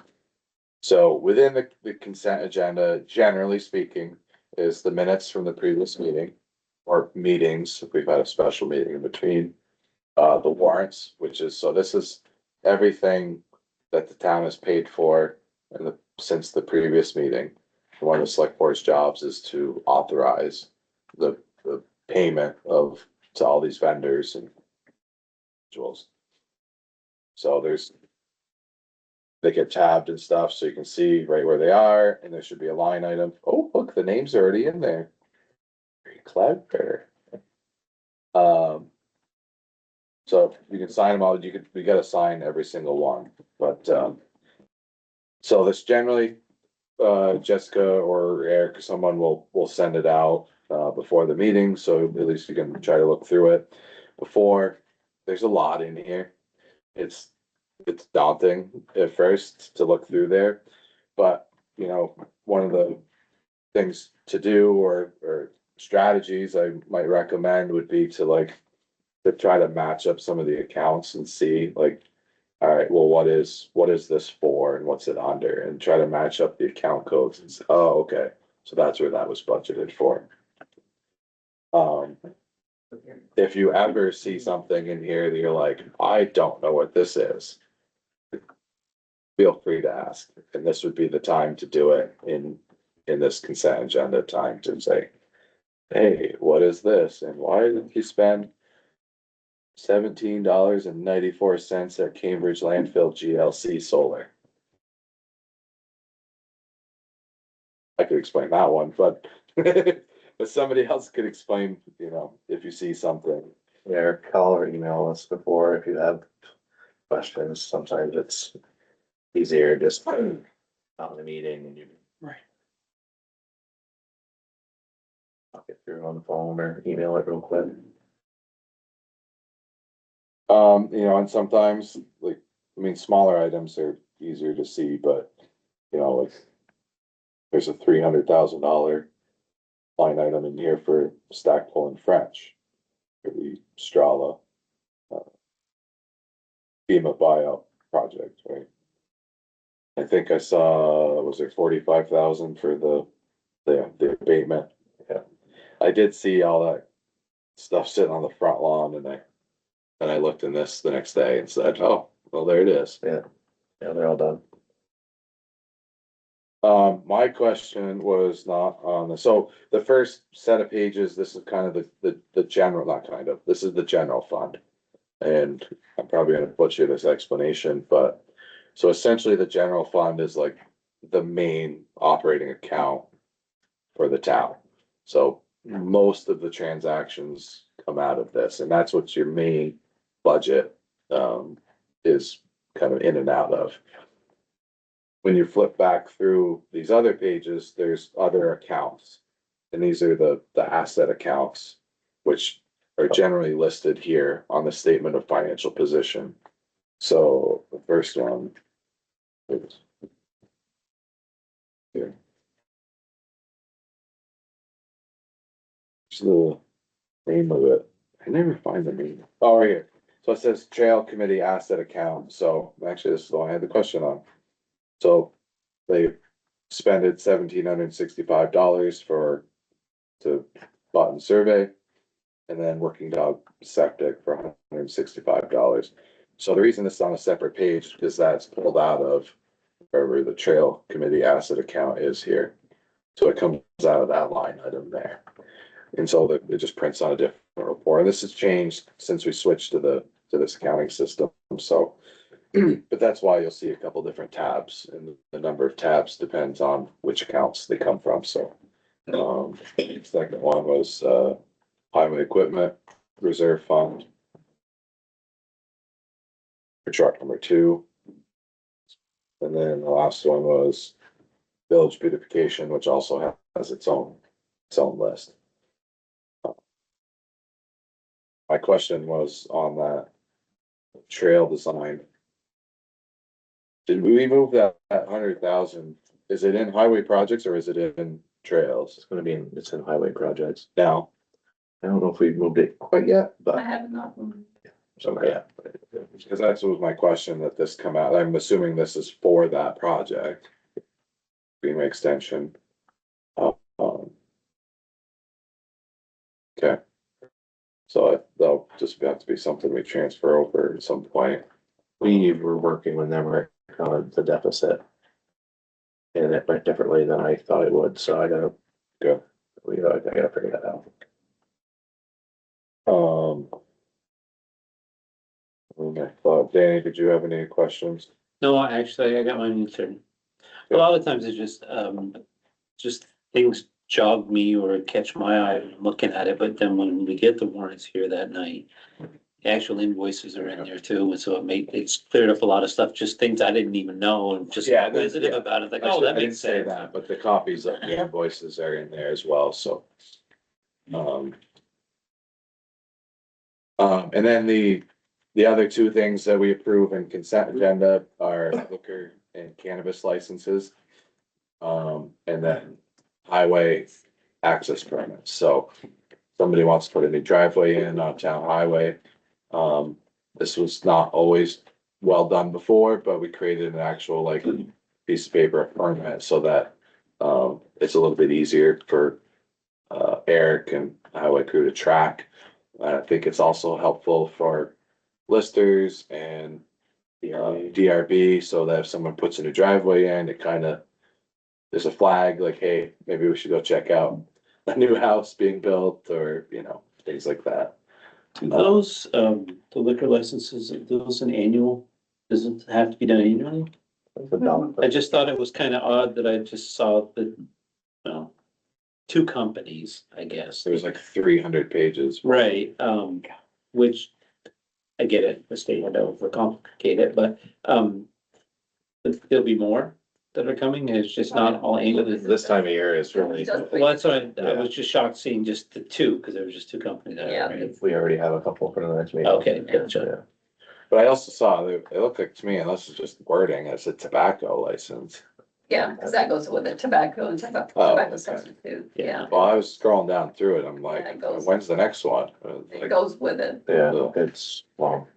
So within the consent agenda, generally speaking, is the minutes from the previous meeting or meetings, if we've had a special meeting in between. The warrants, so this is everything that the town has paid for since the previous meeting. One of the select board's jobs is to authorize the payment to all these vendors and individuals. So they get tabbed and stuff, so you can see right where they are, and there should be a line item. Oh, look, the name's already in there. Very clever. So you can sign them all, we gotta sign every single one, but, so this generally, Jessica or Eric, someone will send it out, before the meeting, so at least you can try to look through it before. There's a lot in here. It's daunting at first to look through there, but, one of the things to do or strategies I might recommend would be to try to match up some of the accounts and see all right, well, what is this for and what's it under, and try to match up the account codes and say, oh, okay, so that's where that was budgeted for. If you ever see something in here that you're like, I don't know what this is, feel free to ask, and this would be the time to do it in this consent agenda time to say, hey, what is this, and why did you spend $17.94 at Cambridge Landfill GLC Solar? I could explain that one, but but somebody else could explain, if you see something. Yeah, call or email us before if you have questions. Sometimes it's easier just out in the meeting and you. Right. I'll get through on the phone or email it real quick. You know, and sometimes, like, I mean, smaller items are easier to see, but, you know, like, there's a $300,000 line item in here for Stackpole and French, for the Strala FEMA buyout project, right? I think I saw, was there 45,000 for the abatement? Yeah. I did see all that stuff sitting on the front lawn and I looked in this the next day and said, oh, well, there it is. Yeah, they're all done. My question was not on so the first set of pages, this is kind of the general, not kind of, this is the general fund. And I'm probably gonna butcher this explanation, but so essentially the general fund is like the main operating account for the town. So most of the transactions come out of this, and that's what your main budget is kind of in and out of. When you flip back through these other pages, there's other accounts. And these are the asset accounts, which are generally listed here on the statement of financial position. So the first one is here. What's the name of it? I never find the name. Oh, right here. So it says Trail Committee Asset Account. So actually, this is the one I had the question on. So they spended $1,765 to Button Survey, and then Working Dog Septic for $165. So the reason this is on a separate page is that's pulled out of wherever the Trail Committee Asset Account is here. So it comes out of that line item there. And so it just prints on a different report. And this has changed since we switched to this accounting system. So, but that's why you'll see a couple different tabs, and the number of tabs depends on which accounts they come from. So, the second one was highway equipment reserve fund for truck number 2, and then the last one was village beautification, which also has its own list. My question was on that trail design. Did we move that 100,000? Is it in highway projects or is it in trails? It's in highway projects. Now, I don't know if we've moved it quite yet, I but have not. okay, yeah. because that was my question, that this come out. I'm assuming this is for that project. Beam extension. Okay. So that'll just have to be something we transfer over at some point. We were working with them on the deficit. And it went differently than I thought it would, so I gotta figure that out. Okay, Danny, did you have any questions? No, actually, I got mine answered. A lot of times it's just things jog me or catch my eye when I'm looking at it, but then when we get the warrants here that night, the actual invoices are in there too, and so it's cleared up a lot of stuff, just things I didn't even know, and just Yeah, inquisitive yeah. about it, like, I oh, that didn't makes say sense. that, but the copies of the invoices are in there as well, so. And then the other 2 things that we approve in consent agenda are liquor and cannabis licenses. And then highway access permits, so somebody wants to put a new driveway in on town highway. This was not always well done before, but we created an actual like piece of paper permit so that it's a little bit easier for Eric and highway crew to track. I think it's also helpful for listers and DRB, so that if someone puts a new driveway in, it kind of, there's a flag like, hey, maybe we should go check out a new house being built, or, you know, things like that. Those, the liquor licenses, are those an annual, does it have to be done annually? I just thought it was kind of odd that I just saw the, 2 companies, I guess. There's like 300 pages. Right, which, I get it, the state had to overcomplicate it, but there'll be more. that are coming? It's just not all aimed at This time of year is really, Just- Well, that's why I was just shocked seeing just the two, because there was just two companies that Yeah. are right. we already have a couple for the next meeting. Okay, gotcha. But I also saw, it looked like to me, unless it's just wording, it's a tobacco license. Yeah, because that goes with it, tobacco and Oh, tobacco okay. substitute, Yeah. yeah, Well, I was scrolling down through it, I'm like, Yeah, it goes- when's the next one? it Like, goes with it. Yeah, it's long,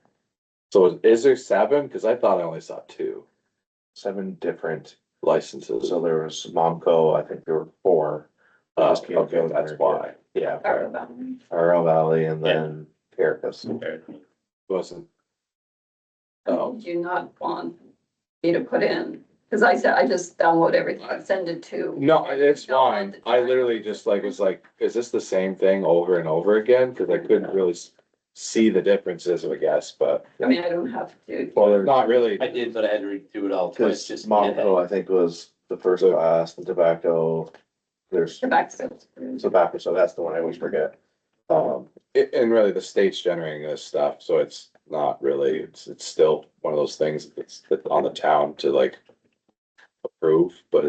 so is there 7? Cause I thought I only saw 2 7 different, licenses. so there was Momco, I think there were 4. Oh, Just came okay, from that's there, why. Yeah, Part of that. RL Valley and then Caracas. Wasn't. Oh, Do you not want me to put in? Because I said, I just download everything and send it to. no, it's No, fine. I literally just like, was like, is this the same thing over and over again? Cause I couldn't really see the differences, I guess, but. I mean, I don't have to. Well, there's, Not really. I did, but I had to read through it all twice, cause just. Momco, I think, was the first class, the tobacco, there's Tobacco. tobacco, so that's the one I always forget. And really the state's generating this stuff, so it's not really, it's still one of those things that's on the town to like approve, but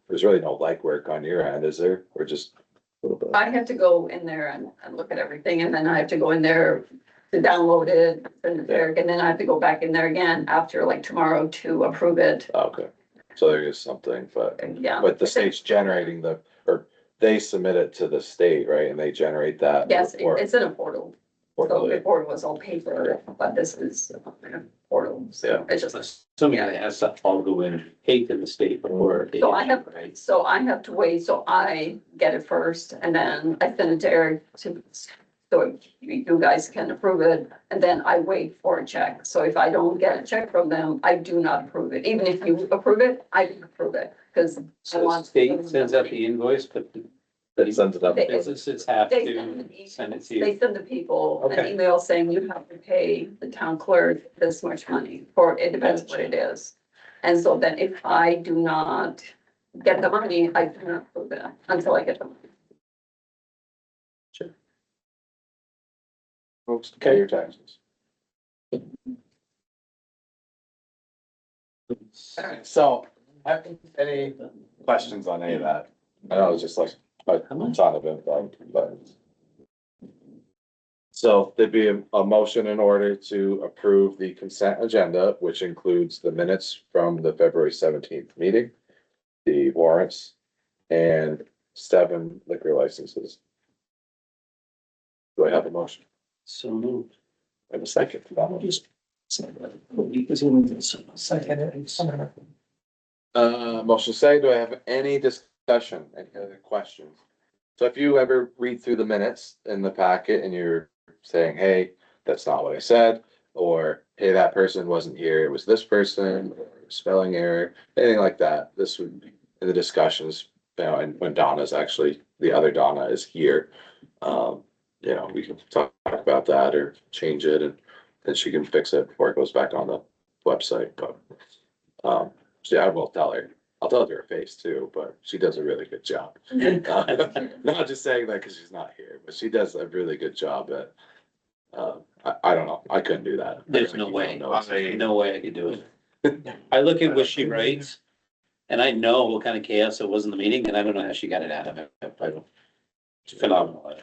there's really no legwork on your end, is there? Or just a little bit? I have to go in there and look at everything, and then I have to go in there to download it, send it there, and then I have to go back in there again after like tomorrow to approve it. Okay, so there is something, but, Yeah. but the state's generating or they submit it to the state, right? And they generate that. Yes, report. it's in a portal. So before it was all paper, but this is a portal, so it's just. Assuming it has to all go in, paid to the state before. they So I issue, have, right? so I have to wait, so I get it first, and then I send it to Eric to, so you guys can approve it, and then I wait for a check. So if I don't get a check from them, I do not approve it. Even if you approve it, I don't approve it, because I So the want. state sends out the invoice, but the That sends it up. They- businesses have They to send send it to They you. send the people an Okay. email saying you have to pay the town clerk this much money, for, it depends what it is. And so then if I do not get the money, I do not approve it until I get the money. Folks, pay your taxes. Alright, so, any questions on any of that? I know it's just like a ton of info, but. So there'd be a motion in order to approve the consent agenda, which includes the minutes from the February 17th meeting, the warrants, and 7 liquor licenses. Do I have a motion? So moved. I have a second. Motion say, do I have any discussion, any other questions? So if you ever read through the minutes in the packet and you're saying, hey, that's not what I said, or hey, that person wasn't here, it was this person, or spelling error, anything like that, this would be in the discussions, you know, and when Donna's actually, the other Donna is here. You know, we can talk about that or change it and then she can fix it before it goes back on the website, but. So yeah, I will tell her. I'll tell it to her face too, but she does a really good job. Not just saying that because she's not here, but she does a really good job at. I don't know. I couldn't do that. There's no way, no way I could do it. I look at what she writes and I know what kind of chaos it was in the meeting and I don't know how she got it out of it. I don't. It's phenomenal.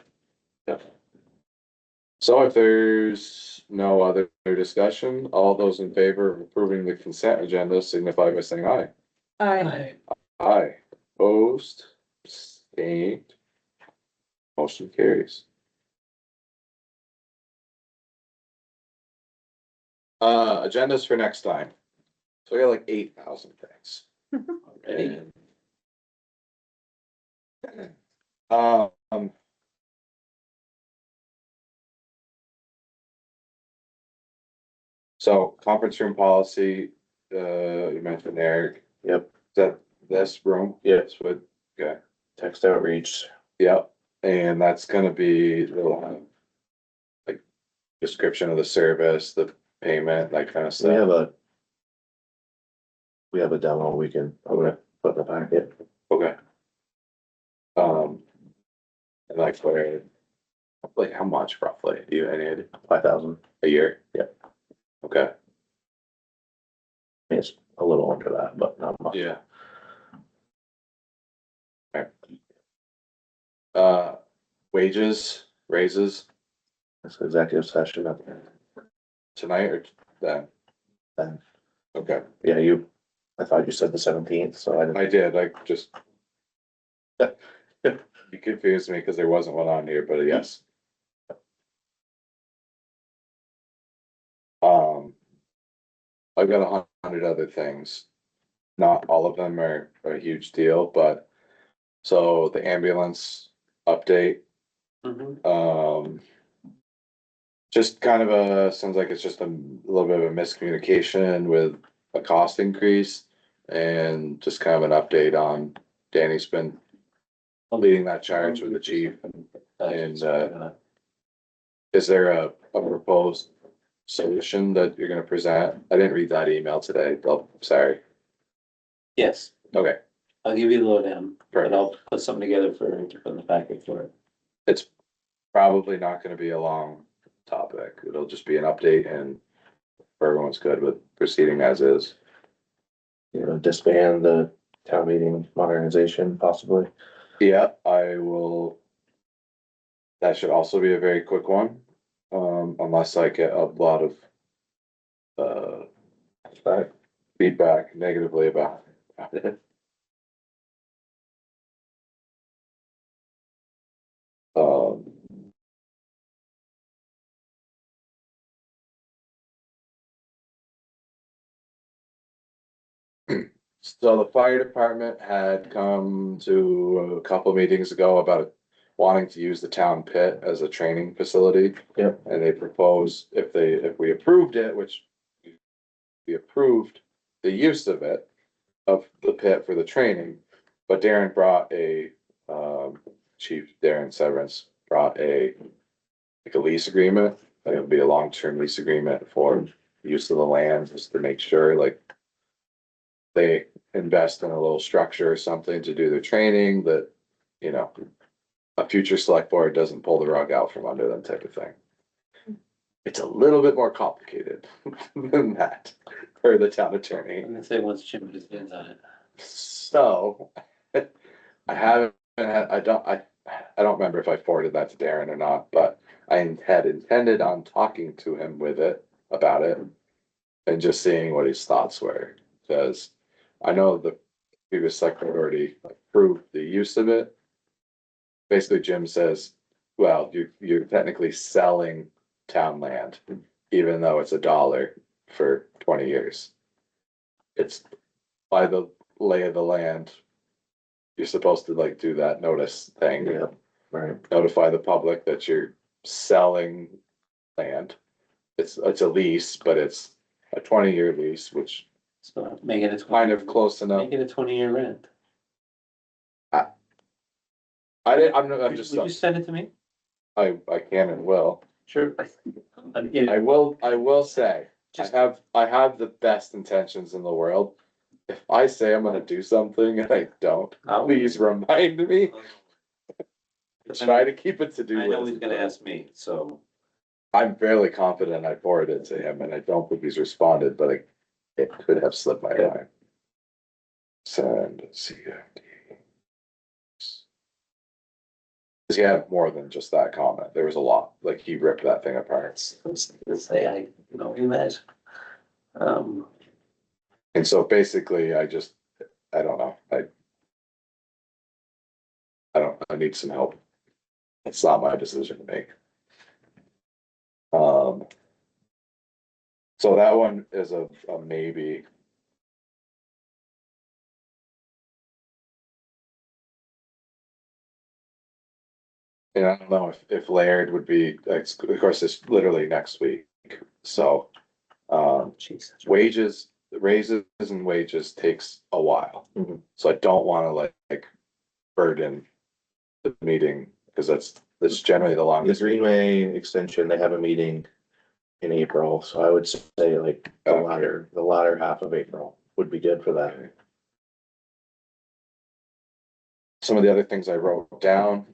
So if there's no other discussion, all those in favor of approving the consent agenda signify by saying aye. Aye. Opposed, abstained. Motion carries. Agendas for next time. So we got like 8,000 things. And- So conference room policy, you mentioned Eric, Yep, is that this room? Yes. But, okay, text outreach, yep, and that's gonna be the like description of the service, the payment, that kind of we have stuff. we have a demo I'm gonna put in the packet. Okay. And like how much roughly, do you have any idea? 5,000, A year? Yep. Okay, it's a little under that, but not much. yeah, Wages, raises This executive session up tonight or then? then. Okay, Yeah, I thought you said the 17th, so I didn't. I did, I just. You confused me because there wasn't one on here, but yes. I've got 100 other things. Not all of them are a huge deal, but, so the ambulance update, Mhm. just kind of sounds like it's just a little bit of a miscommunication with a cost increase. And just kind of an update on, Danny's been leading that charge with the chief. And, is there a proposed solution that you're gonna present? I didn't read that email today, oh, sorry. Yes, Okay, I'll give you the lowdown, but perfect. I'll put something together for the packet for it. It's probably not gonna be a long topic. It'll just be an update and everyone's good with proceeding as is. You know, disband the town meeting modernization possibly. Yeah, I will. That should also be a very quick one, unless I get a lot of feedback negatively about it. Um, So the fire department had come to a couple meetings ago about wanting to use the town pit as a training facility. Yep. And they proposed if we approved it, which we approved the use of it, of the pit for the training. But Darren brought Chief Darren Severance brought like a lease agreement. Like it would be a long-term lease agreement for use of the land, just to make sure like they invest in a little structure or something to do their training that, you know, a future select board doesn't pull the rug out from under them type of thing. It's a little bit more complicated than that for the town attorney. I'm gonna say once Jim put his hands on it. So I don't remember if I forwarded that to Darren or not, but I had intended on talking to him about it and just seeing what his thoughts were, because I know the previous select board already approved the use of it. Basically, Jim says, well, you're technically selling town land, even though it's $1 for 20 years. It's by the lay of the land. You're supposed to like do that notice thing. Yeah, right. Notify the public that you're selling land. It's a lease, but it's a 20-year lease, which So make it a kind of close enough. Make it a 20-year rent. I'm just, Would you send it to me? I can and will. Sure. I will say, I have the best intentions in the world. If I say I'm gonna do something and I don't, please remind me. Try to keep it to do. I know he's gonna ask me, so. I'm fairly confident I forwarded it to him and I don't think he's responded, but it could have slipped my mind. Send CFD. Cause he had more than just that comment. There was a lot, like he ripped that thing apart. Say I know you that. And so basically I don't know, I need some help. It's not my decision to make. So that one is a maybe. And I don't know if Laird would be, of course, it's literally next week, so, raises and wages takes a while. Mhm. So I don't wanna like burden the meeting, cause that's generally the The longest. Greenway extension, they have a meeting in April, so I would say like the latter half of April would be good for that. Some of the other things I wrote down,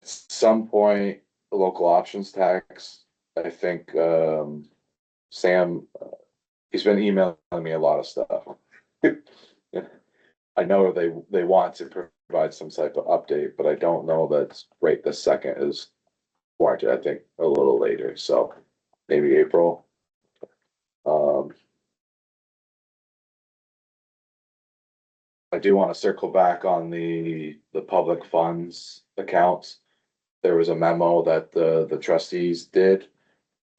some point, the local options tax, I think, Sam, he's been emailing me a lot of stuff. I know they want to provide some type of update, but I don't know that right this second is warranted. I think a little later, so maybe April. I do want to circle back on the public funds accounts. There was a memo that the trustees did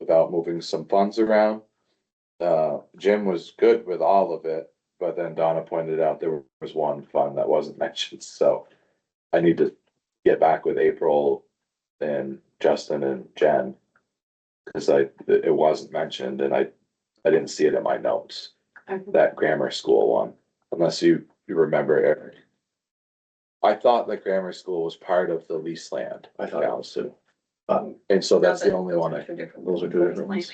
about moving some funds around. Jim was good with all of it, but then Donna pointed out there was one fund that wasn't mentioned, so I need to get back with April and Justin and Jen. Cause it wasn't mentioned and I didn't see it in my notes, that grammar school one, unless you remember it. I thought that grammar school was part of the lease land. I thought it was too. And so that's the only one. Those are two different ones.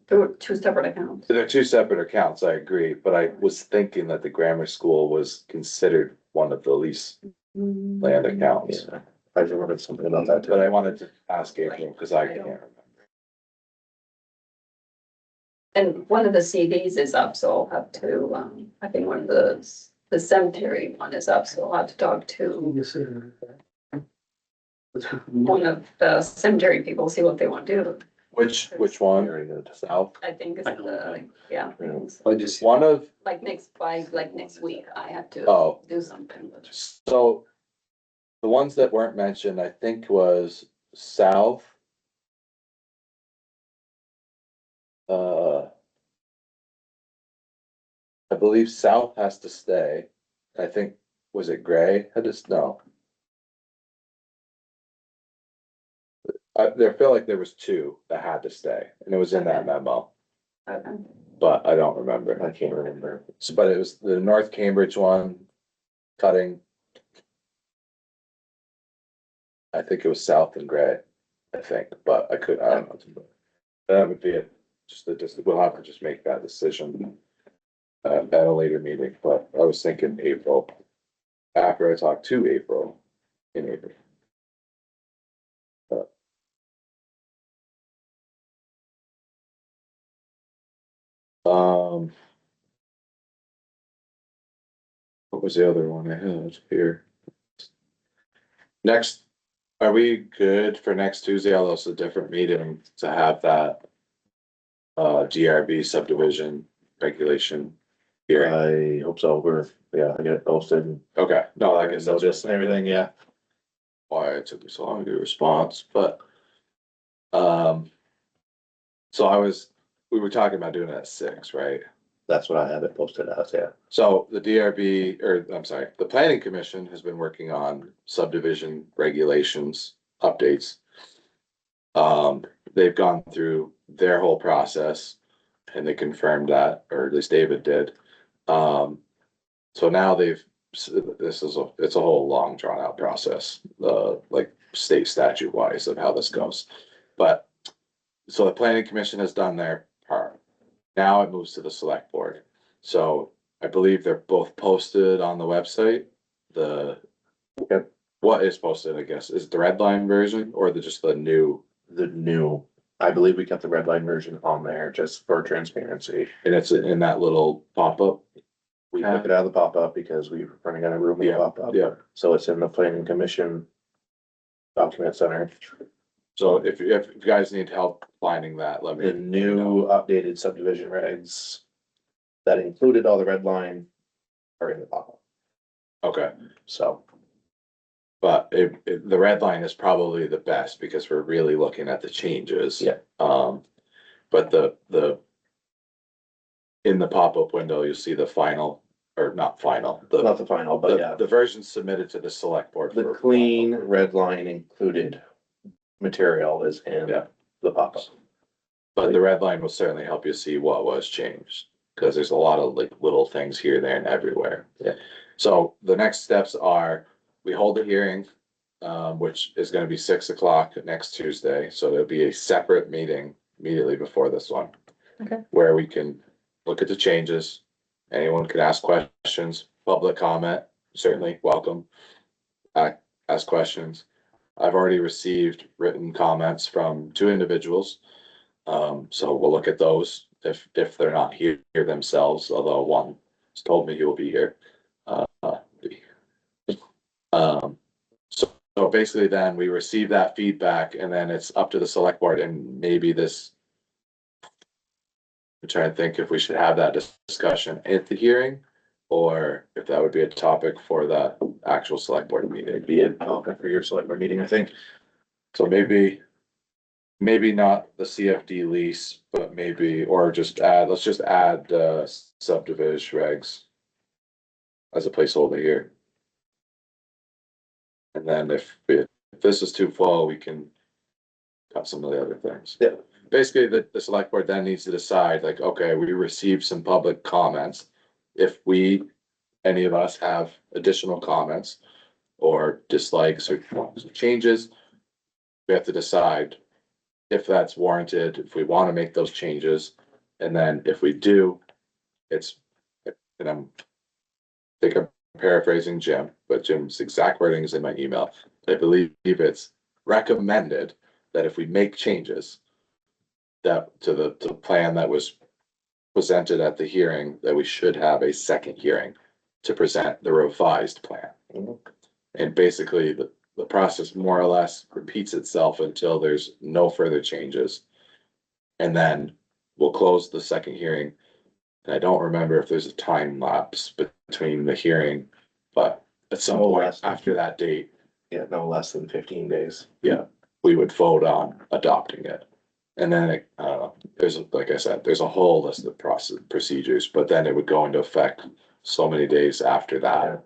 There were two separate accounts. They're two separate accounts, I agree, but I was thinking that the grammar school was considered one of the lease land accounts. Yeah, I remembered something about that But I too. wanted to ask April, cause I can't remember. And one of the CDs is up, so I'll have to, I think one of the cemetery one is up, so I'll have to talk to one of the cemetery people, see what they want to do. Which one? Hearing it. South? I think it's yeah. I just. One of, Like next week, I have to oh, do something. so the ones that weren't mentioned, I think was South. I believe South has to stay. I think, was it Gray? No. I feel like there was two that had to stay, and it was in that memo, Okay. but I don't remember. I can't remember. So, but it was the North Cambridge one, cutting. I think it was South and Gray, I think, but I don't know. That would be it, we'll have to just make that decision at a later meeting, but I was thinking April. After I talked to April, in April. What was the other one I had here? Next, are we good for next Tuesday, although it's a different meeting, to have that DRB subdivision regulation hearing? I hope so. I get it posted. Okay, no, I guess that's Notice just everything, yeah. Why it took me so long to get a response, but. So we were talking about doing it at 6, right? That's what I have it posted as, yeah. So the DRB, or I'm sorry, the planning commission has been working on subdivision regulations updates. They've gone through their whole process and they confirmed that, or at least David did. So now it's a whole long drawn out process, like state statute wise of how this goes. But, so the planning commission has done their part. Now it moves to the select board. So I believe they're both posted on the website. What is posted, I guess, is the red line version or just the new? The new, I believe we kept the red line version on there just for transparency. And it's in that little pop-up. We took it out of the pop-up because we were running out of room in the Yeah, pop-up. yeah. So it's in the planning commission document center. So if you guys need help finding that, let me. The new updated subdivision regs that included all the red line are in the pop-up. Okay, So but the red line is probably the best because we're really looking at the changes. Yeah. But in the pop-up window, you'll see the final, or not final, not the final, but yeah, the version submitted to the select board. the for clean red line included material is in Yeah. the pop-up. But the red line will certainly help you see what was changed, because there's a lot of like little things here, there and everywhere. Yeah. So the next steps are, we hold a hearing, which is gonna be 6 o'clock next Tuesday, so there'll be a separate meeting immediately before this one. Okay. Where we can look at the changes, anyone can ask questions, public comment, certainly welcome. Ask questions. I've already received written comments from 2 individuals. So we'll look at those if they're not here themselves, although one told me he will be here. So basically then we receive that feedback and then it's up to the select board and maybe this. I'm trying to think if we should have that discussion at the hearing or if that would be a topic for the actual select board meeting. It'd be a topic for your select board meeting, I think. So maybe not the CFD lease, but maybe, or just let's just add subdivision regs as a placeholder here. And then if this is too full, we can cut some of the other things. Yeah. Basically, the select board then needs to decide, like, okay, we received some public comments. If any of us have additional comments or dislikes or changes, we have to decide if that's warranted, if we want to make those changes. And then if we do, and I think I'm paraphrasing Jim, but Jim's exact wording is in my email. I believe it's recommended that if we make changes that to the plan that was presented at the hearing, that we should have a second hearing to present the revised plan. And basically the process more or less repeats itself until there's no further changes. And then we'll close the second hearing. And I don't remember if there's a time lapse between the hearing, but at some point after that date. Yeah, no less than 15 days. Yeah, we would vote on adopting it. And then, I don't know, like I said, there's a whole list of procedures, but then it would go into effect so many days after that.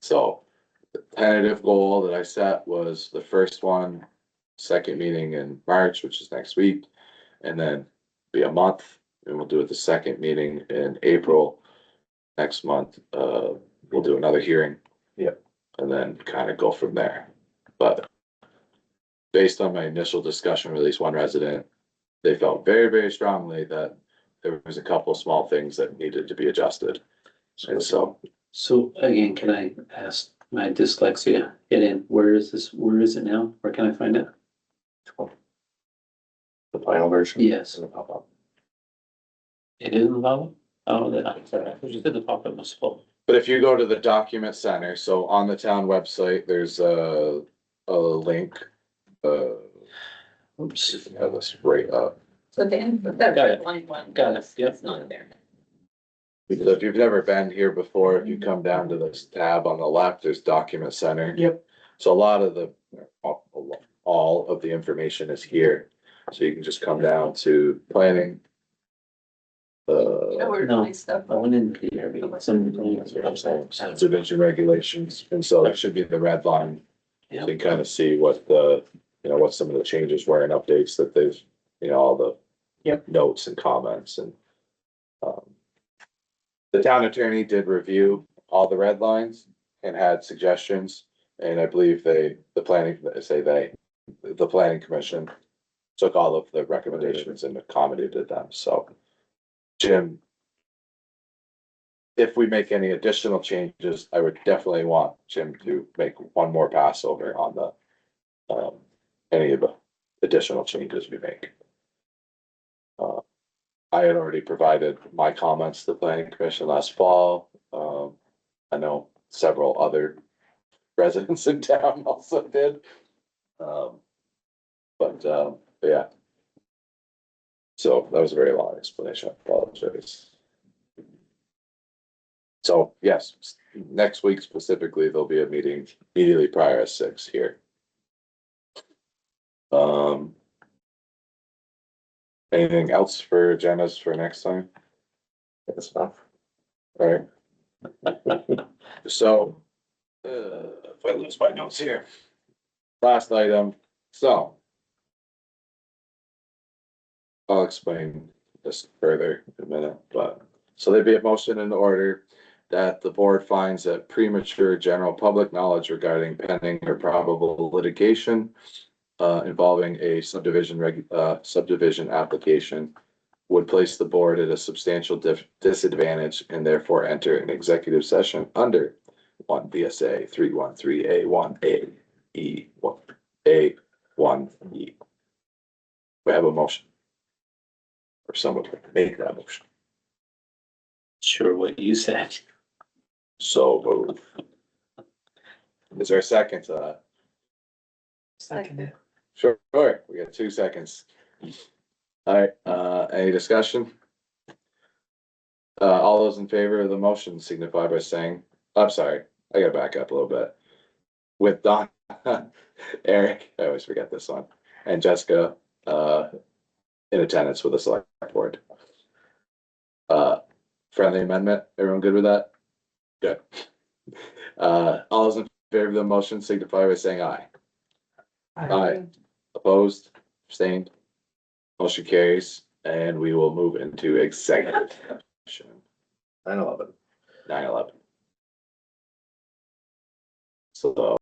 So the tentative goal that I set was the first one, second meeting in March, which is next week, and then be a month, and we'll do it the second meeting in April. Next month, we'll do another hearing. Yep. And then kind of go from there. But based on my initial discussion with at least one resident, they felt very, very strongly that there was a couple small things that needed to be adjusted. And so again, can I ask my dyslexia, where is it now? Where can I find it? The final version. Yes. It'll pop up. It is in the bottom? Oh, then I'm sorry, you said the pop-up was full. but if you go to the document center, so on the town website, there's a link. Oops. Have this right up. So then, that Got it. red line one. Got it, yep. It's not there. So if you've never been here before, if you come down to this tab on the left, there's document center. Yep. So a lot of all of the information is here. So you can just come down to planning. You know where No. my stuff. I went in here, but some. Subdivision regulations, and so that should be the red line. Yeah. So you kind of see what what some of the changes were and updates that they've, all the. Yep. Notes and comments and. The town attorney did review all the red lines and had suggestions, and I believe the planning commission. Took all of the recommendations and accommodated them, so. Jim. If we make any additional changes, I would definitely want Jim to make one more pass over on the. Any of the additional changes we make. I had already provided my comments to the planning commission last fall. I know several other residents in town also did. Yeah. So that was a very long explanation. I apologize. So yes, next week specifically, there'll be a meeting immediately prior to 6 here. Anything else for agendas for next time? That's enough. Alright. So, if I lose my notes here. Last item, so. I'll explain this further in a minute, but, so there'd be a motion in order that the board finds that premature general public knowledge regarding pending or probable litigation involving a subdivision application would place the board at a substantial disadvantage and therefore enter an executive session under 1 VSA 313A1A E1A1E. We have a motion. Or someone to make that motion. sure what you said. So moved. Is there a second to that? Second. Sure, we got 2 seconds. Alright, any discussion? All those in favor of the motion signify by saying, I'm sorry, I gotta back up a little bit. With Don, Eric, I always forget this one, and Jessica, in attendance with the select board. Friendly amendment, everyone good with that? Good. All those in favor of the motion signify by saying aye. Aye. Opposed, abstained, motion carries, and we will move into executive session. 9/11. 9/11. So